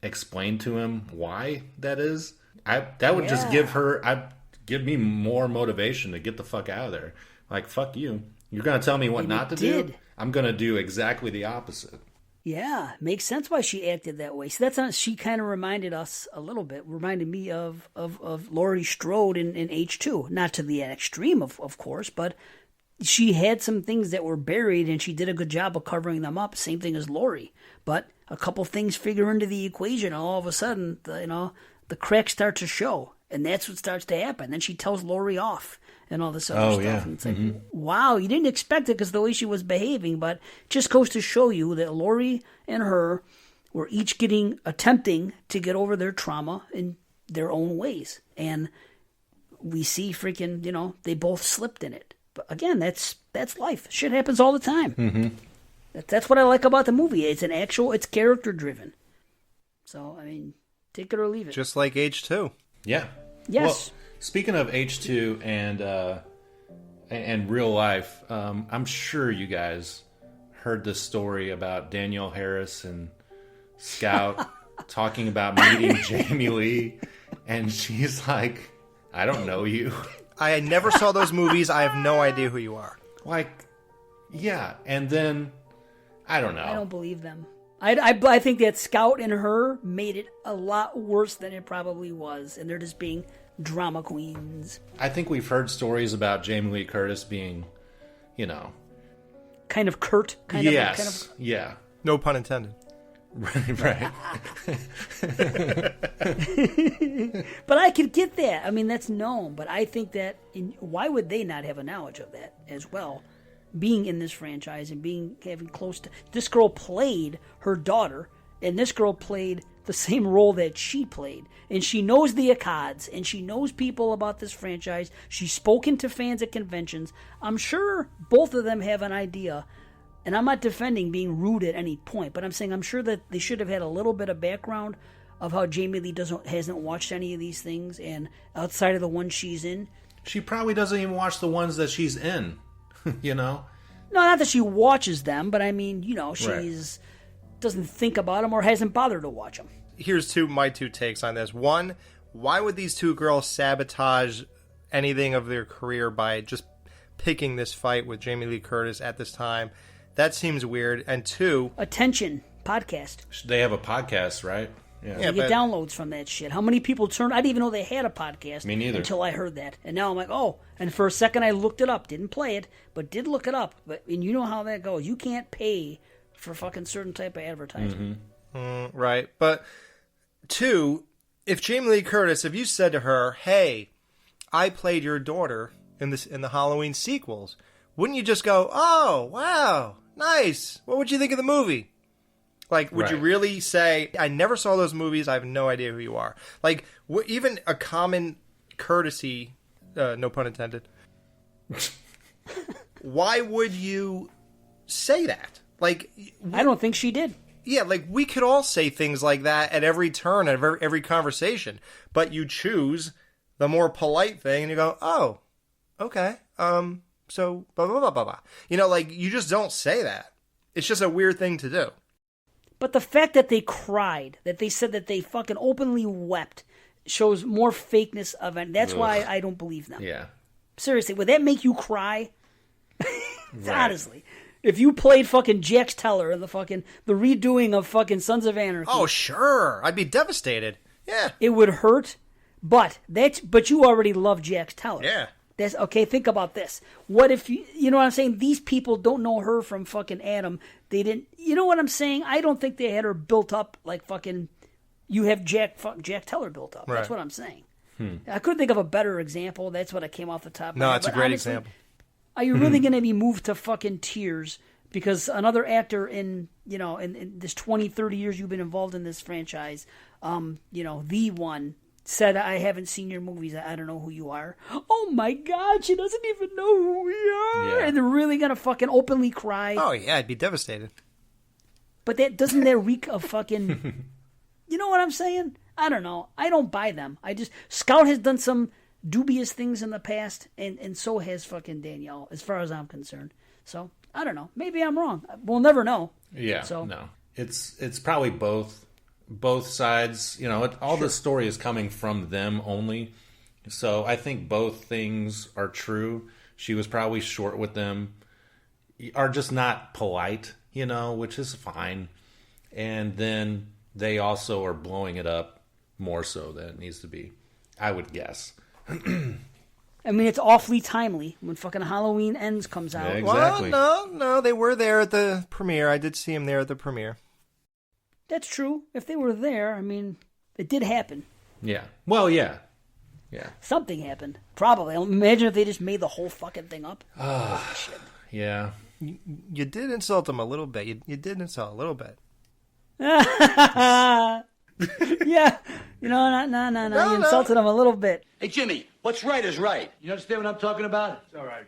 explain to him why that is. That would just give me more motivation to get the fuck out of there. Like, fuck you. You're going to tell me what not to do? I'm going to do exactly the opposite. Yeah, makes sense why she acted that way. So that's not, she kind of reminded us a little bit, reminded me of Laurie Strode in H2. Not to the extreme, of course, but she had some things that were buried, and she did a good job of covering them up. Same thing as Laurie. But a couple things figure into the equation, and all of a sudden, the cracks start to show. And that's what starts to happen. Then she tells Laurie off and all this other stuff. Yeah. And it's like, wow, you didn't expect it because the way she was behaving, but it just goes to show you that Laurie and her were each attempting to get over their trauma in their own ways. And we see freaking, they both slipped in it. But again, that's life. Shit happens all the time. Mm-hmm. That's what I like about the movie. It's character driven. So, I mean, take it or leave it. Just like H2. Yeah. Yes. Well, speaking of H2 and real life, I'm sure you guys heard this story about Danielle Harris and Scout talking about meeting Jamie Lee, and she's like, I don't know you. I never saw those movies. I have no idea who you are. Yeah, and then, I don't know. I don't believe them. I think that Scout and her made it a lot worse than it probably was, and they're just being drama queens. I think we've heard stories about Jamie Lee Curtis being, kind of curt. Yeah. No pun intended. Right. But I could get that. I mean, that's known. But I think that why would they not have a knowledge of that as well? Being in this franchise and having close to this girl played her daughter, and this girl played the same role that she played, and she knows the Akkads, and she knows people about this franchise. She's spoken to fans at conventions. I'm sure both of them have an idea, and I'm not defending being rude at any point, but I'm saying I'm sure that they should have had a little bit of background of how Jamie Lee hasn't watched any of these things, and outside of the one she's in, she probably doesn't even watch the ones that she's in. No, not that she watches them, but I mean, she's doesn't think about them or hasn't bothered to watch them. Here's my two takes on this. One, why would these two girls sabotage anything of their career by just picking this fight with Jamie Lee Curtis at this time? That seems weird. And two, Attention podcast. They have a podcast, right? Yeah, you get downloads from that shit. How many people I didn't even know they had a podcast. Me neither. Until I heard that. And now I'm like, oh. And for a second I looked it up. Didn't play it, but did look it up. And you know how that goes. You can't pay for fucking certain type of advertising. Mm-hmm. Right. But two, if Jamie Lee Curtis, if you said to her, hey, I played your daughter in the Halloween sequels, wouldn't you just go, oh, wow, nice. What would you think of the movie? Like, would you really say, I never saw those movies, I have no idea who you are? Like, even a common courtesy, no pun intended, why would you say that? Like, I don't think she did. Yeah, like, we could all say things like that at every turn, at every conversation, but you choose the more polite thing, and you go, oh, okay, So blah blah blah blah blah. You know, like you just don't say that. It's just a weird thing to do. But the fact that they cried, that they said that they fucking openly wept, shows more fakeness of it. That's why I don't believe them. Yeah. Seriously, would that make you cry? Right. Honestly. If you played fucking Jax Teller in the redoing of fucking Sons of Anarchy. Oh, sure. I'd be devastated. Yeah. It would hurt, but you already love Jax Teller. Yeah. That's okay. Think about this. What if you know what I'm saying? These people don't know her from fucking Adam. They didn't. You know what I'm saying? I don't think they had her built up like fucking. You have Jack Teller built up. Right. That's what I'm saying. I couldn't think of a better example. That's what came off the top. No, it's a great honestly, example. Are you really going to be moved to fucking tears because another actor in this 20, 30 years you've been involved in this franchise, the one said, I haven't seen your movies. I don't know who you are. Oh my God, she doesn't even know who we are. Yeah. And they're really going to fucking openly cry. Oh, yeah, I'd be devastated. But doesn't that reek of fucking... You know what I'm saying? I don't know. I don't buy them. Scout has done some dubious things in the past, and so has fucking Danielle, as far as I'm concerned. So, I don't know. Maybe I'm wrong. We'll never know. Yeah, so. No. It's probably both sides. You know, all the story is coming from them only. So I think both things are true. She was probably short with them, are just not polite, which is fine. And then they also are blowing it up more so than it needs to be, I would guess. I mean, it's awfully timely when fucking Halloween Ends comes out. Yeah, exactly. Well, no, they were there at the premiere. I did see them there at the premiere. That's true. If they were there, I mean, it did happen. Yeah. Well, yeah. Yeah. Something happened. Probably. Imagine if they just made the whole fucking thing up. Oh, shit. Yeah. You did insult them a little bit. You did insult a little bit. Yeah. No. You insulted them a little bit. Hey, Jimmy, what's right is right. You understand what I'm talking about? It's all right.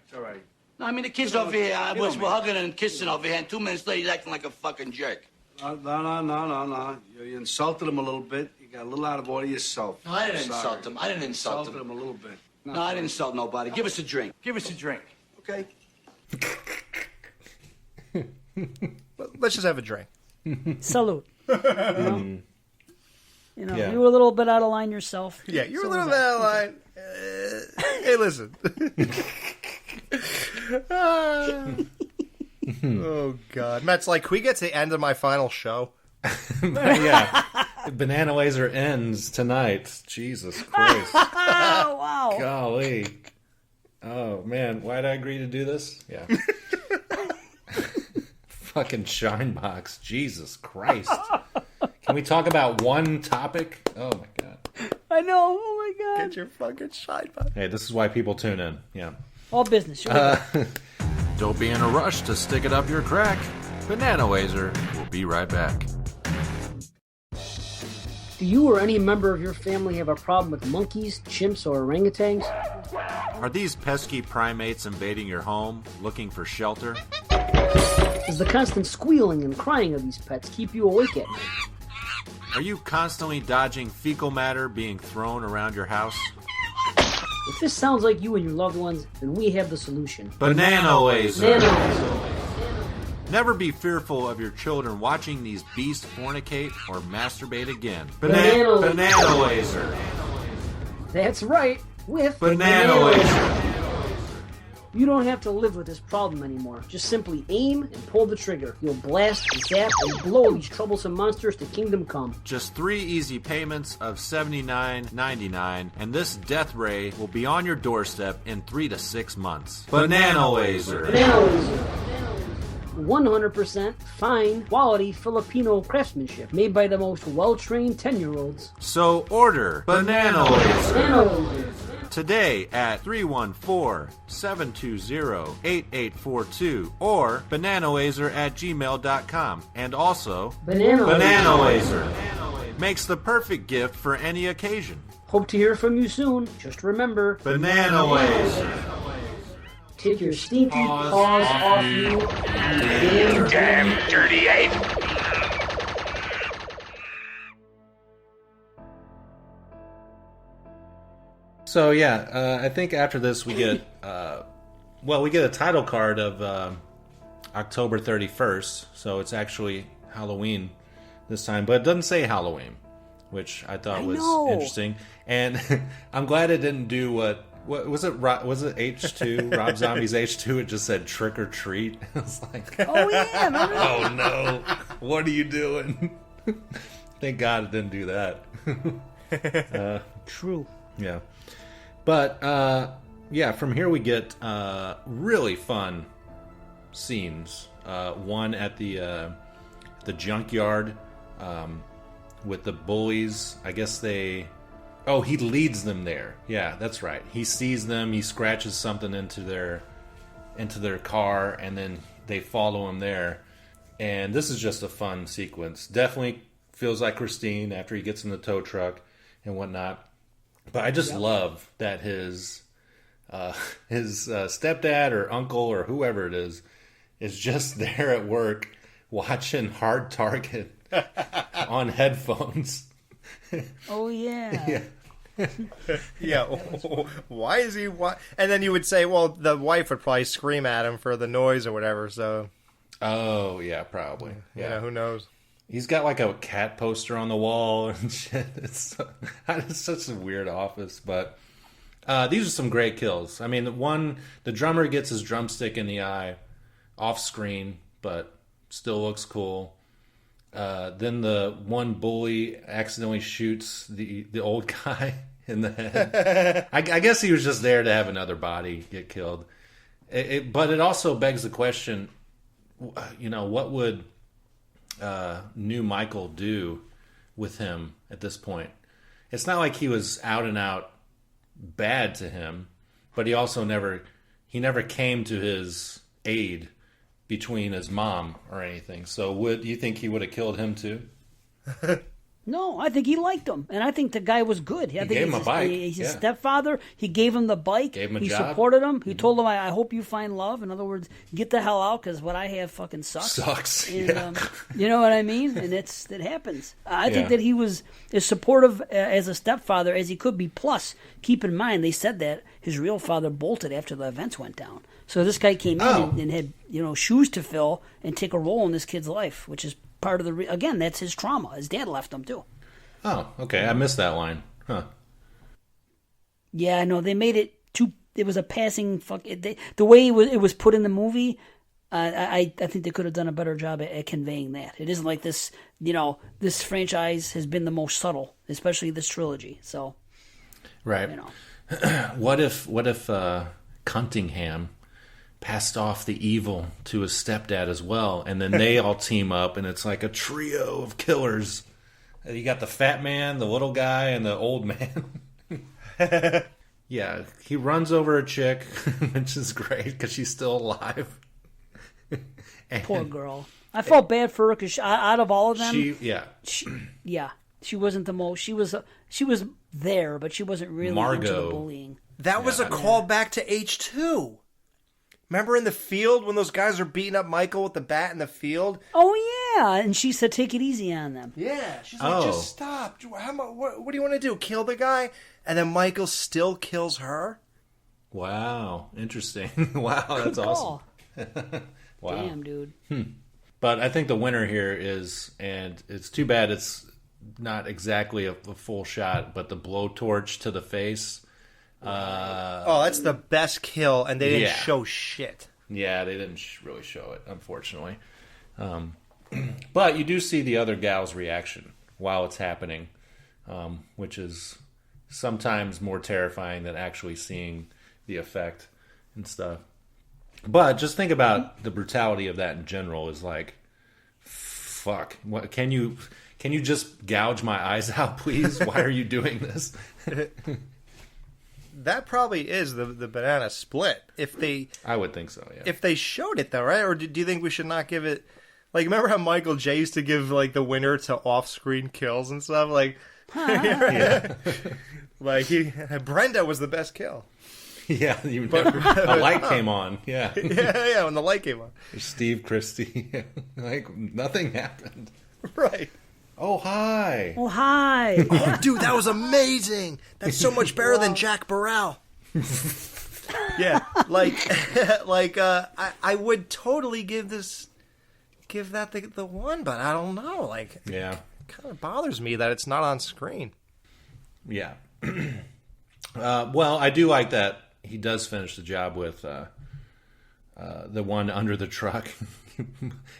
No, I mean, the kids over here, we're hugging and kissing over here, and 2 minutes later, he's acting like a fucking jerk. No. You insulted him a little bit. You got a little out of order yourself. No, I didn't insult him. I didn't insult him. Insulted him a little bit. No, I didn't insult nobody. Give us a drink. Give us a drink. Okay. Let's just have a drink. Salute. Yeah. You were a little bit out of line yourself. Yeah, you were a little bit out of line. Hey, listen. Oh, God. Matt's like, can we get to the end of my final show? Yeah. BananaLaser ends tonight. Jesus Christ. Wow. Golly. Oh, man. Why did I agree to do this? Yeah. Fucking Shinebox. Jesus Christ. Can we talk about one topic? Oh, my God. I know. Oh, my God. Get your fucking Shinebox. Hey, this is why people tune in. Yeah. All business. Don't be in a rush to stick it up your crack. BananaLaser will be right back. Do you or any member of your family have a problem with monkeys, chimps, or orangutans? Are these pesky primates invading your home, looking for shelter? Does the constant squealing and crying of these pets keep you awake at night? Are you constantly dodging fecal matter being thrown around your house? If this sounds like you and your loved ones, then we have the solution. BananaLaser. Never be fearful of your children watching these beasts fornicate or masturbate again. BananaLaser. That's right, with BananaLaser. You don't have to live with this problem anymore. Just simply aim and pull the trigger. You'll blast, zap, and blow these troublesome monsters to kingdom come. Just 3 easy payments of $79.99, and this death ray will be on your doorstep in 3 to 6 months. BananaLaser. 100% fine quality Filipino craftsmanship made by the most well-trained 10-year-olds. So order BananaLaser today at 314-720-8842 or bananalaser@gmail.com. And also BananaLaser makes the perfect gift for any occasion. Hope to hear from you soon. Just remember, BananaLaser. Take your stinky paws off you damn dirty ape. So, yeah, I think after this we get Well, we get a title card of October 31st, so it's actually Halloween this time, but it doesn't say Halloween, which I thought was interesting. And I'm glad it didn't do what was it? Was it H2? Rob Zombie's H2? It just said trick or treat. I was like, oh yeah, remember? Oh no, what are you doing? Thank God it didn't do that. True. Yeah, but yeah, from here we get really fun scenes. One at the junkyard with the bullies. I guess he leads them there. Yeah, that's right. He sees them. He scratches something into their car, and then they follow him there. And this is just a fun sequence. Definitely feels like Christine after he gets in the tow truck and whatnot. But I just love that his stepdad or uncle or whoever it is just there at work watching Hard Target on headphones. Oh yeah. Yeah. Why is he? And then you would say, well, the wife would probably scream at him for the noise or whatever. So. Oh yeah, probably. Yeah, who knows? He's got like a cat poster on the wall and shit. It's such a weird office, but these are some great kills. I mean, the drummer gets his drumstick in the eye, off screen, but still looks cool. Then the one bully accidentally shoots the old guy in the head. I guess he was just there to have another body get killed. But it also begs the question, what would new Michael do with him at this point? It's not like he was out and out bad to him, but he also never came to his aid between his mom or anything. So do you think he would have killed him too? No, I think he liked him, and I think the guy was good. I think gave him a bike. He's his stepfather. He gave him the bike. Gave him a he job. Supported him. He told him, I hope you find love. In other words, get the hell out because what I have fucking sucks. And, you know what I mean? And it happens. I think that he was as supportive as a stepfather as he could be. Plus, keep in mind, they said that his real father bolted after the events went down. So this guy came in and had shoes to fill and take a role in this kid's life, which is part of again, that's his trauma. His dad left him too. Oh, okay. I missed that line. Huh. Yeah, no, they made it too. It was a passing the way it was put in the movie. I think they could have done a better job at conveying that. It isn't like this. This franchise has been the most subtle, especially this trilogy. So, right. What if Cunningham passed off the evil to his stepdad as well, and then they all team up, and it's like a trio of killers. You got the fat man, the little guy, and the old man. Yeah, he runs over a chick, which is great because she's still alive. Poor girl. I felt bad for her because out of all of them, she wasn't the most. She was there, but she wasn't really into the bullying. That was a callback to H2. Remember in the field when those guys are beating up Michael with the bat in the field? Oh, yeah. And she said, take it easy on them. Yeah. She's like, just stop. What do you want to do? Kill the guy? And then Michael still kills her? Wow. Interesting. Wow, that's awesome. Wow. Damn, dude. But I think the winner here is, and it's too bad it's not exactly a full shot, but the blowtorch to the face. That's the best kill, and they didn't show shit. Yeah, they didn't really show it, unfortunately. But you do see the other gal's reaction while it's happening, which is sometimes more terrifying than actually seeing the effect and stuff. But just think about the brutality of that in general. Is like, fuck. What can you just gouge my eyes out, please? Why are you doing this? That probably is the banana split. I would think so, yeah. If they showed it, though, right? Or do you think we should not give it... Like, remember how Michael J. used to give, like, the winner to off-screen kills and stuff? Like, like Brenda was the best kill. Yeah, the light came on. Yeah. yeah, when the light came on. Steve Christie. Like, nothing happened. Right. Oh, hi. Oh, hi. Oh, dude, that was amazing. That's so much better than Jack Burrell. Yeah, I would totally give that the one, but I don't know. Like, yeah, it kind of bothers me that it's not on screen. Yeah. Well, I do like that he does finish the job with the one under the truck.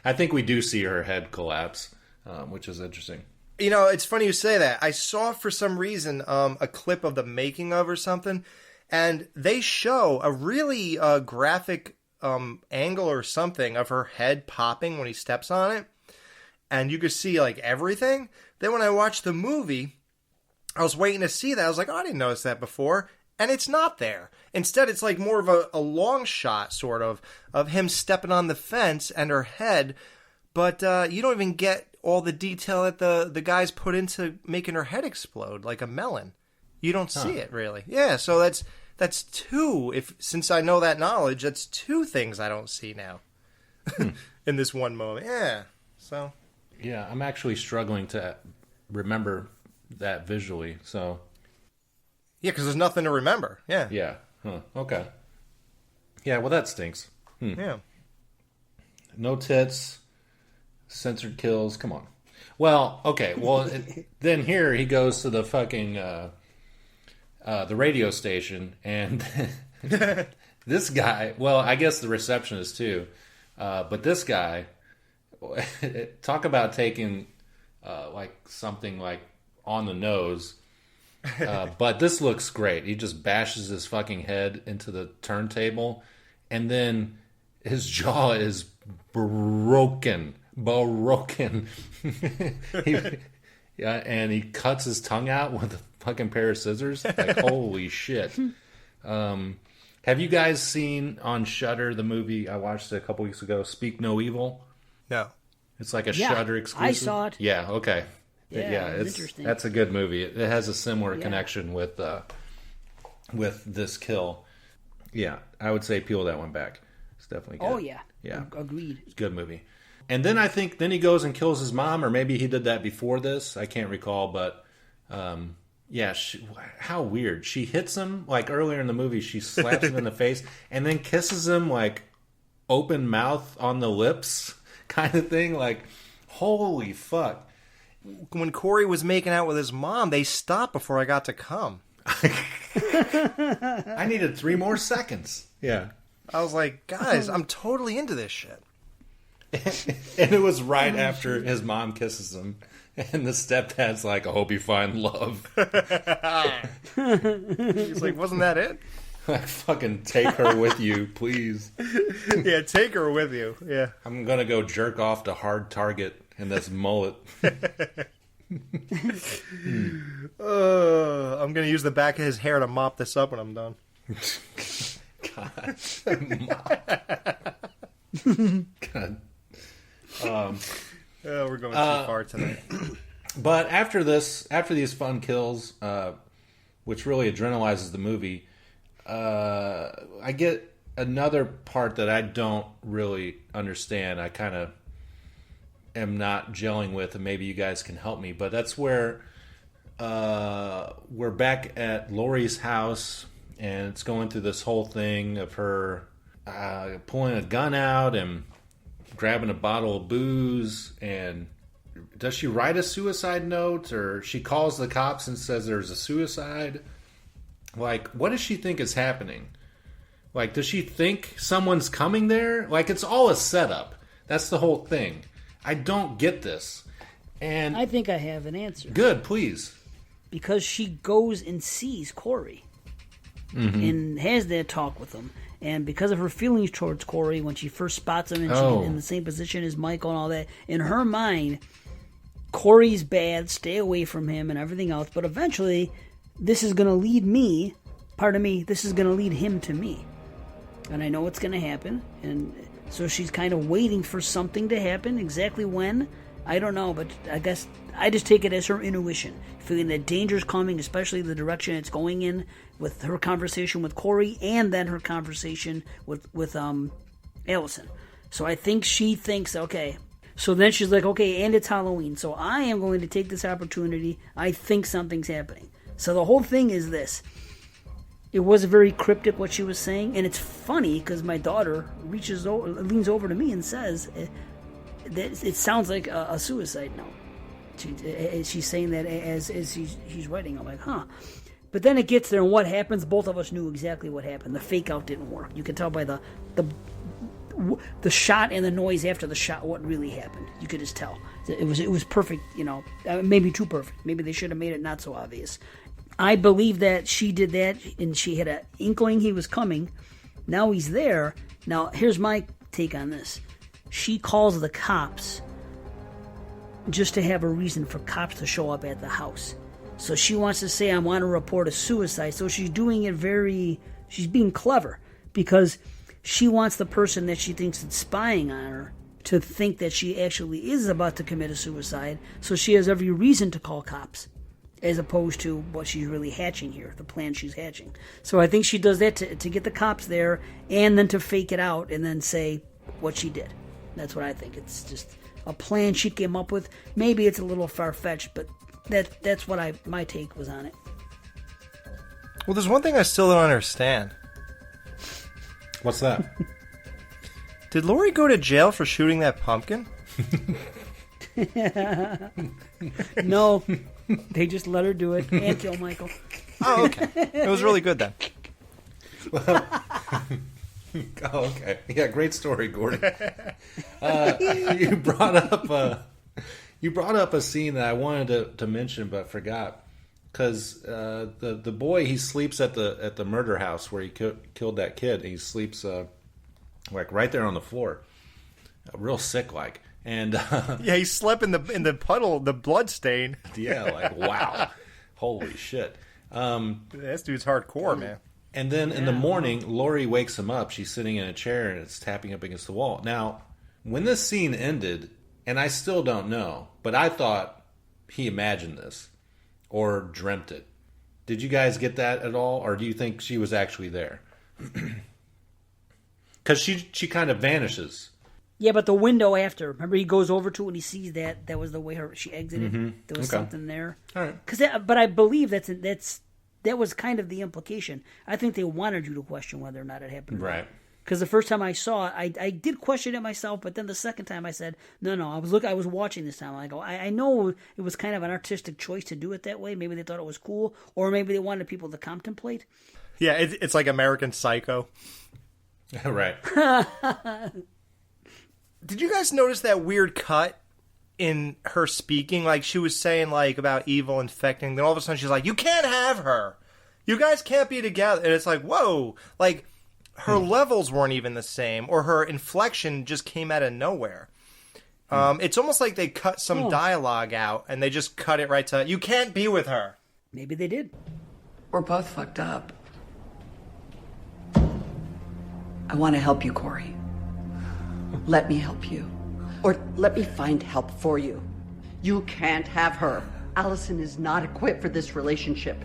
I think we do see her head collapse, which is interesting. You know, it's funny you say that. I saw, for some reason, a clip of the making of or something, and they show a really graphic angle or something of her head popping when he steps on it, and you could see, like, everything. Then when I watched the movie, I was waiting to see that. I was like, oh, I didn't notice that before, and it's not there. Instead, it's like more of a long shot, sort of him stepping on the fence and her head, but you don't even get all the detail that the guys put into making her head explode like a melon. You don't see it, really. Yeah, so that's two. Since I know that knowledge, that's two things I don't see now in this one moment. Yeah, so. Yeah, I'm actually struggling to remember that visually, so. Yeah, because there's nothing to remember. Yeah. Yeah. Huh. Okay. Yeah, well, that stinks. Yeah. No tits. Censored kills. Come on. Well, okay. Well, then here he goes to the fucking the radio station, and this guy. Well, I guess the receptionist too, but this guy. Talk about taking like something like on the nose. But this looks great. He just bashes his fucking head into the turntable, and then his jaw is broken. And he cuts his tongue out with a fucking pair of scissors. Like, holy shit. Have you guys seen on Shudder the movie I watched a couple weeks ago, Speak No Evil? No. It's like a Shudder exclusive. I saw it. Yeah, okay. Yeah, it's interesting. That's a good movie. It has a similar connection with this kill. Yeah, I would say peel that one back. It's definitely good. Oh, yeah. Yeah. Agreed. It's a good movie. And then I think he goes and kills his mom, or maybe he did that before this. I can't recall, but yeah, how weird. She hits him, like earlier in the movie, she slaps him in the face and then kisses him like open mouth on the lips kind of thing. Like, holy fuck. When Corey was making out with his mom, they stopped before I got to come. I needed 3 more seconds. Yeah. I was like, guys, I'm totally into this shit. And it was right after his mom kisses him. And the stepdad's like, I hope you find love. He's like, wasn't that it? Like, fucking take her with you, please. Yeah, take her with you. Yeah. I'm going to go jerk off to Hard Target in this mullet. I'm going to use the back of his hair to mop this up when I'm done. God. God. We're going too far tonight. But after these fun kills, which really adrenalizes the movie, I get another part that I don't really understand. I kind of am not gelling with, and maybe you guys can help me. But that's where we're back at Laurie's house, and it's going through this whole thing of her pulling a gun out and grabbing a bottle of booze. And does she write a suicide note, or she calls the cops and says there's a suicide? Like, what does she think is happening? Like, does she think someone's coming there? Like, it's all a setup. That's the whole thing. I don't get this. And I think I have an answer. Good, please. Because she goes and sees Corey and has that talk with him. And because of her feelings towards Corey, when she first spots him and she's in the same position as Michael and all that, in her mind, Corey's bad, stay away from him and everything else. But eventually, this is going to lead me, this is going to lead him to me. And I know it's going to happen. And so she's kind of waiting for something to happen. Exactly when, I don't know. But I guess I just take it as her intuition. Feeling that danger's coming, especially the direction it's going in with her conversation with Corey and then her conversation with Allison. So I think she thinks, okay. So then she's like, okay, and it's Halloween. So I am going to take this opportunity. I think something's happening. So the whole thing is this. It was very cryptic what she was saying, and it's funny because my daughter leans over to me and says, that it sounds like a suicide note. She's saying that as he's writing. I'm like, huh. But then it gets there, and what happens? Both of us knew exactly what happened. The fake out didn't work. You could tell by the shot and the noise after the shot what really happened. You could just tell. It was perfect, maybe too perfect. Maybe they should have made it not so obvious. I believe that she did that, and she had an inkling he was coming. Now he's there. Now, here's my take on this. She calls the cops just to have a reason for cops to show up at the house. So she wants to say, I want to report a suicide. So she's doing it she's being clever, because she wants the person that she thinks is spying on her to think that she actually is about to commit a suicide. So she has every reason to call cops, as opposed to what she's really hatching here, the plan she's hatching. So I think she does that to get the cops there, and then to fake it out and then say what she did. That's what I think. It's just a plan she came up with. Maybe it's a little far-fetched, but that's what my take was on it. Well, there's one thing I still don't understand. What's that? Did Lori go to jail for shooting that pumpkin? No. They just let her do it and kill Michael. Oh, okay. It was really good then. Well, okay. Yeah, great story, Gordon. You brought up a scene that I wanted to mention but forgot, because the boy, he sleeps at the murder house where he killed that kid. He sleeps like right there on the floor, real sick like. And yeah, he slept in the puddle, the blood stain. Yeah, like wow, holy shit. This dude's hardcore, man. And then in the morning, Lori wakes him up. She's sitting in a chair and it's tapping up against the wall. Now, when this scene ended, and I still don't know, but I thought he imagined this or dreamt it. Did you guys get that at all, or do you think she was actually there? Because she kind of vanishes. Yeah, but the window after, remember, he goes over to it and he sees that was the way she exited. Mm-hmm. There was something there. All right. But I believe that was kind of the implication. I think they wanted you to question whether or not it happened. Right. Because the first time I saw it, I did question it myself, but then the second time I said, no, I was watching this time. I go, I know it was kind of an artistic choice to do it that way. Maybe they thought it was cool, or maybe they wanted people to contemplate. Yeah, it's like American Psycho. Right. Did you guys notice that weird cut in her speaking? Like, she was saying, like, about evil infecting. Then all of a sudden she's like, you can't have her. You guys can't be together. And it's like, whoa. Like, her levels weren't even the same. Or her inflection just came out of nowhere. It's almost like they cut some dialogue out. And they just cut it right to, you can't be with her. Maybe they did. We're both fucked up. I want to help you, Corey. Let me help you. Or let me find help for you. You can't have her. Allison is not equipped for this relationship.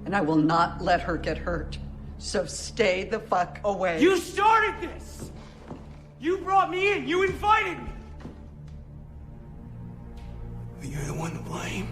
And I will not let her get hurt. So stay the fuck away. You started this! You brought me in. You invited me. You're the one to blame.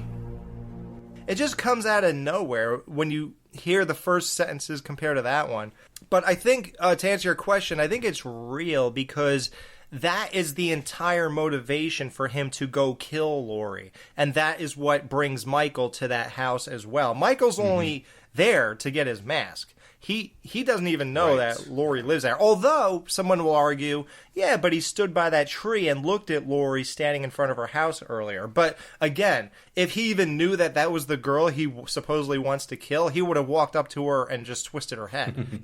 It just comes out of nowhere when you hear the first sentences compared to that one. But I think, to answer your question, I think it's real because that is the entire motivation for him to go kill Lori. And that is what brings Michael to that house as well. Michael's only there to get his mask. He doesn't even know that Lori lives there. Although, someone will argue, yeah, but he stood by that tree and looked at Lori standing in front of her house earlier. But again, if he even knew that that was the girl he supposedly wants to kill, he would have walked up to her and just twisted her head.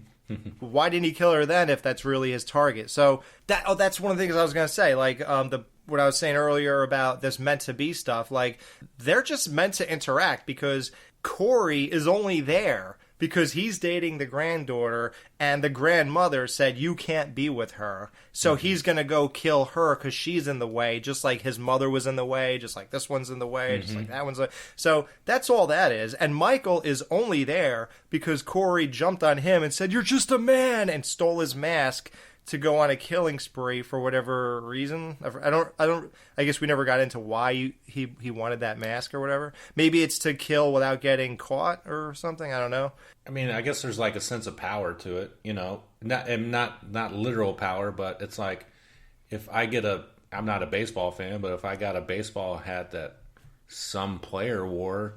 Why didn't he kill her then if that's really his target? So that's one of the things I was going to say. Like what I was saying earlier about this meant to be stuff. Like, they're just meant to interact because Corey is only there because he's dating the granddaughter, and the grandmother said, you can't be with her. So he's going to go kill her because she's in the way, just like his mother was in the way, just like this one's in the way, just like that one's in the way. So that's all that is. And Michael is only there because Corey jumped on him and said, you're just a man, and stole his mask to go on a killing spree for whatever reason. I guess we never got into why he wanted that mask or whatever. Maybe it's to kill without getting caught or something. I don't know. I mean, I guess there's like a sense of power to it, you know, not literal power, but it's like if I get I'm not a baseball fan, but if I got a baseball hat that some player wore,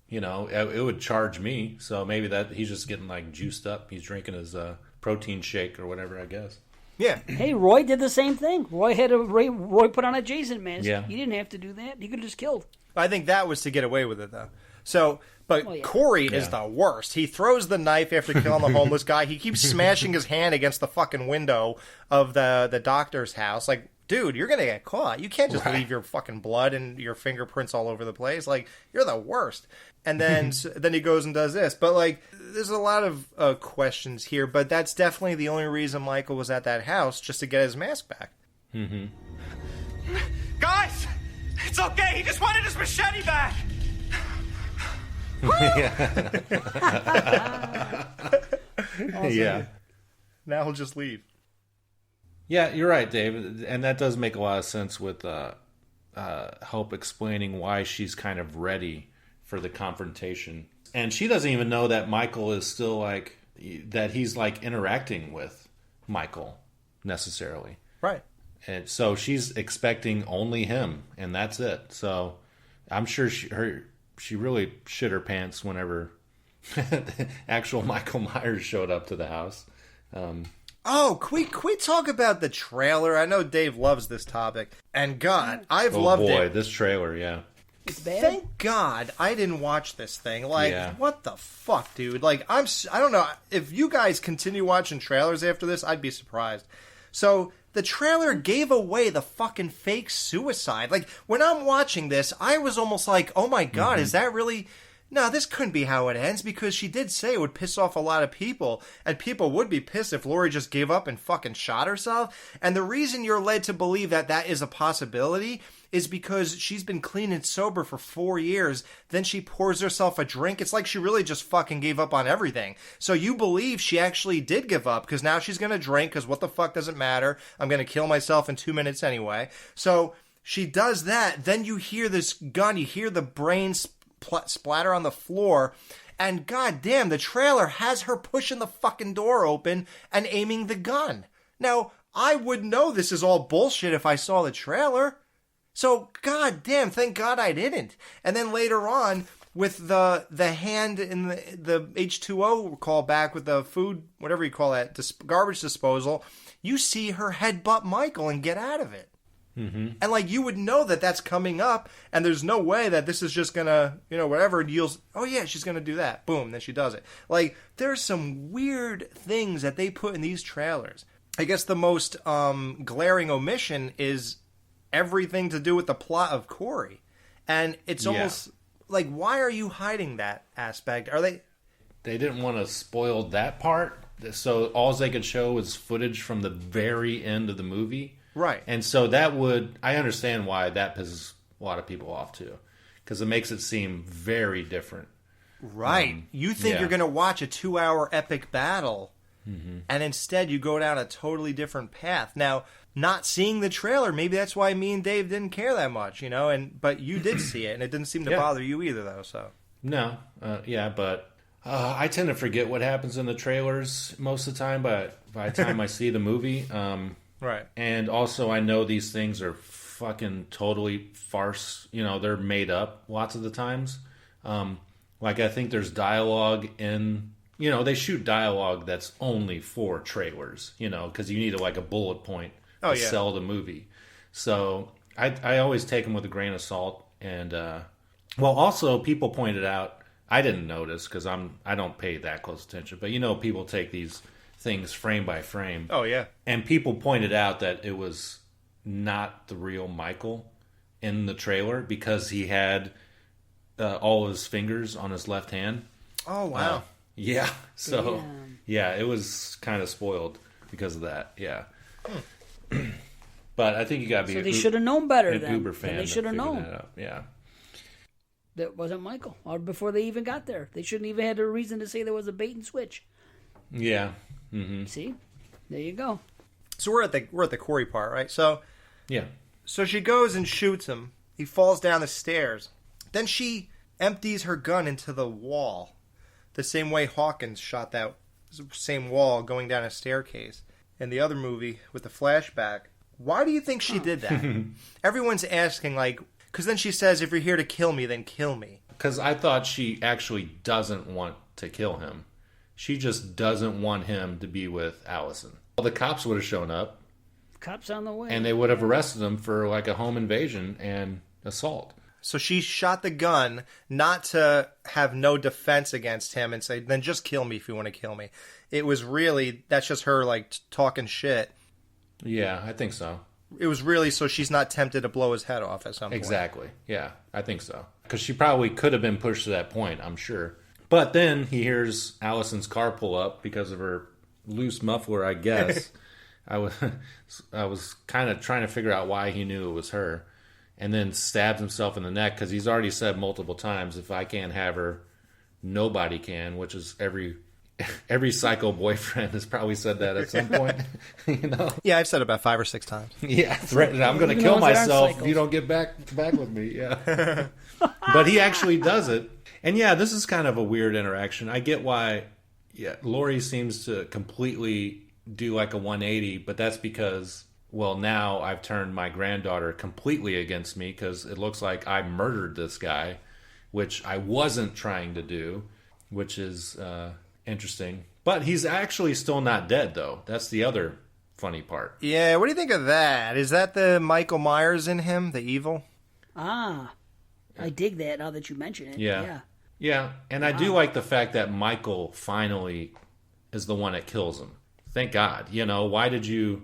you know, it would charge me. So maybe that he's just getting like juiced up. He's drinking his protein shake or whatever, I guess. Yeah. Hey, Roy did the same thing. Roy put on a Jason mask. Yeah. He didn't have to do that. He could have just killed. I think that was to get away with it, though. So, but Corey is the worst. He throws the knife after killing the homeless guy. He keeps smashing his hand against the fucking window of the doctor's house. Like, dude, you're going to get caught. You can't just leave your fucking blood and your fingerprints all over the place. Like, you're the worst. And then then he goes and does this. But, like, there's a lot of questions here. But that's definitely the only reason Michael was at that house, just to get his mask back. Mm-hmm. Guys, it's okay. He just wanted his machete back. Awesome. Yeah. Now he'll just leave. Yeah, you're right, Dave. And that does make a lot of sense with help explaining why she's kind of ready for the confrontation. And she doesn't even know that Michael is still like, that he's like interacting with Michael necessarily. Right. And so she's expecting only him, and that's it. So I'm sure she really shit her pants whenever the actual Michael Myers showed up to the house. Oh, can we talk about the trailer? I know Dave loves this topic. And God, I've loved it. Oh boy, this trailer, yeah. It's bad. Thank God I didn't watch this thing. Like, what the fuck, dude? Like, I don't know. If you guys continue watching trailers after this, I'd be surprised. So, the trailer gave away the fucking fake suicide. Like, when I'm watching this, I was almost like, oh my God, is that really... No, this couldn't be how it ends, because she did say it would piss off a lot of people, and people would be pissed if Lori just gave up and fucking shot herself. And the reason you're led to believe that that is a possibility is because she's been clean and sober for 4 years, then she pours herself a drink. It's like she really just fucking gave up on everything. So you believe she actually did give up, because now she's going to drink, because what the fuck does it matter? I'm going to kill myself in 2 minutes anyway. So she does that, then you hear this gun, you hear the brains splatter on the floor, and goddamn, the trailer has her pushing the fucking door open and aiming the gun. Now, I would know this is all bullshit if I saw the trailer. So, goddamn, thank God I didn't. And then later on, with the hand in the H2O callback with the food, whatever you call that, garbage disposal, you see her headbutt Michael and get out of it. Mm-hmm. And, like, you would know that that's coming up, and there's no way that this is just gonna, whatever, yields, oh yeah, she's gonna do that. Boom, then she does it. Like, there's some weird things that they put in these trailers. I guess the most glaring omission is everything to do with the plot of Corey. And it's almost, like, why are you hiding that aspect? Are they... They didn't want to spoil that part, so all they could show was footage from the very end of the movie. Right. And so I understand why that pisses a lot of people off too, because it makes it seem very different. Right. You think you're going to watch a 2-hour epic battle, and instead you go down a totally different path. Now, not seeing the trailer, maybe that's why me and Dave didn't care that much, but you did see it, and it didn't seem to bother you either, though, so. No. But I tend to forget what happens in the trailers most of the time, but by the time I see the movie... Right. And also, I know these things are fucking totally farce. They're made up lots of the times. Like, I think there's dialogue in... they shoot dialogue that's only for trailers, because you need a bullet point to sell the movie. So, I always take them with a grain of salt. And, also, people pointed out... I didn't notice, because I don't pay that close attention. But, people take these... things frame by frame. Oh, yeah. And people pointed out that it was not the real Michael in the trailer because he had all his fingers on his left hand. Oh, wow. Yeah. So, it was kind of spoiled because of that. Yeah. But I think you got to be so they should have known better an then. Uber fan. They should have known. That out. Yeah. That wasn't Michael. Or before they even got there. They shouldn't even had a reason to say there was a bait and switch. Yeah. Mm-hmm. See? There you go. So we're at the Corey part, right? So Yeah. So she goes and shoots him. He falls down the stairs. Then she empties her gun into the wall, the same way Hawkins shot that same wall going down a staircase in the other movie with the flashback. Why do you think she did that? Everyone's asking, like, because then she says, if you're here to kill me, then kill me. Because I thought she actually doesn't want to kill him. She just doesn't want him to be with Allison. Well, the cops would have shown up. Cops on the way. And they would have arrested him for like a home invasion and assault. So she shot the gun not to have no defense against him and say, then just kill me if you want to kill me. It was really, that's just her like talking shit. Yeah, I think so. It was really so she's not tempted to blow his head off at some point. Exactly. Yeah, I think so. Because she probably could have been pushed to that point, I'm sure. But then he hears Allison's car pull up because of her loose muffler, I guess. I was kind of trying to figure out why he knew it was her. And then stabs himself in the neck because he's already said multiple times, if I can't have her, nobody can, which is every psycho boyfriend has probably said that at some point. You know? Yeah, I've said it about 5 or 6 times. Yeah, threatening, I'm going to kill myself if you don't get back with me. Yeah. But he actually does it. And yeah, this is kind of a weird interaction. I get why Laurie seems to completely do like a 180, but that's because, well, now I've turned my granddaughter completely against me because it looks like I murdered this guy, which I wasn't trying to do, which is interesting. But he's actually still not dead, though. That's the other funny part. Yeah, what do you think of that? Is that the Michael Myers in him, the evil? Ah, I dig that now that you mention it. Yeah, and I do like the fact that Michael finally is the one that kills him. Thank God. You know, why did you...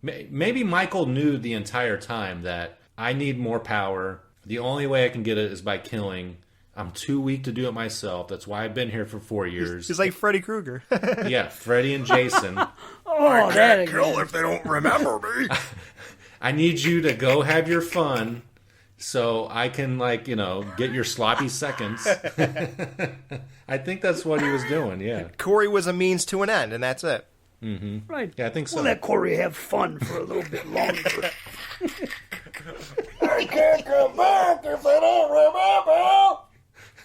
Maybe Michael knew the entire time that I need more power. The only way I can get it is by killing. I'm too weak to do it myself. That's why I've been here for 4 years. He's like Freddy Krueger. Yeah, Freddy and Jason. I can't kill if they don't remember me. I need you to go have your fun so I can, like, you know, get your sloppy seconds. I think that's what he was doing, yeah. Corey was a means to an end, and that's it. Mm-hmm. Right. Yeah, I think so. We'll let Corey have fun for a little bit longer. I can't come back if they don't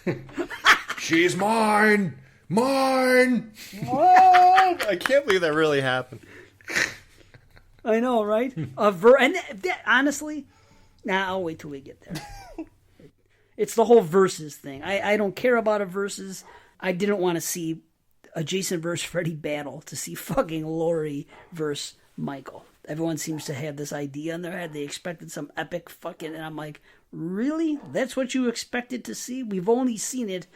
remember. She's mine! Mine! What? I can't believe that really happened. I know, right? Honestly, I'll wait till we get there. It's the whole versus thing. I don't care about a versus. I didn't want to see a Jason versus Freddy battle to see fucking Laurie versus Michael. Everyone seems to have this idea in their head. They expected some epic fucking... And I'm like, really? That's what you expected to see? We've only seen it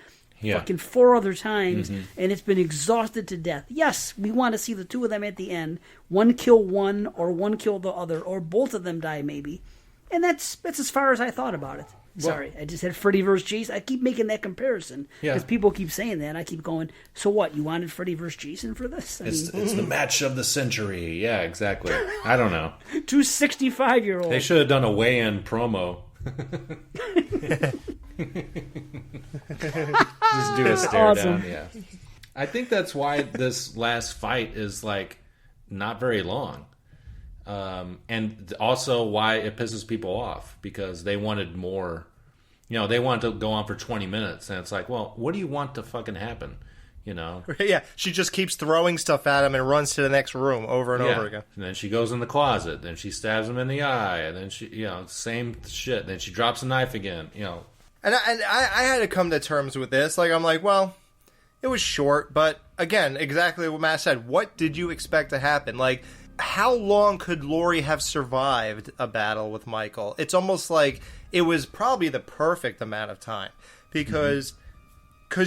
fucking 4 other times, and it's been exhausted to death. Yes, we want to see the two of them at the end. One kill one, or one kill the other, or both of them die maybe. And that's as far as I thought about it. Sorry, I just had Freddy versus Jason. I keep making that comparison because people keep saying that. And I keep going, so what? You wanted Freddy versus Jason for this? It's the match of the century. Yeah, exactly. I don't know. 2 65-year-olds. They should have done a weigh-in promo. Just do a stare down. Yeah, I think that's why this last fight is like not very long. And also why it pisses people off, because they wanted more, you know, they wanted to go on for 20 minutes and it's like, well, what do you want to fucking happen? You know? Yeah, she just keeps throwing stuff at him and runs to the next room over and over again. And then she goes in the closet, then she stabs him in the eye, and then she, you know, same shit. Then she drops a knife again, you know. And I had to come to terms with this. Like, I'm like, well, it was short, but again, exactly what Matt said. What did you expect to happen? Like, how long could Laurie have survived a battle with Michael? It's almost like it was probably the perfect amount of time because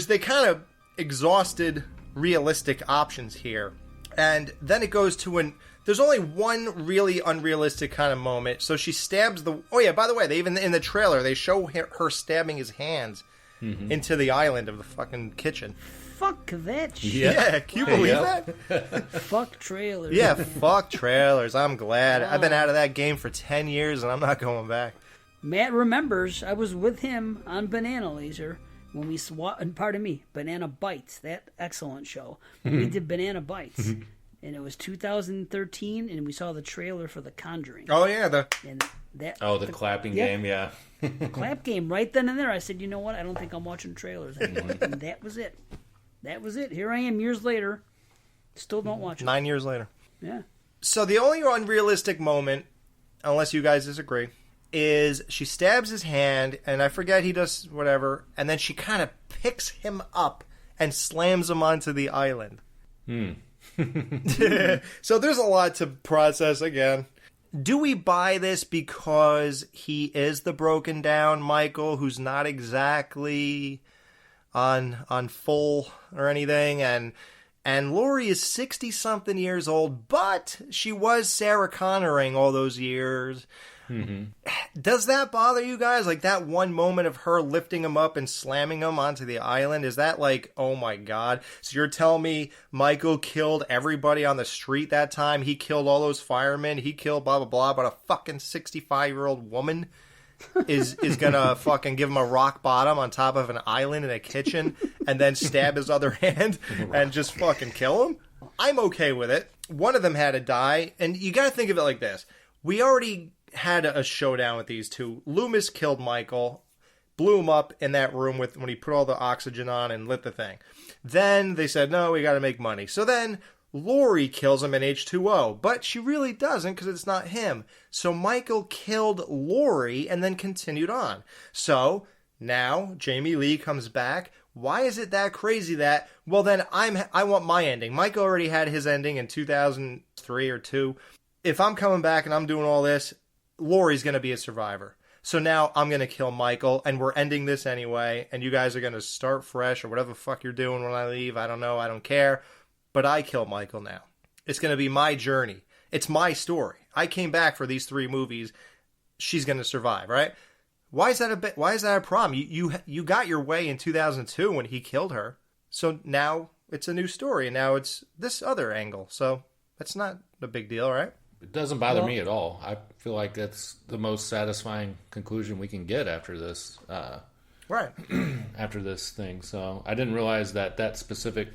they kind of exhausted realistic options here. And then it goes to there's only one really unrealistic kind of moment. So she stabs oh yeah, by the way, they even in the trailer, they show her stabbing his hands into the island of the fucking kitchen. Fuck that shit. Yeah, can you believe that? Fuck trailers. Yeah, fuck trailers. I'm glad. I've been out of that game for 10 years and I'm not going back. Matt remembers I was with him on BananaLaser when we Banana Bites, that excellent show. We did Banana Bites. and it was 2013, and we saw the trailer for The Conjuring. Oh yeah, the clapping game, yeah. Clap game right then and there. I said, you know what? I don't think I'm watching trailers anymore. And that was it. That was it. Here I am years later. Still don't watch it. 9 years later. Yeah. So the only unrealistic moment, unless you guys disagree, is she stabs his hand, and I forget he does whatever, and then she kind of picks him up and slams him onto the island. So there's a lot to process again. Do we buy this because he is the broken down Michael, who's not exactly on full or anything, and Laurie is 60-something years old, but she was Sarah Connoring all those years. Mm-hmm. Does that bother you guys? Like that one moment of her lifting him up and slamming him onto the island? Is that like, oh my God? So you're telling me Michael killed everybody on the street that time? He killed all those firemen? He killed blah, blah, blah, but a fucking 65-year-old woman is gonna fucking give him a rock bottom on top of an island in a kitchen and then stab his other hand and just fucking kill him? I'm okay with it. One of them had to die, and you gotta think of it like this. We already had a showdown with these two. Loomis killed Michael, blew him up in that room when he put all the oxygen on and lit the thing. Then they said, no, we got to make money. So then Laurie kills him in H2O, but she really doesn't because it's not him. So Michael killed Laurie and then continued on. So now Jamie Lee comes back. Why is it that crazy that, well then I want my ending. Michael already had his ending in 2003 or 2. If I'm coming back and I'm doing all this, Laurie's going to be a survivor. So now I'm going to kill Michael, and we're ending this anyway, and you guys are going to start fresh or whatever the fuck you're doing when I leave. I don't know. I don't care. But I kill Michael now. It's going to be my journey. It's my story. I came back for these 3 movies. She's going to survive, right? Why is that a problem? You got your way in 2002 when he killed her. So now it's a new story, and now it's this other angle. So that's not a big deal, right? It doesn't bother me at all. I feel like that's the most satisfying conclusion we can get after this. Right. After this thing. So I didn't realize that specific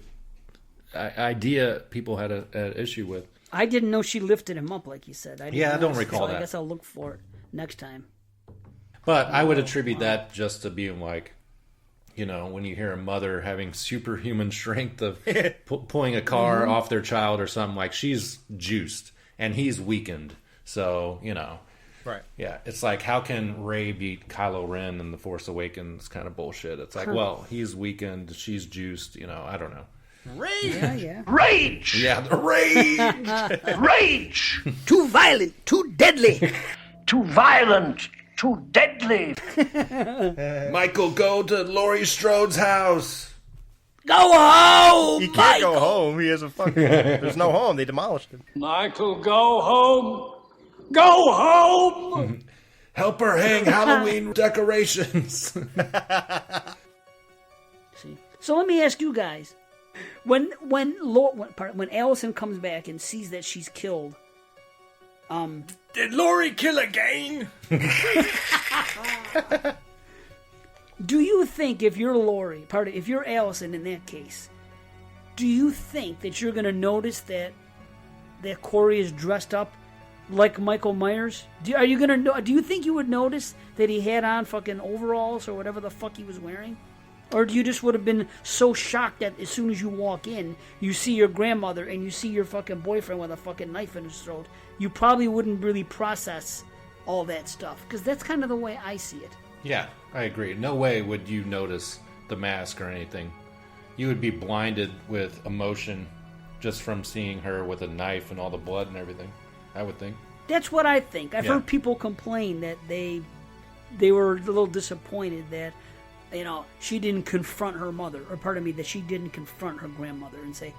idea people had an issue with. I didn't know she lifted him up like you said. I don't recall that. I guess I'll look for it next time. But I would attribute that just to being like, you know, when you hear a mother having superhuman strength of pulling a car off their child or something, like she's juiced. And he's weakened. So, you know. Right. Yeah. It's like, how can Rey beat Kylo Ren in The Force Awakens kind of bullshit? It's like, well, he's weakened. She's juiced. You know, I don't know. Rage! Yeah. Rage! Yeah, the rage! Rage! Too violent, too deadly. Too violent, too deadly. Michael, go to Laurie Strode's house. Go home! He can't go home. He has a fucking... There's no home. They demolished him. Michael, go home. Go home! Help her hang Halloween decorations. See? So let me ask you guys. When Allison comes back and sees that she's killed... Did Laurie kill again? Do you think if you're Laurie, if you're Allison in that case, do you think that you're going to notice that Corey is dressed up like Michael Myers? Do you think you would notice that he had on fucking overalls or whatever the fuck he was wearing? Or do you just would have been so shocked that as soon as you walk in, you see your grandmother and you see your fucking boyfriend with a fucking knife in his throat? You probably wouldn't really process all that stuff, because that's kind of the way I see it. Yeah, I agree. No way would you notice the mask or anything. You would be blinded with emotion just from seeing her with a knife and all the blood and everything, I would think. That's what I think. I've heard people complain that they were a little disappointed that, you know, she didn't confront her mother, or pardon me, that she didn't confront her grandmother and say,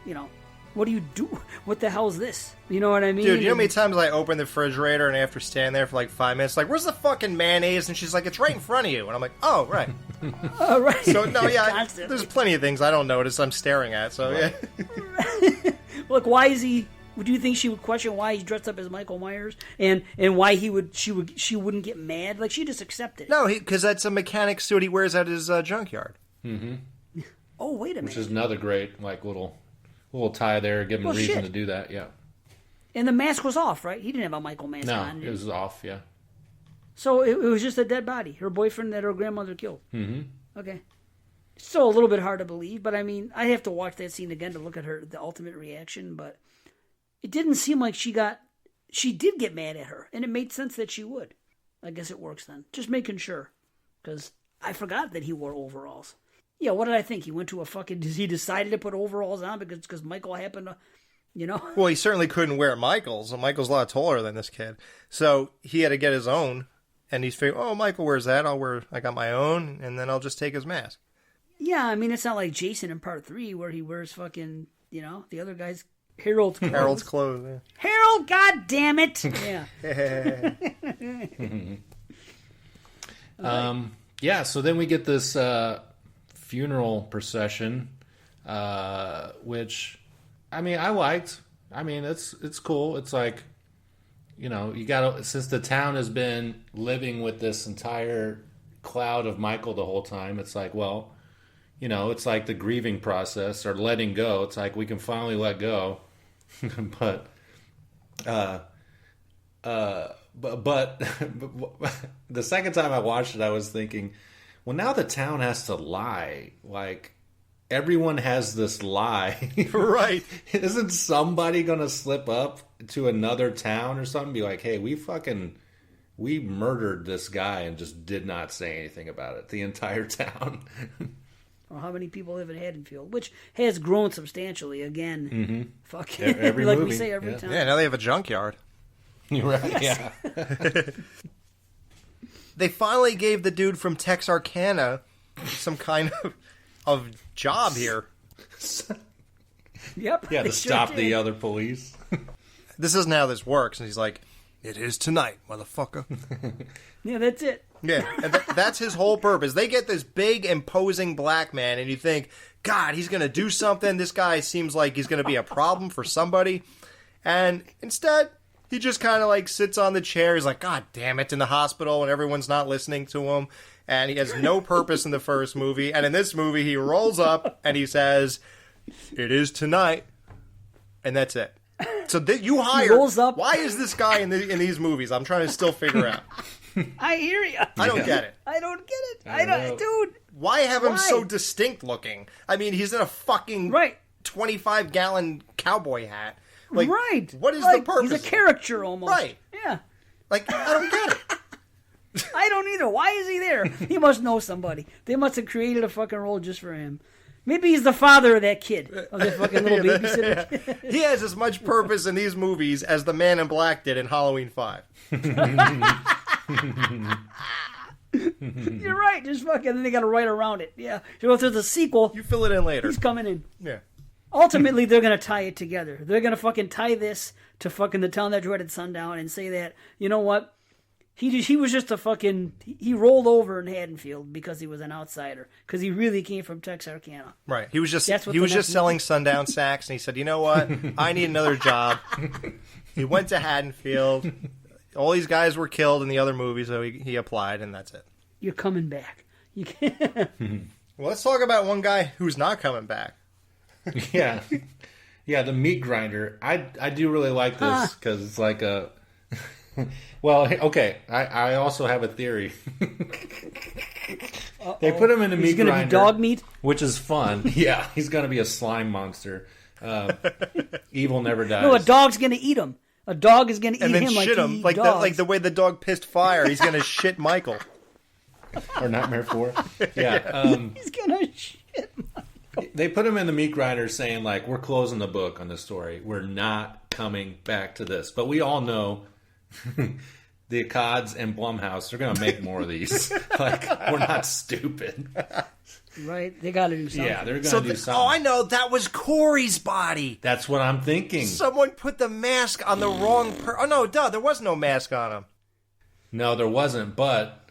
you know, what do you do? What the hell is this? You know what I mean? Dude, you know how many times I open the refrigerator and after standing there for like 5 minutes, like, where's the fucking mayonnaise? And she's like, it's right in front of you. And I'm like, oh, right. Oh, right. So, no, yeah, there's plenty of things I don't notice I'm staring at, so, yeah. Look, why is he... Do you think she would question why he's dressed up as Michael Myers, and why she wouldn't get mad? Like, she just accepted it. No, because that's a mechanic suit he wears at his junkyard. Mm-hmm. Oh, wait a minute. Which is another great, like, little little tie there, give him a reason shit. to do that. Yeah. And the mask was off, right? He didn't have a Michael mask on. No, it was off. Yeah. So it was just a dead body. Her boyfriend that her grandmother killed. Mm-hmm. Okay. Still a little bit hard to believe, but I mean, I have to watch that scene again to look at the ultimate reaction, but it didn't seem like she did get mad at her, and it made sense that she would. I guess it works then. Just making sure, because I forgot that he wore overalls. Yeah, what did I think? He went to he decided to put overalls on because Michael happened to, Well, he certainly couldn't wear Michael's. Michael's a lot taller than this kid. So he had to get his own, and he's figuring, oh, Michael wears that, I got my own, and then I'll just take his mask. Yeah, I mean, it's not like Jason in Part 3 where he wears fucking, the other guy's Harold's clothes. Harold's clothes, yeah. Harold, God damn it! Yeah. Yeah, so then we get this funeral procession, which, I mean, I liked. I mean, it's cool. It's like, you gotta, since the town has been living with this entire cloud of Michael the whole time, it's like, well, it's like the grieving process or letting go. It's like we can finally let go. but the second time I watched it, I was thinking, well, now the town has to lie. Like, everyone has this lie. Right. Isn't somebody going to slip up to another town or something? Be like, hey, we murdered this guy and just did not say anything about it. The entire town. Or how many people live in Haddonfield, which has grown substantially again. Mm-hmm. Fucking every like movie. We say every time. Yeah, now they have a junkyard. You're right. Yes. Yeah. They finally gave the dude from Texarkana some kind of job here. Yep. Yeah, to stop the other police. This isn't how this works. And he's like, it is tonight, motherfucker. Yeah, that's it. Yeah, and that's his whole purpose. They get this big, imposing black man, and you think, God, he's going to do something. This guy seems like he's going to be a problem for somebody. And instead, he just kind of like sits on the chair. He's like, God damn it, in the hospital, and everyone's not listening to him. And he has no purpose in the first movie. And in this movie, he rolls up and he says, it is tonight. And that's it. So you hired. Rolls up. Why is this guy in these movies? I'm trying to still figure out. I hear you. I don't get it. I don't get it. I don't, dude. Why have him so distinct looking? I mean, he's in a fucking 25-gallon cowboy hat. Like, right. What is like, the purpose? He's a caricature almost. Right. Yeah. Like, I don't get it. I don't either. Why is he there? He must know somebody. They must have created a fucking role just for him. Maybe he's the father of that kid, of that fucking little babysitter kid. He has as much purpose in these movies as the Man in Black did in Halloween 5. You're right. Just fucking, then they got to write around it. Yeah. So if there's a sequel, you fill it in later. He's coming in. Yeah. Ultimately, they're going to tie it together. They're going to fucking tie this to fucking The Town That Dreaded Sundown and say that, you know what? He was just a fucking... He rolled over in Haddonfield because he was an outsider. Because he really came from Texarkana. Right. He was just selling sundown sacks, and he said, you know what? I need another job. He went to Haddonfield. All these guys were killed in the other movies, so he applied, and that's it. You're coming back. You Well, let's talk about one guy who's not coming back. Yeah. Yeah, the meat grinder. I do really like this because it's like a... Well, okay, I also have a theory. They put him in a meat grinder. He's going to be dog meat? Which is fun. Yeah, he's going to be a slime monster. Evil never dies. No, a dog's going to eat him. A dog is going to eat him like shit he him. Like the way the dog pissed fire, he's going to shit Michael. Or Nightmare 4. Yeah. He's going to shit Michael. They put him in the meat grinder saying, like, we're closing the book on this story. We're not coming back to this. But we all know... the Accods and Blumhouse are going to make more of these. Like, we're not stupid. Right? They got to do something. Yeah, they're going to do something. Oh, I know. That was Corey's body. That's what I'm thinking. Someone put the mask on the wrong person. Oh, no, duh. There was no mask on him. No, there wasn't. But,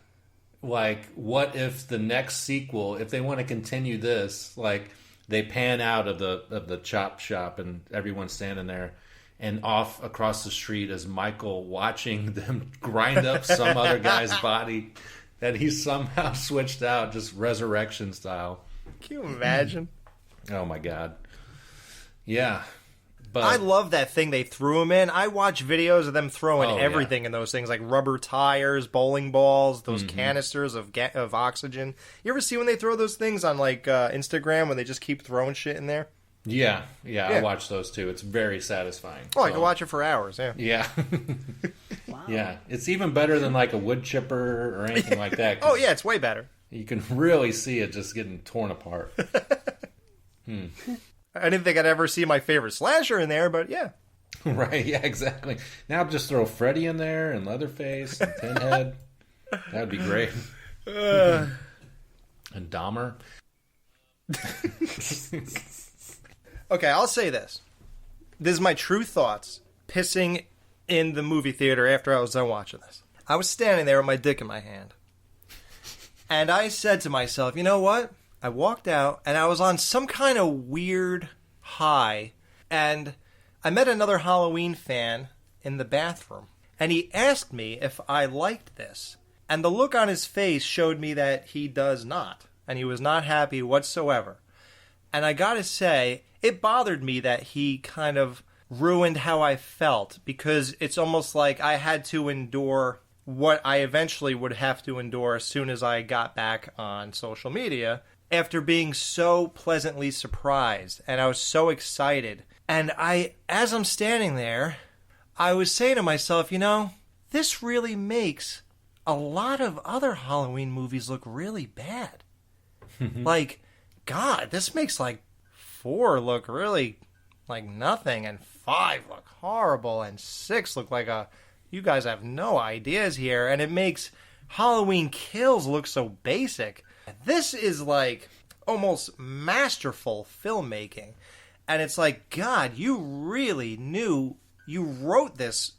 like, what if the next sequel, if they want to continue this, like, they pan out of the chop shop and everyone's standing there. And off across the street is Michael watching them grind up some other guy's body that he somehow switched out, just resurrection style. Can you imagine? Oh, my God. Yeah. But I love that thing they threw them in. I watch videos of them throwing Oh, everything in those things, like rubber tires, bowling balls, those canisters of oxygen. You ever see when they throw those things on like Instagram when they just keep throwing shit in there? Yeah, I watch those too. It's very satisfying. Oh, I can watch it for hours, yeah. Yeah. Yeah. It's even better than like a wood chipper or anything like that. Oh, yeah, it's way better. You can really see it just getting torn apart. I didn't think I'd ever see my favorite slasher in there, but yeah. Right, yeah, exactly. Now just throw Freddy in there and Leatherface and Pinhead. That would be great. And Dahmer. Okay, I'll say this. This is my true thoughts pissing in the movie theater after I was done watching this. I was standing there with my dick in my hand. And I said to myself, you know what? I walked out and I was on some kind of weird high. And I met another Halloween fan in the bathroom. And he asked me if I liked this. And the look on his face showed me that he does not. And he was not happy whatsoever. And I gotta say, it bothered me that he kind of ruined how I felt. Because it's almost like I had to endure what I eventually would have to endure as soon as I got back on social media. After being so pleasantly surprised. And I was so excited. And as I'm standing there, I was saying to myself, you know, this really makes a lot of other Halloween movies look really bad. Like, God, this makes like 4 look really like nothing, and 5 look horrible, and 6 look like you guys have no ideas here, and it makes Halloween Kills look so basic. This is like almost masterful filmmaking. And it's like, God, you really knew, you wrote this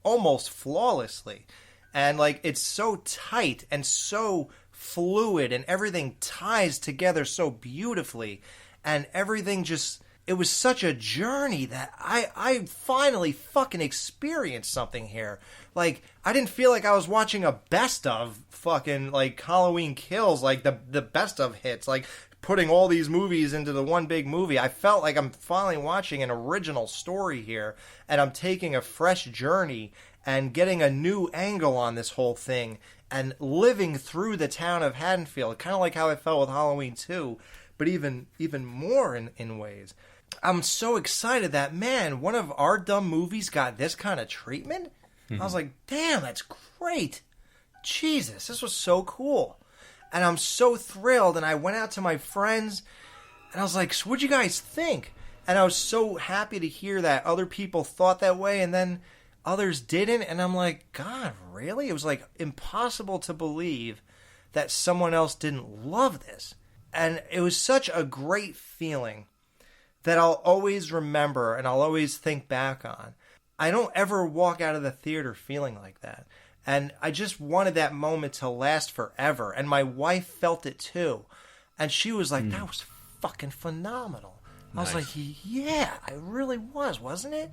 almost flawlessly. And like, it's so tight and so fluid, and everything ties together so beautifully. And everything just, it was such a journey that I finally fucking experienced something here. Like, I didn't feel like I was watching a best of fucking like Halloween Kills, like the best of hits, like putting all these movies into the one big movie. I felt like I'm finally watching an original story here, and I'm taking a fresh journey and getting a new angle on this whole thing and living through the town of Haddonfield, kind of like how I felt with Halloween 2, but even more in ways. I'm so excited that, man, one of our dumb movies got this kind of treatment. I was like, damn, that's great. Jesus, this was so cool. And I'm so thrilled. And I went out to my friends and I was like, so what'd you guys think? And I was so happy to hear that other people thought that way and then others didn't. And I'm like, God, really? It was like impossible to believe that someone else didn't love this. And it was such a great feeling that I'll always remember and I'll always think back on. I don't ever walk out of the theater feeling like that. And I just wanted that moment to last forever. And my wife felt it too. And she was like, that was fucking phenomenal. Nice. I was like, yeah, it really was, wasn't it?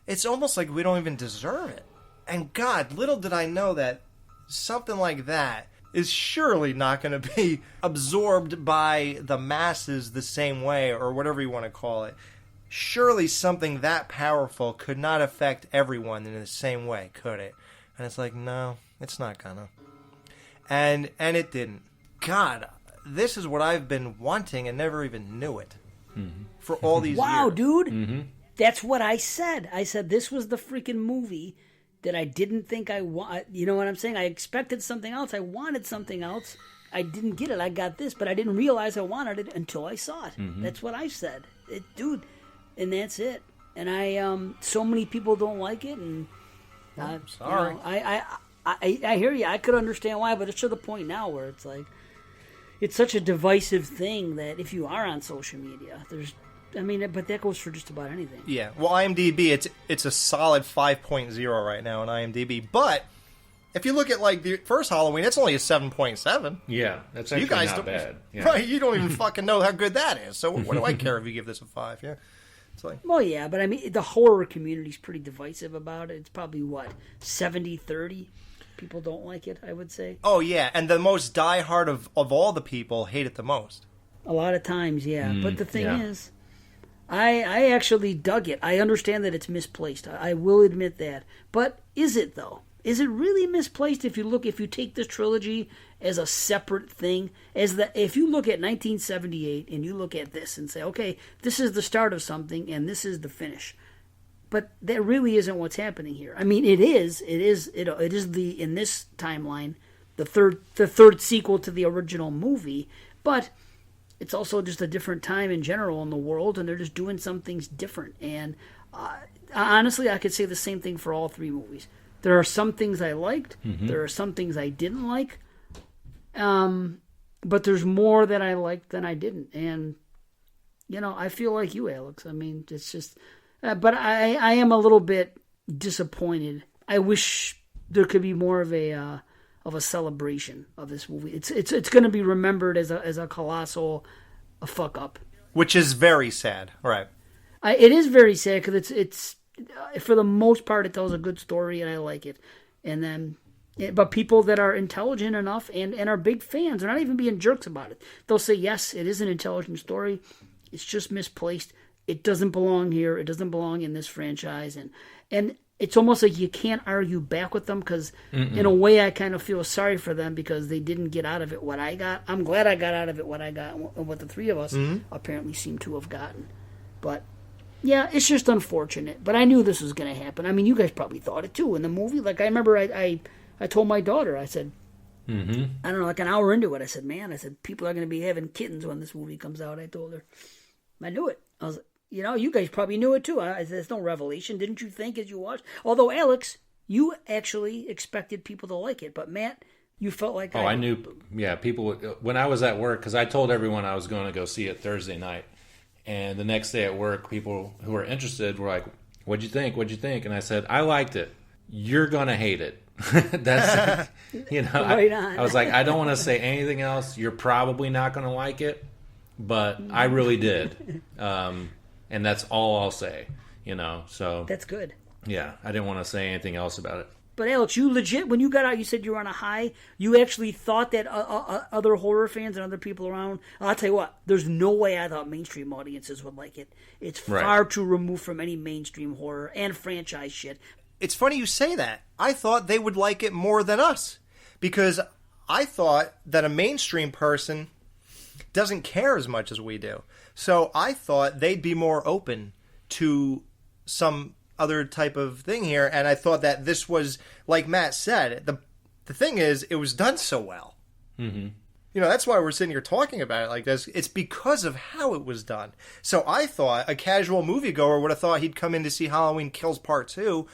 It's almost like we don't even deserve it. And God, little did I know that something like that is surely not going to be absorbed by the masses the same way, or whatever you want to call it. Surely something that powerful could not affect everyone in the same way, could it? And it's like, no, it's not gonna. And it didn't. God, this is what I've been wanting and never even knew it. For all these years. Wow, dude. That's what I said. I said this was the freaking movie that I didn't think I want. You know what I'm saying? I expected something else. I wanted something else. I didn't get it. I got this, but I didn't realize I wanted it until I saw it. That's what I said. Dude, and that's it. And so many people don't like it, and I'm sorry. You know, I hear you. I could understand why, but it's to the point now where it's like, it's such a divisive thing that if you are on social media, but that goes for just about anything. Yeah. Well, IMDb, it's a solid 5.0 right now on IMDb. But if you look at like the first Halloween, it's only a 7.7. Yeah, that's actually not bad. Yeah. Right? You don't even fucking know how good that is. So what do I care if you give this a 5? Yeah. It's like, well, yeah, but I mean, the horror community's pretty divisive about it. It's probably, 70-30? People don't like it, I would say. Oh, yeah, and the most diehard of all the people hate it the most. A lot of times, yeah. But the thing is, I actually dug it. I understand that it's misplaced. I will admit that. But is it, though? Is it really misplaced if you take this trilogy as a separate thing? If you look at 1978 and you look at this and say, okay, this is the start of something and this is the finish. But that really isn't what's happening here. I mean, it is in this timeline, the third sequel to the original movie, but it's also just a different time in general in the world, and they're just doing some things different. And honestly, I could say the same thing for all three movies. There are some things I liked. Mm-hmm. There are some things I didn't like. But there's more that I liked than I didn't. And, I feel like you, Alex. I mean, it's just... but I am a little bit disappointed. I wish there could be more of a celebration of this movie. It's going to be remembered as a colossal fuck up, which is very sad. Right. It is very sad because it's for the most part it tells a good story and I like it. And then, but people that are intelligent enough and are big fans are not even being jerks about it. They'll say, yes, it is an intelligent story. It's just misplaced. It doesn't belong here. It doesn't belong in this franchise. And it's almost like you can't argue back with them because in a way I kind of feel sorry for them because they didn't get out of it what I got. I'm glad I got out of it what I got and what the three of us apparently seem to have gotten. But, yeah, it's just unfortunate. But I knew this was going to happen. I mean, you guys probably thought it too in the movie. Like, I remember I told my daughter, I said, I don't know, like an hour into it, I said, people are going to be having kittens when this movie comes out. I told her. I knew it. I was like, you guys probably knew it too. There's no revelation. Didn't you think as you watched? Although, Alex, you actually expected people to like it. But, Matt, you felt like... I knew, people... When I was at work, because I told everyone I was going to go see it Thursday night. And the next day at work, people who were interested were like, what'd you think? What'd you think? And I said, I liked it. You're going to hate it. That's, right on. I was like, I don't want to say anything else. You're probably not going to like it. But I really did. And that's all I'll say, so... That's good. Yeah, I didn't want to say anything else about it. But Alex, you legit, when you got out, you said you were on a high. You actually thought that other horror fans and other people around... I'll tell you what, there's no way I thought mainstream audiences would like it. It's far too removed from any mainstream horror and franchise shit. It's funny you say that. I thought they would like it more than us. Because I thought that a mainstream person doesn't care as much as we do. So I thought they'd be more open to some other type of thing here, and I thought that this was, like Matt said, the thing is, it was done so well. Mm-hmm. That's why we're sitting here talking about it like this. It's because of how it was done. So I thought a casual moviegoer would have thought he'd come in to see Halloween Kills Part 2,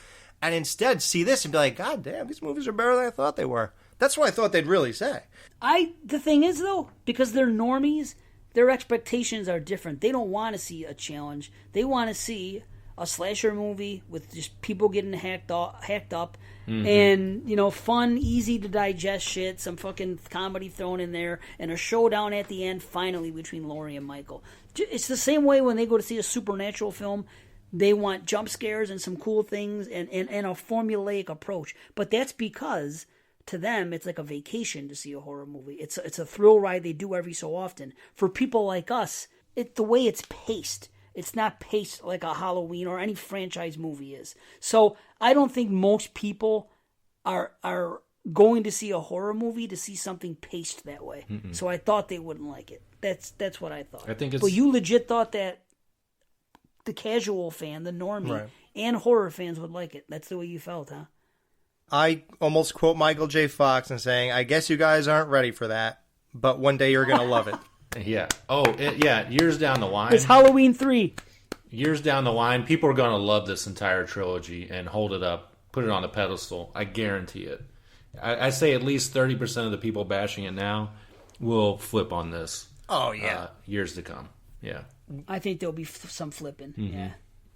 and instead see this and be like, God damn, these movies are better than I thought they were. That's what I thought they'd really say. The thing is, though, because they're normies, their expectations are different. They don't want to see a challenge. They want to see a slasher movie with just people getting hacked up and, fun, easy to digest shit, some fucking comedy thrown in there, and a showdown at the end, finally, between Laurie and Michael. It's the same way when they go to see a supernatural film. They want jump scares and some cool things and a formulaic approach. But that's because... to them, it's like a vacation to see a horror movie. It's a thrill ride they do every so often. For people like us, the way it's paced, it's not paced like a Halloween or any franchise movie is. So I don't think most people are going to see a horror movie to see something paced that way. Mm-mm. So I thought they wouldn't like it. That's what I thought. I think it's... But you legit thought that the casual fan, the normie, and horror fans would like it. That's the way you felt, huh? I almost quote Michael J. Fox and saying, I guess you guys aren't ready for that, but one day you're going to love it. Yeah. Years down the line. It's Halloween 3. Years down the line, people are going to love this entire trilogy and hold it up, put it on a pedestal. I guarantee it. I say at least 30% of the people bashing it now will flip on this. Oh, yeah. Years to come. Yeah. I think there'll be some flipping. Mm-hmm. Yeah.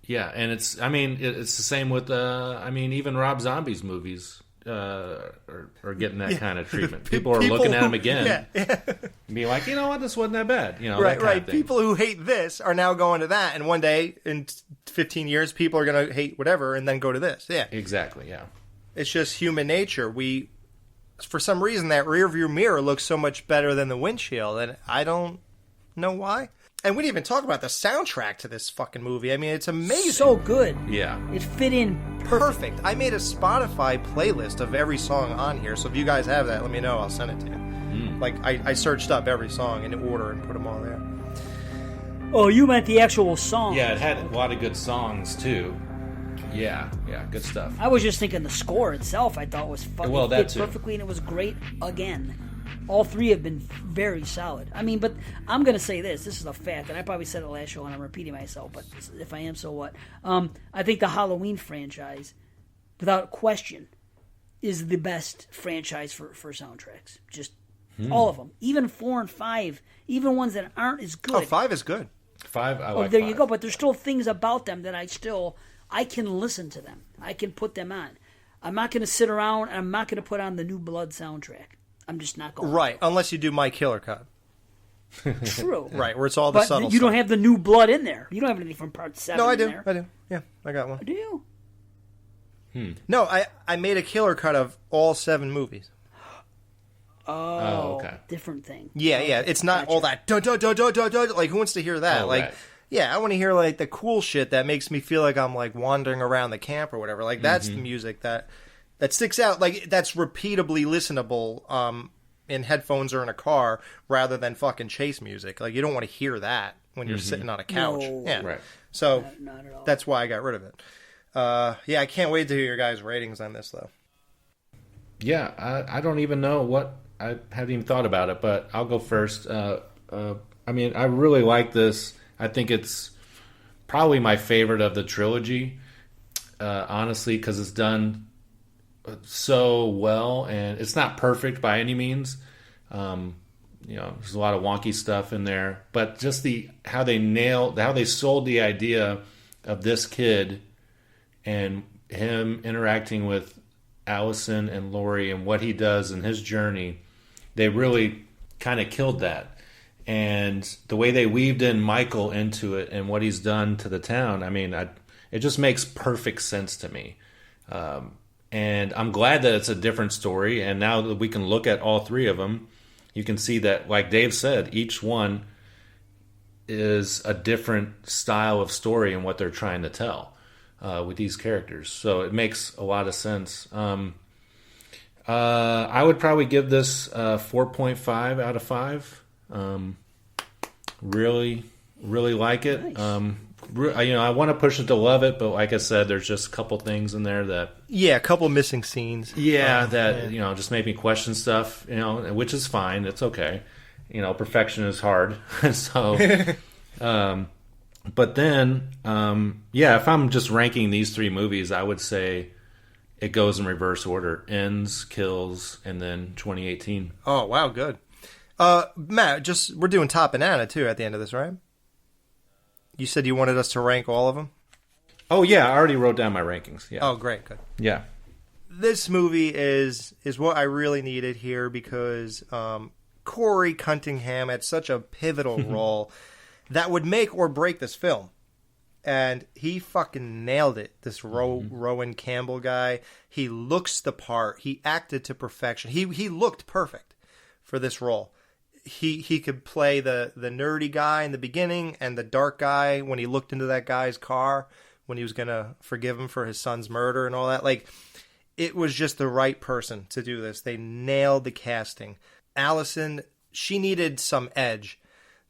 Yeah, and it's the same with, even Rob Zombie's movies are getting that kind of treatment. People are looking at them again and being like, you know what, this wasn't that bad. Right. People who hate this are now going to that, and one day, in 15 years, people are going to hate whatever and then go to this. Yeah. Exactly, yeah. It's just human nature. For some reason, that rearview mirror looks so much better than the windshield, and I don't know why. And we didn't even talk about the soundtrack to this fucking movie. I mean, it's amazing. So good. Yeah. It fit in perfect. I made a Spotify playlist of every song on here, so if you guys have that, let me know. I'll send it to you. Like, I searched up every song in order and put them all there. Oh, you meant the actual song. Yeah, it had a lot of good songs, too. Yeah, good stuff. I was just thinking the score itself I thought was fucking fit perfectly, and it was great again. All three have been very solid. I mean, but I'm going to say this. This is a fact, and I probably said it last show, and I'm repeating myself, but if I am, so what? I think the Halloween franchise, without question, is the best franchise for soundtracks. Just all of them. Even 4 and 5, even ones that aren't as good. Oh, 5 is good. 5, I like there 5. you go, but there's still things about them that I can listen to them. I can put them on. I'm not going to sit around, and I'm not going to put on the New Blood soundtrack. I'm just not going Right, unless you do My Killer Cut. True. Right, where it's all the subtle you stuff. don't have the New Blood in there. You don't have anything from Part 7 No, I in do. there. I do. Yeah, I got one. Do you? No, I made a killer cut of all 7 movies. Oh, okay. Different thing. Yeah. It's not all that like who wants to hear that? Oh, like right. yeah, I want to hear like the cool shit that makes me feel like I'm like wandering around the camp or whatever. Like that's the music that sticks out. Like that's repeatably listenable in headphones or in a car rather than fucking chase music. Like you don't want to hear that when you're sitting on a couch. No. Yeah. Right. So Not at all. that's why I got rid of it. Yeah, I can't wait to hear your guys' ratings on this though. Yeah, I don't even know what... I haven't even thought about it, but I'll go first. I mean, I really like this. I think it's probably my favorite of the trilogy, honestly, because it's done so well, and it's not perfect by any means. There's a lot of wonky stuff in there, but just how they sold the idea of this kid and him interacting with Allison and Laurie and what he does in his journey, they really kind of killed that. And the way they weaved in Michael into it and what he's done to the town, I mean, it just makes perfect sense to me. And I'm glad that it's a different story. And now that we can look at all 3 of them, you can see that, like Dave said, each one is a different style of story and what they're trying to tell with these characters. So it makes a lot of sense. I would probably give this 4.5 out of 5. Really like it. Nice. I want to push it to love it, but like I said, there's just a couple things in there that... Yeah, a couple missing scenes. Just made me question stuff, which is fine. It's okay. Perfection is hard. So, but then, if I'm just ranking these 3 movies, I would say it goes in reverse order. Ends, Kills, and then 2018. Oh, wow, good. Matt, we're doing Top Banana, too, at the end of this, right? You said you wanted us to rank all of them? Oh, yeah, I already wrote down my rankings. Yeah. Oh, great, good. Yeah. This movie is what I really needed here because Corey Cunningham had such a pivotal role that would make or break this film. And he fucking nailed it, this Rowan Campbell guy. He looks the part. He acted to perfection. He looked perfect for this role. He could play the nerdy guy in the beginning and the dark guy when he looked into that guy's car when he was going to forgive him for his son's murder and all that. Like, it was just the right person to do this. They nailed the casting. Allison, she needed some edge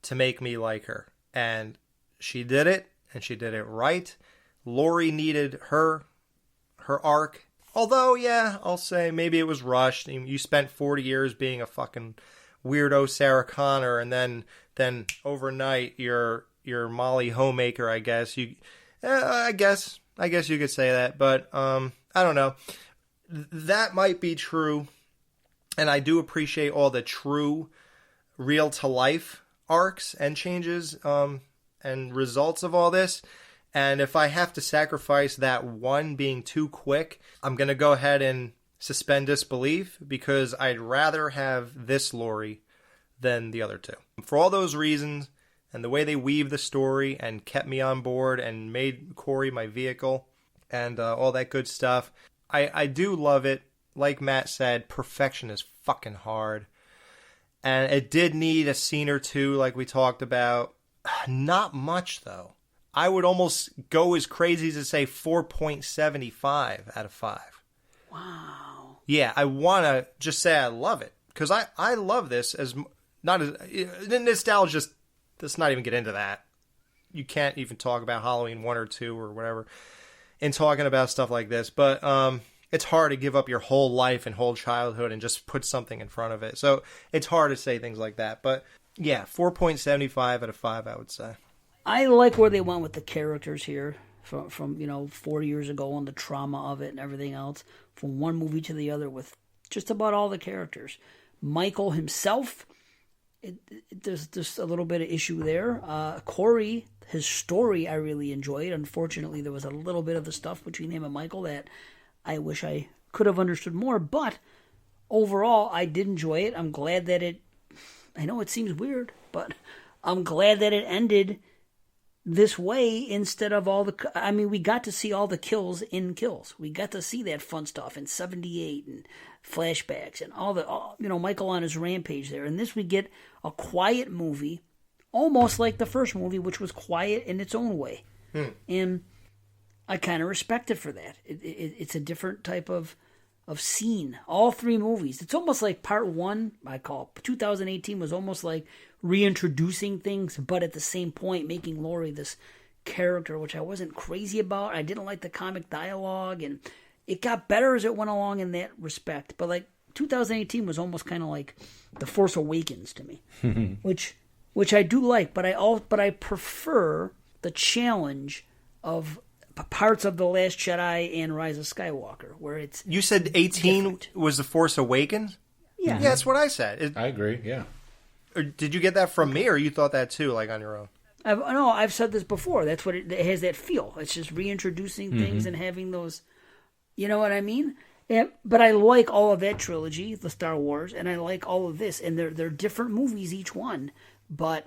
to make me like her. And she did it, and she did it right. Laurie needed her arc. Although, yeah, I'll say maybe it was rushed. You spent 40 years being a fucking weirdo Sarah Connor, and then overnight you're Molly Homemaker, I guess. I guess you could say that, but I don't know. That might be true, and I do appreciate all the true, real-to-life arcs and changes and results of all this. And if I have to sacrifice that one being too quick, I'm going to go ahead and suspend disbelief because I'd rather have this Laurie than the other 2. For all those reasons and the way they weave the story and kept me on board and made Corey my vehicle and all that good stuff, I do love it. Like Matt said, perfection is fucking hard. And it did need a scene or two like we talked about Not much, though. I would almost go as crazy as to say 4.75 out of 5. Wow. Yeah, I want to just say I love it. Because I love this as not as nostalgia. Let's not even get into that. You can't even talk about Halloween 1 or 2 or whatever in talking about stuff like this. But it's hard to give up your whole life and whole childhood and just put something in front of it. So it's hard to say things like that. But yeah, 4.75 out of 5, I would say. I like where they went with the characters here from 4 years ago and the trauma of it and everything else. From one movie to the other with just about all the characters. Michael himself, there's just a little bit of issue there. Corey, his story I really enjoyed. Unfortunately, there was a little bit of the stuff between him and Michael that I wish I could have understood more. But overall, I did enjoy it. I'm glad that I know it seems weird, but I'm glad that it ended this way instead of we got to see all the kills in Kills. We got to see that fun stuff in 78 and flashbacks and Michael on his rampage there. And this we get a quiet movie, almost like the first movie, which was quiet in its own way. And I kind of respect it for that. It's a different type of scene. All 3 movies. It's almost like part 1, I call it. 2018 was almost like reintroducing things, but at the same point making Laurie this character, which I wasn't crazy about. I didn't like the comic dialogue, and it got better as it went along in that respect. But like 2018 was almost kind of like The Force Awakens to me, which I do like, but I prefer the challenge of parts of The Last Jedi and Rise of Skywalker, where it's You said 18 different. Was The Force Awakens? Yeah. Yeah, that's what I said. I agree, yeah. Or did you get that from me, or you thought that too, like on your own? I've said this before. That's what it has, that feel. It's just reintroducing things and having those, you know what I mean? But I like all of that trilogy, the Star Wars, and I like all of this. And they're different movies, each one. But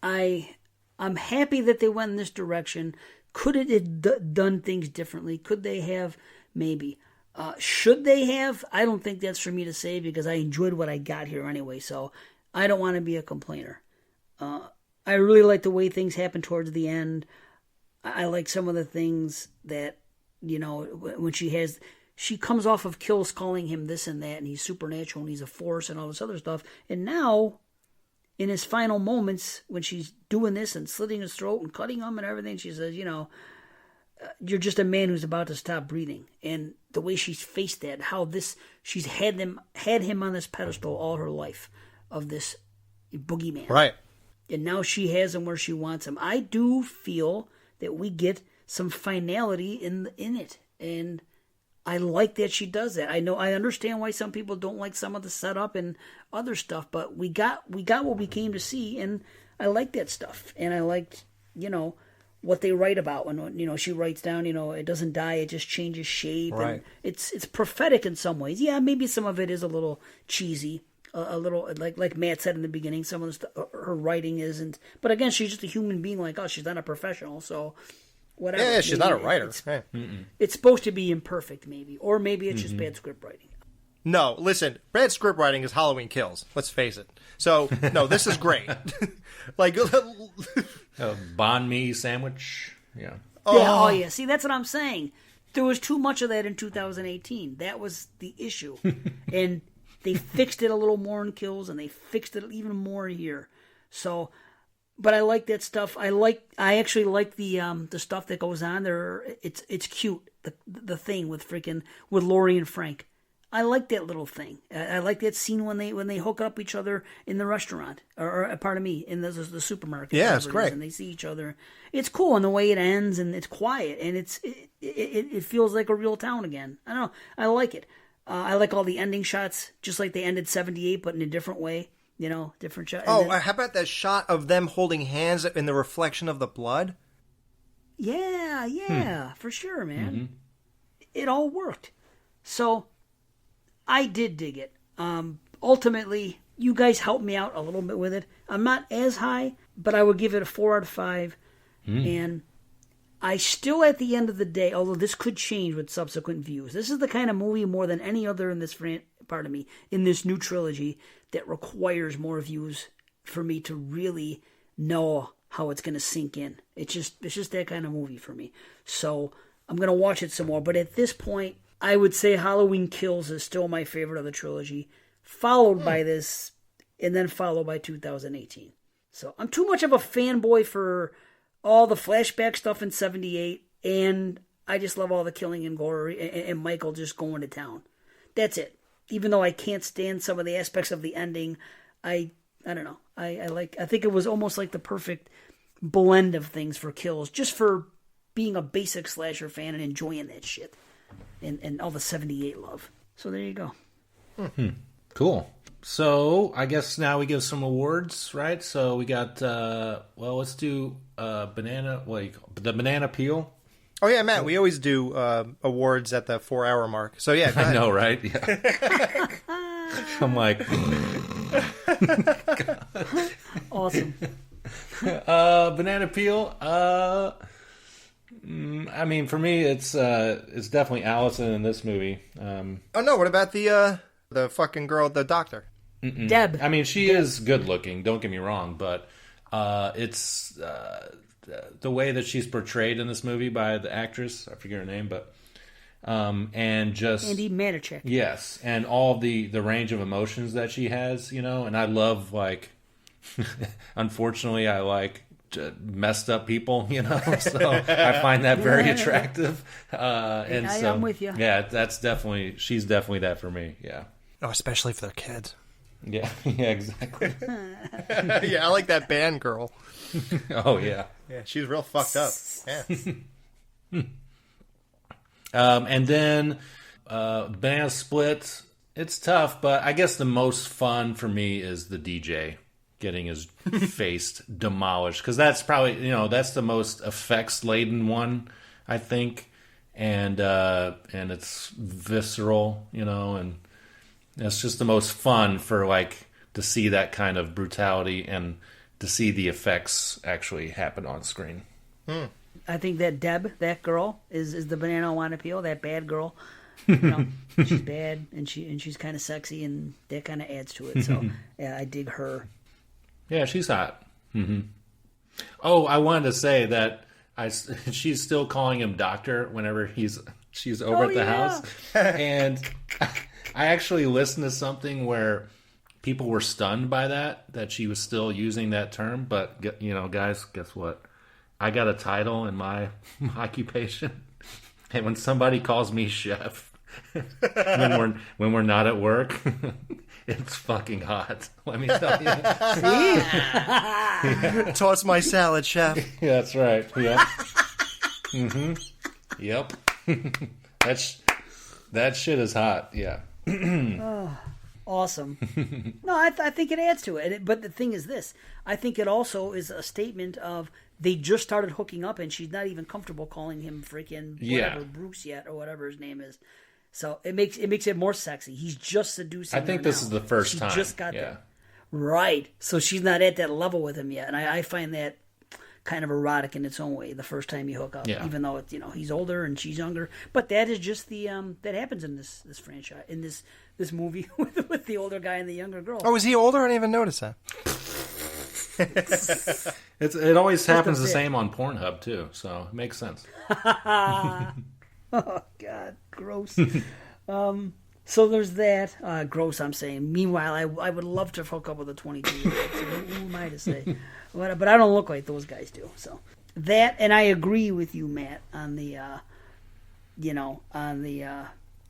I'm happy that they went in this direction. Could it have done things differently? Could they have? Maybe. Should they have? I don't think that's for me to say because I enjoyed what I got here anyway, so I don't want to be a complainer. I really like the way things happen towards the end. I like some of the things that, when she comes off of Kills calling him this and that, and he's supernatural and he's a force and all this other stuff, and now, in his final moments, when she's doing this and slitting his throat and cutting him and everything, she says, you're just a man who's about to stop breathing. And the way she's faced that, how she's had him on this pedestal all her life of this boogeyman. Right. And now she has him where she wants him. I do feel that we get some finality in it. And I like that she does that. I understand why some people don't like some of the setup and other stuff, but we got what we came to see, and I like that stuff. And I liked, what they write about when she writes down, it doesn't die, it just changes shape. Right. And it's prophetic in some ways. Yeah, maybe some of it is a little cheesy, a little like Matt said in the beginning. Some of the stuff, her writing isn't. But again, she's just a human being like us. She's not a professional, so whatever. Yeah, she's not a writer. It's supposed to be imperfect, maybe, or maybe it's just bad script writing. No, listen, bad script writing is Halloween Kills. Let's face it. So, no, this is great. Banh mi sandwich. Yeah. Oh, yeah. See, that's what I'm saying. There was too much of that in 2018. That was the issue. And they fixed it a little more in Kills, and they fixed it even more here. So, but I like that stuff. I actually like the stuff that goes on there. It's cute. The thing with Laurie and Frank. I like that little thing. I like that scene when they hook up each other in the restaurant, or pardon me, in the supermarket. Yeah, it's great. And they see each other. It's cool, and the way it ends, and it's quiet, and it feels like a real town again. I don't know. I like it. I like all the ending shots, just like they ended 78, but in a different way. Different shot. How about that shot of them holding hands in the reflection of the blood? Yeah, for sure, man. Mm-hmm. It all worked. So I did dig it. Ultimately, you guys helped me out a little bit with it. I'm not as high, but I would give it a 4 out of 5. And I still, at the end of the day, although this could change with subsequent views, this is the kind of movie more than any other in this in this new trilogy that requires more views for me to really know how it's going to sink in. It's just that kind of movie for me. So I'm going to watch it some more. But at this point, I would say Halloween Kills is still my favorite of the trilogy, followed by this, and then followed by 2018. So I'm too much of a fanboy for all the flashback stuff in 78, and I just love all the killing and gore and Michael just going to town. That's it. Even though I can't stand some of the aspects of the ending, I don't know. I think it was almost like the perfect blend of things for Kills, just for being a basic slasher fan and enjoying that shit and all the 78 love. So there you go. Cool. So I guess now we give some awards, right? So we got let's do the banana peel. Oh yeah, Matt. We always do awards at the 4-hour mark. So yeah, go I ahead. know, right? Yeah. I'm like, awesome. Banana peel. I mean, for me, it's definitely Allison in this movie. Oh no, what about the fucking girl, the doctor? Deb. I mean, she is good looking. Don't get me wrong, but it's the way that she's portrayed in this movie by the actress. I forget her name, but and just Andy Manichek. Yes, and all the range of emotions that she has, and I love unfortunately, I like messed up people, so I find that very attractive. I'm with you. Yeah, she's definitely that for me. Yeah. Oh, especially for their kids. Yeah, yeah, exactly. Yeah, I like that band girl. Oh yeah, yeah, she's real fucked up. Yeah. And then Banana Split. It's tough, but I guess the most fun for me is the DJ getting his face demolished, because that's probably that's the most effects laden one, I think, and it's visceral, and it's just the most fun for to see that kind of brutality and to see the effects actually happen on screen. I think that Deb, that girl, is the banana wanna peel, that bad girl. She's bad and she's kind of sexy, and that kind of adds to it. So yeah, I dig her. Yeah, she's hot. Mm-hmm. Oh, I wanted to say that she's still calling him doctor whenever she's over at the house, and I actually listened to something where people were stunned by that she was still using that term. But guys, guess what? I got a title in my occupation, and when somebody calls me chef, when we're not at work, it's fucking hot. Let me tell you. See? Toss my salad, chef. Yeah, that's right. Yeah. Mm-hmm. Yep. That shit is hot. Yeah. Oh, awesome. No, I think it adds to it. But the thing is this. I think it also is a statement of they just started hooking up, and she's not even comfortable calling him freaking whatever Bruce yet, or whatever his name is. So it makes it more sexy. He's just seducing her. I think this is the first time. She just got there. Right. So she's not at that level with him yet. And I find that kind of erotic in its own way, the first time you hook up. Yeah. Even though it's, he's older and she's younger. But that is just the that happens in this franchise, in this movie with the older guy and the younger girl. Oh, is he older? I didn't even notice that. It always happens the same on Pornhub too, so it makes sense. Oh God, gross. So there's that. Gross, I'm saying. Meanwhile, I would love to hook up with a 22-year-old. So who am I to say? But I don't look like those guys do. So that, and I agree with you, Matt, on the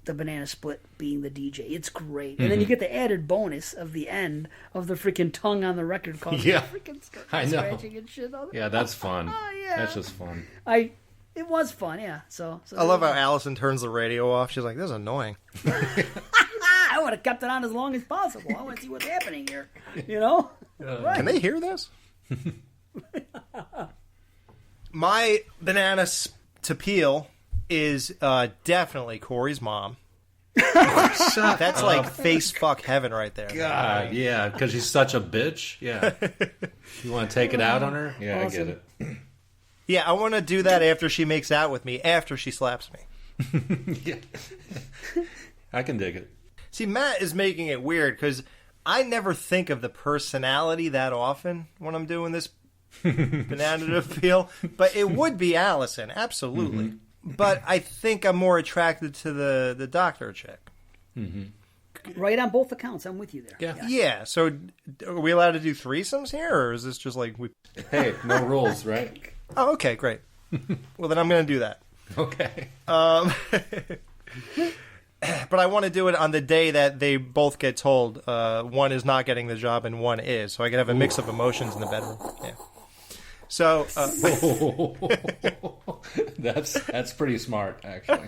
banana split being the DJ. It's great, and then you get the added bonus of the end of the freaking tongue on the record causing freaking scratching and shit. Yeah, that's fun. Oh, yeah. That's just fun. It was fun, yeah. So I love how Allison turns the radio off. She's like, "This is annoying." I would have kept it on as long as possible. I want to see what's happening here. Right. Can they hear this? My banana to peel is definitely Corey's mom. That's like face fuck heaven right there. God, yeah, because she's such a bitch. Yeah, you want to take it out on her? Yeah, awesome. I get it. Yeah, I want to do that after she makes out with me, after she slaps me. Yeah. I can dig it. See, Matt is making it weird because I never think of the personality that often when I'm doing this banana to peel. But it would be Allison, absolutely. But I think I'm more attracted to the doctor chick. Right on both accounts. I'm with you there. Yeah. So are we allowed to do threesomes here, or is this just like Hey, no rules, right? Oh, okay, great. Well, then I'm going to do that. Okay. But I want to do it on the day that they both get told one is not getting the job and one is, so I can have a mix of emotions in the bedroom. Yeah. So that's pretty smart, actually.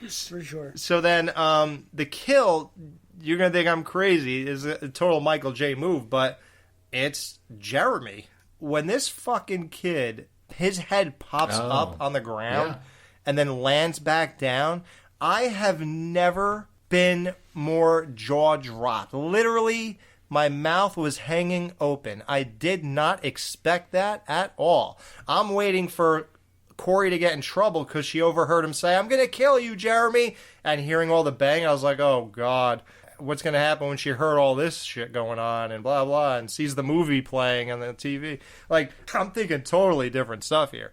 For sure. So then the kill, you're going to think I'm crazy, is a total Michael J. move, but it's Jeremy. When this fucking kid, his head pops up on the ground and then lands back down, I have never been more jaw-dropped. Literally, my mouth was hanging open. I did not expect that at all. I'm waiting for Corey to get in trouble because she overheard him say, "I'm going to kill you, Jeremy." And hearing all the bang, I was like, oh, God. What's going to happen when she heard all this shit going on and blah, blah, and sees the movie playing on the TV? Like, I'm thinking totally different stuff here.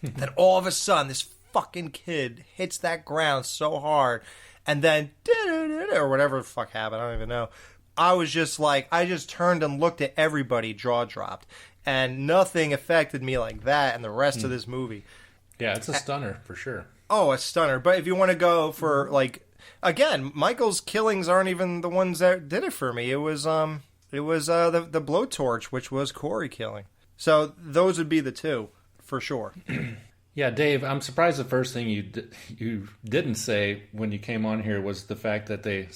Then all of a sudden, this fucking kid hits that ground so hard, and then, or whatever the fuck happened, I don't even know. I was just like, I just turned and looked at everybody, jaw dropped. And nothing affected me like that in the rest of this movie. Yeah, it's a stunner, for sure. Oh, a stunner. But if you want to go for, like... Again, Michael's killings aren't even the ones that did it for me. It was the blowtorch, which was Corey killing. So those would be the two, for sure. Yeah, Dave, I'm surprised the first thing you didn't say when you came on here was the fact that they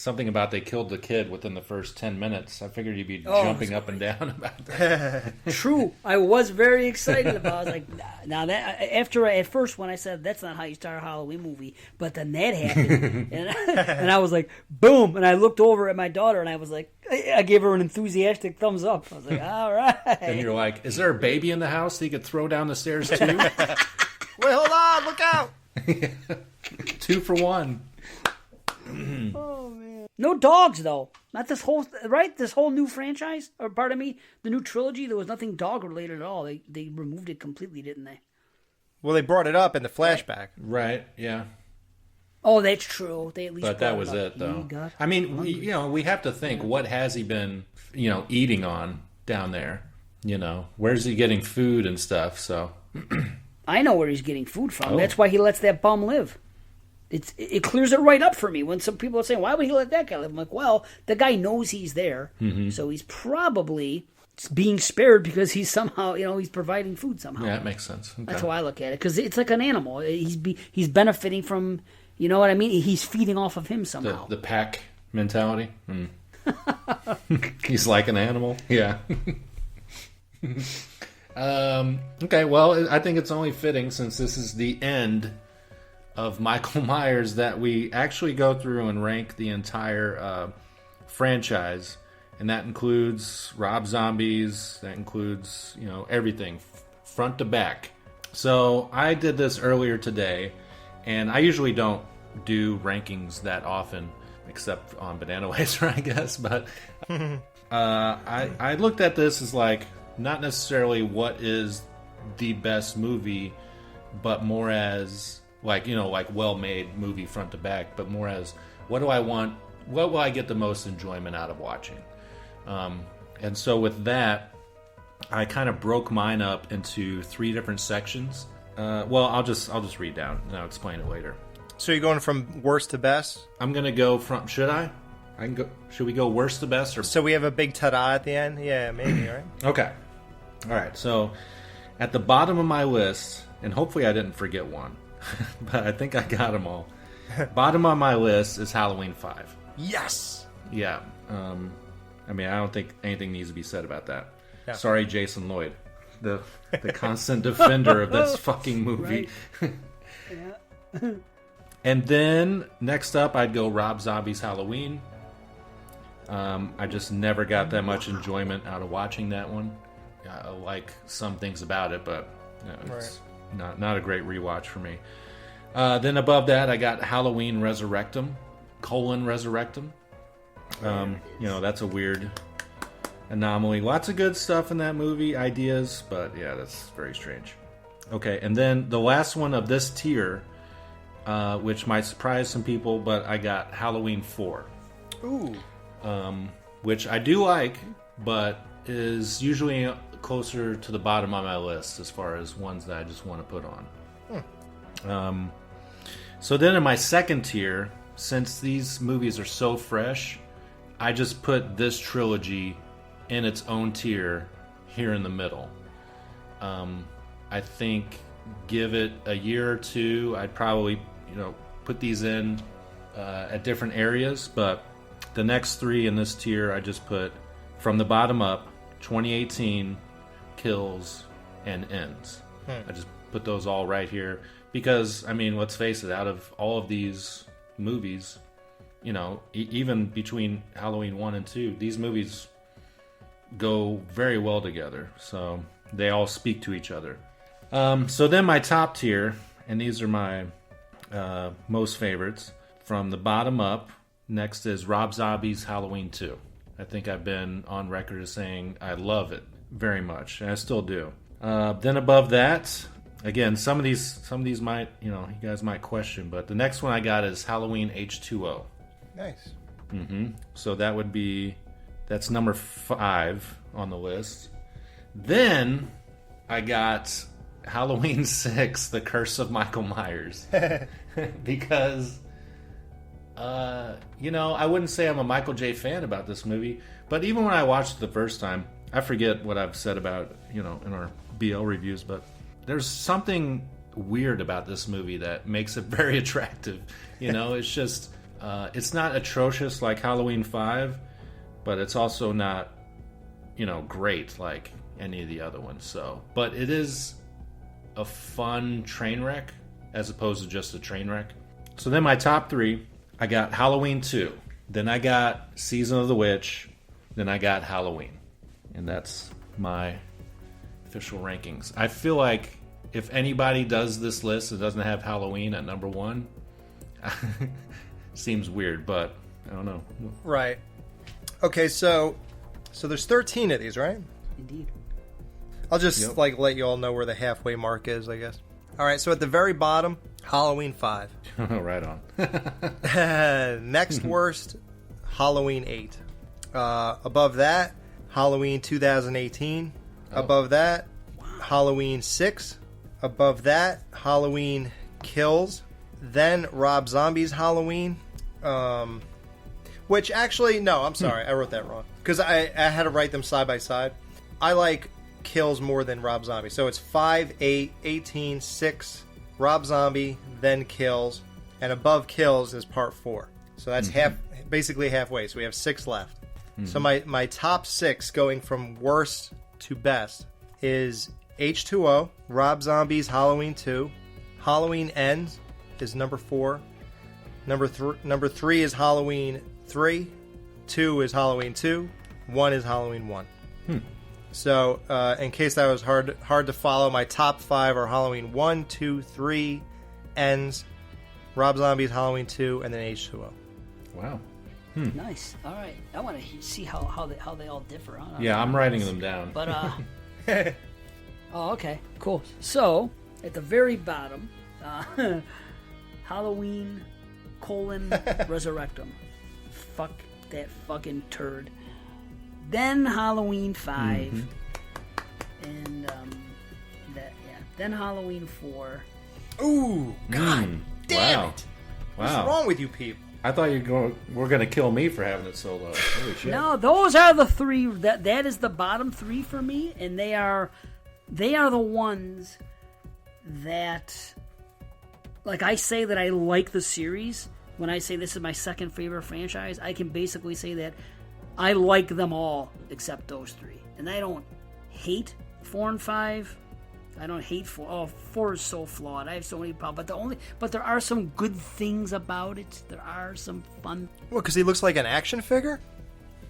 killed the kid within the first 10 minutes. I figured you'd be jumping up and down about that. True. I was very excited about it. I was like, now that at first when I said that's not how you start a Halloween movie, but then that happened. and I was like, boom. And I looked over at my daughter and I was like, I gave her an enthusiastic thumbs up. I was like, all right. And you're like, is there a baby in the house that you could throw down the stairs too? Wait, hold on, look out! 2 for 1. Oh man! No dogs though. Not this whole This whole new franchise, or pardon me, the new trilogy. There was nothing dog related at all. They removed it completely, didn't they? Well, they brought it up in the flashback. Right? Yeah. Oh, that's true. They at least. But that was it, though. I mean, we have to think. What has he been, eating on down there? Where's he getting food and stuff? So. I know where he's getting food from. Oh. That's why he lets that bum live. It clears it right up for me when some people are saying, why would he let that guy live? I'm like, well, the guy knows he's there, so he's probably being spared because he's somehow, he's providing food somehow. Yeah, that makes sense. Okay. That's how I look at it, because it's like an animal. He's benefiting from, you know what I mean? He's feeding off of him somehow. The pack mentality. He's like an animal. Yeah. Okay, well, I think it's only fitting, since this is the end of Michael Myers, that we actually go through and rank the entire franchise. And that includes Rob Zombies, that includes, everything, front to back. So I did this earlier today, and I usually don't do rankings that often, except on BananaLaser, I guess. But I looked at this as like, not necessarily what is the best movie, but more as like well-made movie front to back, but more as what do I want, what will I get the most enjoyment out of watching? And so with that, I kind of broke mine up into 3 different sections. Well, I'll just read down and I'll explain it later. So you're going from worst to best? I'm gonna go from. Should I? I can go. Should we go worst to best, or so we have a big ta-da at the end? Yeah, maybe. Right. Okay. All right. So at the bottom of my list, and hopefully I didn't forget one, but I think I got them all. Bottom on my list is Halloween 5. Yes. Yeah. I mean, I don't think anything needs to be said about that. Yeah. Sorry, Jason Lloyd, the constant defender of this fucking movie. Right. Yeah. And then next up, I'd go Rob Zombie's Halloween. I just never got that much enjoyment out of watching that one. I like some things about it, but it's not a great rewatch for me. Then above that, I got Halloween Resurrectum, Resurrectum. That's a weird anomaly. Lots of good stuff in that movie, ideas, but yeah, that's very strange. Okay, and then the last one of this tier, which might surprise some people, but I got Halloween 4. Ooh. Which I do like, but is usually closer to the bottom of my list as far as ones that I just want to put on. So then in my second tier, since these movies are so fresh, I just put this trilogy in its own tier here in the middle. I think give it a year or two, I'd probably put these in at different areas, but the next three in this tier I just put from the bottom up: 2018, Kills, and Ends. I just put those all right here because, I mean, let's face it, out of all of these movies, even between Halloween 1 and 2, these movies go very well together, so they all speak to each other. So then my top tier, and these are my most favorites, from the bottom up, next is Rob Zombie's Halloween 2. I think I've been on record as saying I love it very much, and I still do. Then above that, again, some of these might, you guys might question, but the next one I got is Halloween H2O. Nice. So that's number 5 on the list. Then I got Halloween 6, The Curse of Michael Myers. Because, I wouldn't say I'm a Michael J. fan about this movie, but even when I watched it the first time, I forget what I've said about, in our BL reviews, but there's something weird about this movie that makes it very attractive. It's just, it's not atrocious like Halloween 5, but it's also not, great like any of the other ones. So, but it is a fun train wreck as opposed to just a train wreck. So then my top 3, I got Halloween 2, then I got Season of the Witch, then I got Halloween. And that's my official rankings. I feel like if anybody does this list and doesn't have Halloween at number 1, seems weird, but I don't know. Right. Okay, so there's 13 of these, right? Indeed. I'll just let you all know where the halfway mark is, I guess. All right, so at the very bottom, Halloween 5. Right on. Next worst, Halloween 8. Above that, Halloween 2018. Above that, Halloween 6. Above that, Halloween Kills. Then Rob Zombie's Halloween. Which actually, no, I'm sorry. I wrote that wrong. Because I had to write them side by side. I like Kills more than Rob Zombie. So it's 5, 8, 18, 6, Rob Zombie, then Kills. And above Kills is part 4. So that's basically halfway. So we have 6 left. So my top 6 going from worst to best is H2O, Rob Zombie's Halloween 2, Halloween Ends is number 4, number 3 is Halloween 3, 2 is Halloween 2, 1 is Halloween 1. So in case that was hard to follow, my top 5 are Halloween 1, 2, 3, Ends, Rob Zombie's Halloween 2, and then H2O. Wow. Nice. All right. I want to see how they all differ. Yeah, I'm writing them down. But oh, okay, cool. So at the very bottom, Halloween : Resurrectum. Fuck that fucking turd. Then Halloween 5, and then Halloween 4. Ooh, God damn it! What's wrong with you people? I thought were going to kill me for having it so low. Holy shit. No, those are the 3. That is the bottom 3 for me, and they are the ones that, like, I say that I like the series. When I say this is my second favorite franchise, I can basically say that I like them all except those 3. And I don't hate 4 and 5. I don't hate 4. Oh, 4 is so flawed. I have so many problems. But there are some good things about it. There are some fun. What? Because he looks like an action figure.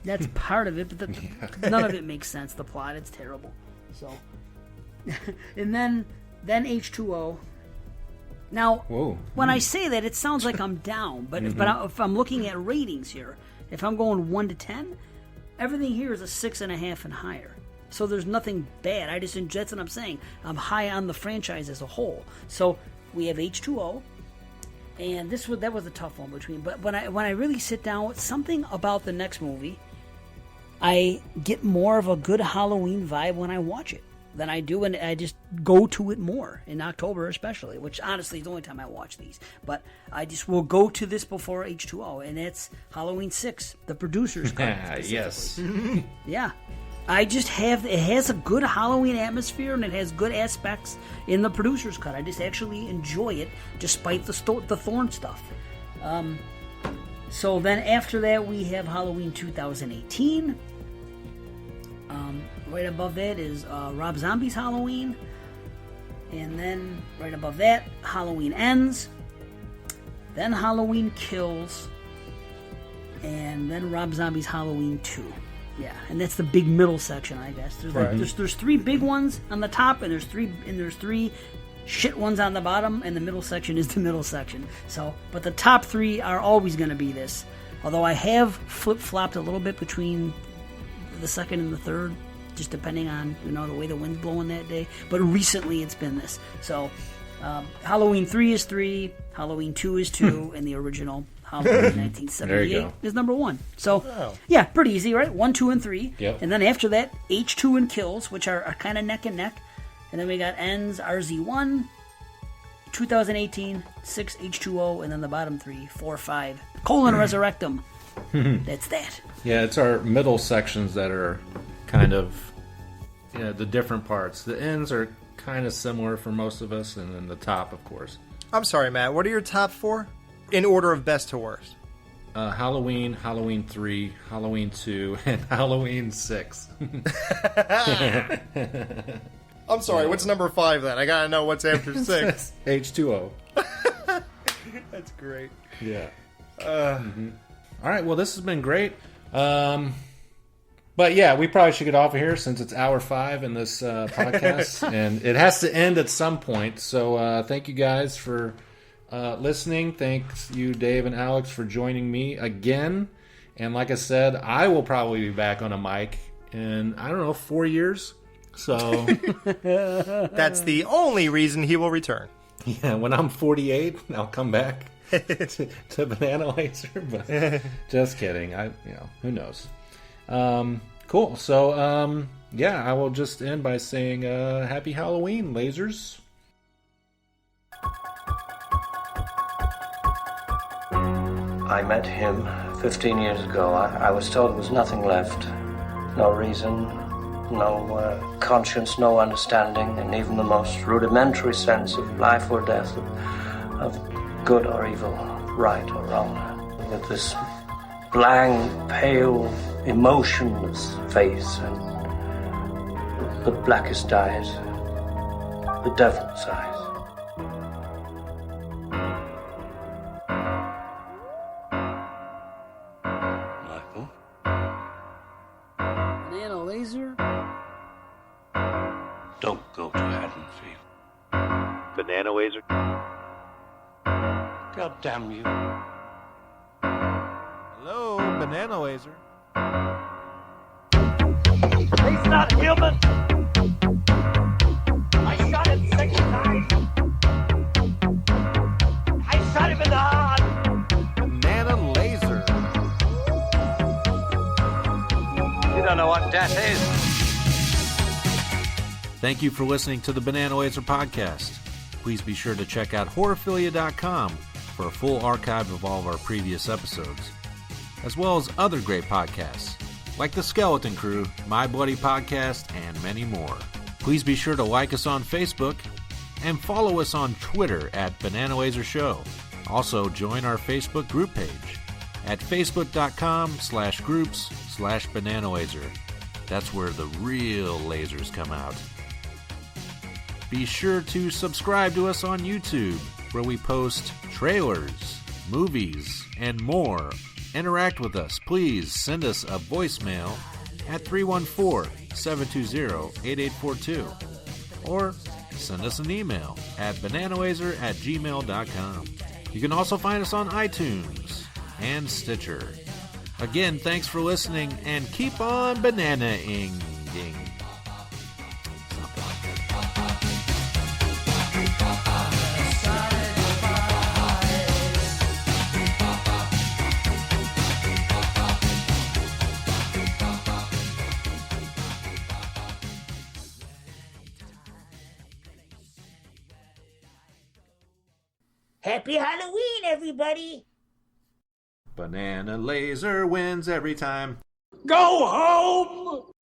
That's part of it, but none of it makes sense. The plot, it's terrible. So, and then H2O. Now, when I say that, it sounds like I'm down. But if I'm looking at ratings here, if I'm going 1 to 10, Everything here is a 6.5 and higher. So there's nothing bad. That's what I'm saying. I'm high on the franchise as a whole. So we have H2O, and that was a tough one between. But when I really sit down with something about the next movie, I get more of a good Halloween vibe when I watch it than I do, and I just go to it more in October, especially. Which honestly is the only time I watch these. But I just will go to this before H2O, and it's Halloween 6, the producers cut. Yes. Yeah. It has a good Halloween atmosphere, and it has good aspects in the producer's cut. I just actually enjoy it, despite the Thorn stuff. So then after that, we have Halloween 2018. Right above that is Rob Zombie's Halloween. And then right above that, Halloween Ends. Then Halloween Kills. And then Rob Zombie's Halloween 2. Yeah, and that's the big middle section, I guess. There's 3 big ones on the top, and there's 3 shit ones on the bottom, and the middle section is the middle section. So, but the top 3 are always going to be this. Although I have flip-flopped a little bit between the second and the third, just depending on the way the wind's blowing that day. But recently, it's been this. So, Halloween 3 is 3, Halloween 2 is 2, and the original Halloween 1978 is number 1. So, yeah, pretty easy, right? 1, 2, and 3. Yep. And then after that, H2 and Kills, which are kind of neck and neck. And then we got Ends, RZ1, 2018, 6, H2O, and then the bottom 3, 4, 5, Resurrectum. That's that. Yeah, it's our middle sections that are kind of the different parts. The ends are kind of similar for most of us, and then the top, of course. I'm sorry, Matt. What are your top 4? In order of best to worst. Halloween, Halloween 3, Halloween 2, and Halloween 6. I'm sorry, what's number 5 then? I gotta know what's after 6. H2O. That's great. Yeah. All right, well, this has been great. But yeah, we probably should get off of here since it's hour 5 in this podcast. And it has to end at some point. So thank you guys for listening. Thanks you, Dave and Alex, for joining me again. And like I said, I will probably be back on a mic in, 4 years. So that's the only reason he will return. Yeah, when I'm 48, I'll come back to BananaLaser. But just kidding. Who knows? Cool. So yeah, I will just end by saying Happy Halloween, lasers. I met him 15 years ago. I was told there was nothing left. No reason, no conscience, no understanding, and even the most rudimentary sense of life or death, of good or evil, right or wrong. With this blank, pale, emotionless face and the blackest eyes, the devil's eyes. BananaLaser. Don't go to Haddonfield. BananaLaser. God damn you. Hello, BananaLaser. He's not human. I shot him 6 times. I shot him in the heart. BananaLaser. You don't know what death is. Thank you for listening to the BananaLaser Podcast. Please be sure to check out horrorphilia.com for a full archive of all of our previous episodes, as well as other great podcasts, like The Skeleton Crew, My Bloody Podcast, and many more. Please be sure to like us on Facebook and follow us on Twitter at BananaLaser Show. Also, join our Facebook group page at facebook.com/groups/BananaLaser. That's where the real lasers come out. Be sure to subscribe to us on YouTube, where we post trailers, movies, and more. Interact with us. Please send us a voicemail at 314-720-8842. Or send us an email at bananalaser@gmail.com. You can also find us on iTunes and Stitcher. Again, thanks for listening, and keep on banana-ing. Happy Halloween, everybody! Banana Laser wins every time. Go home!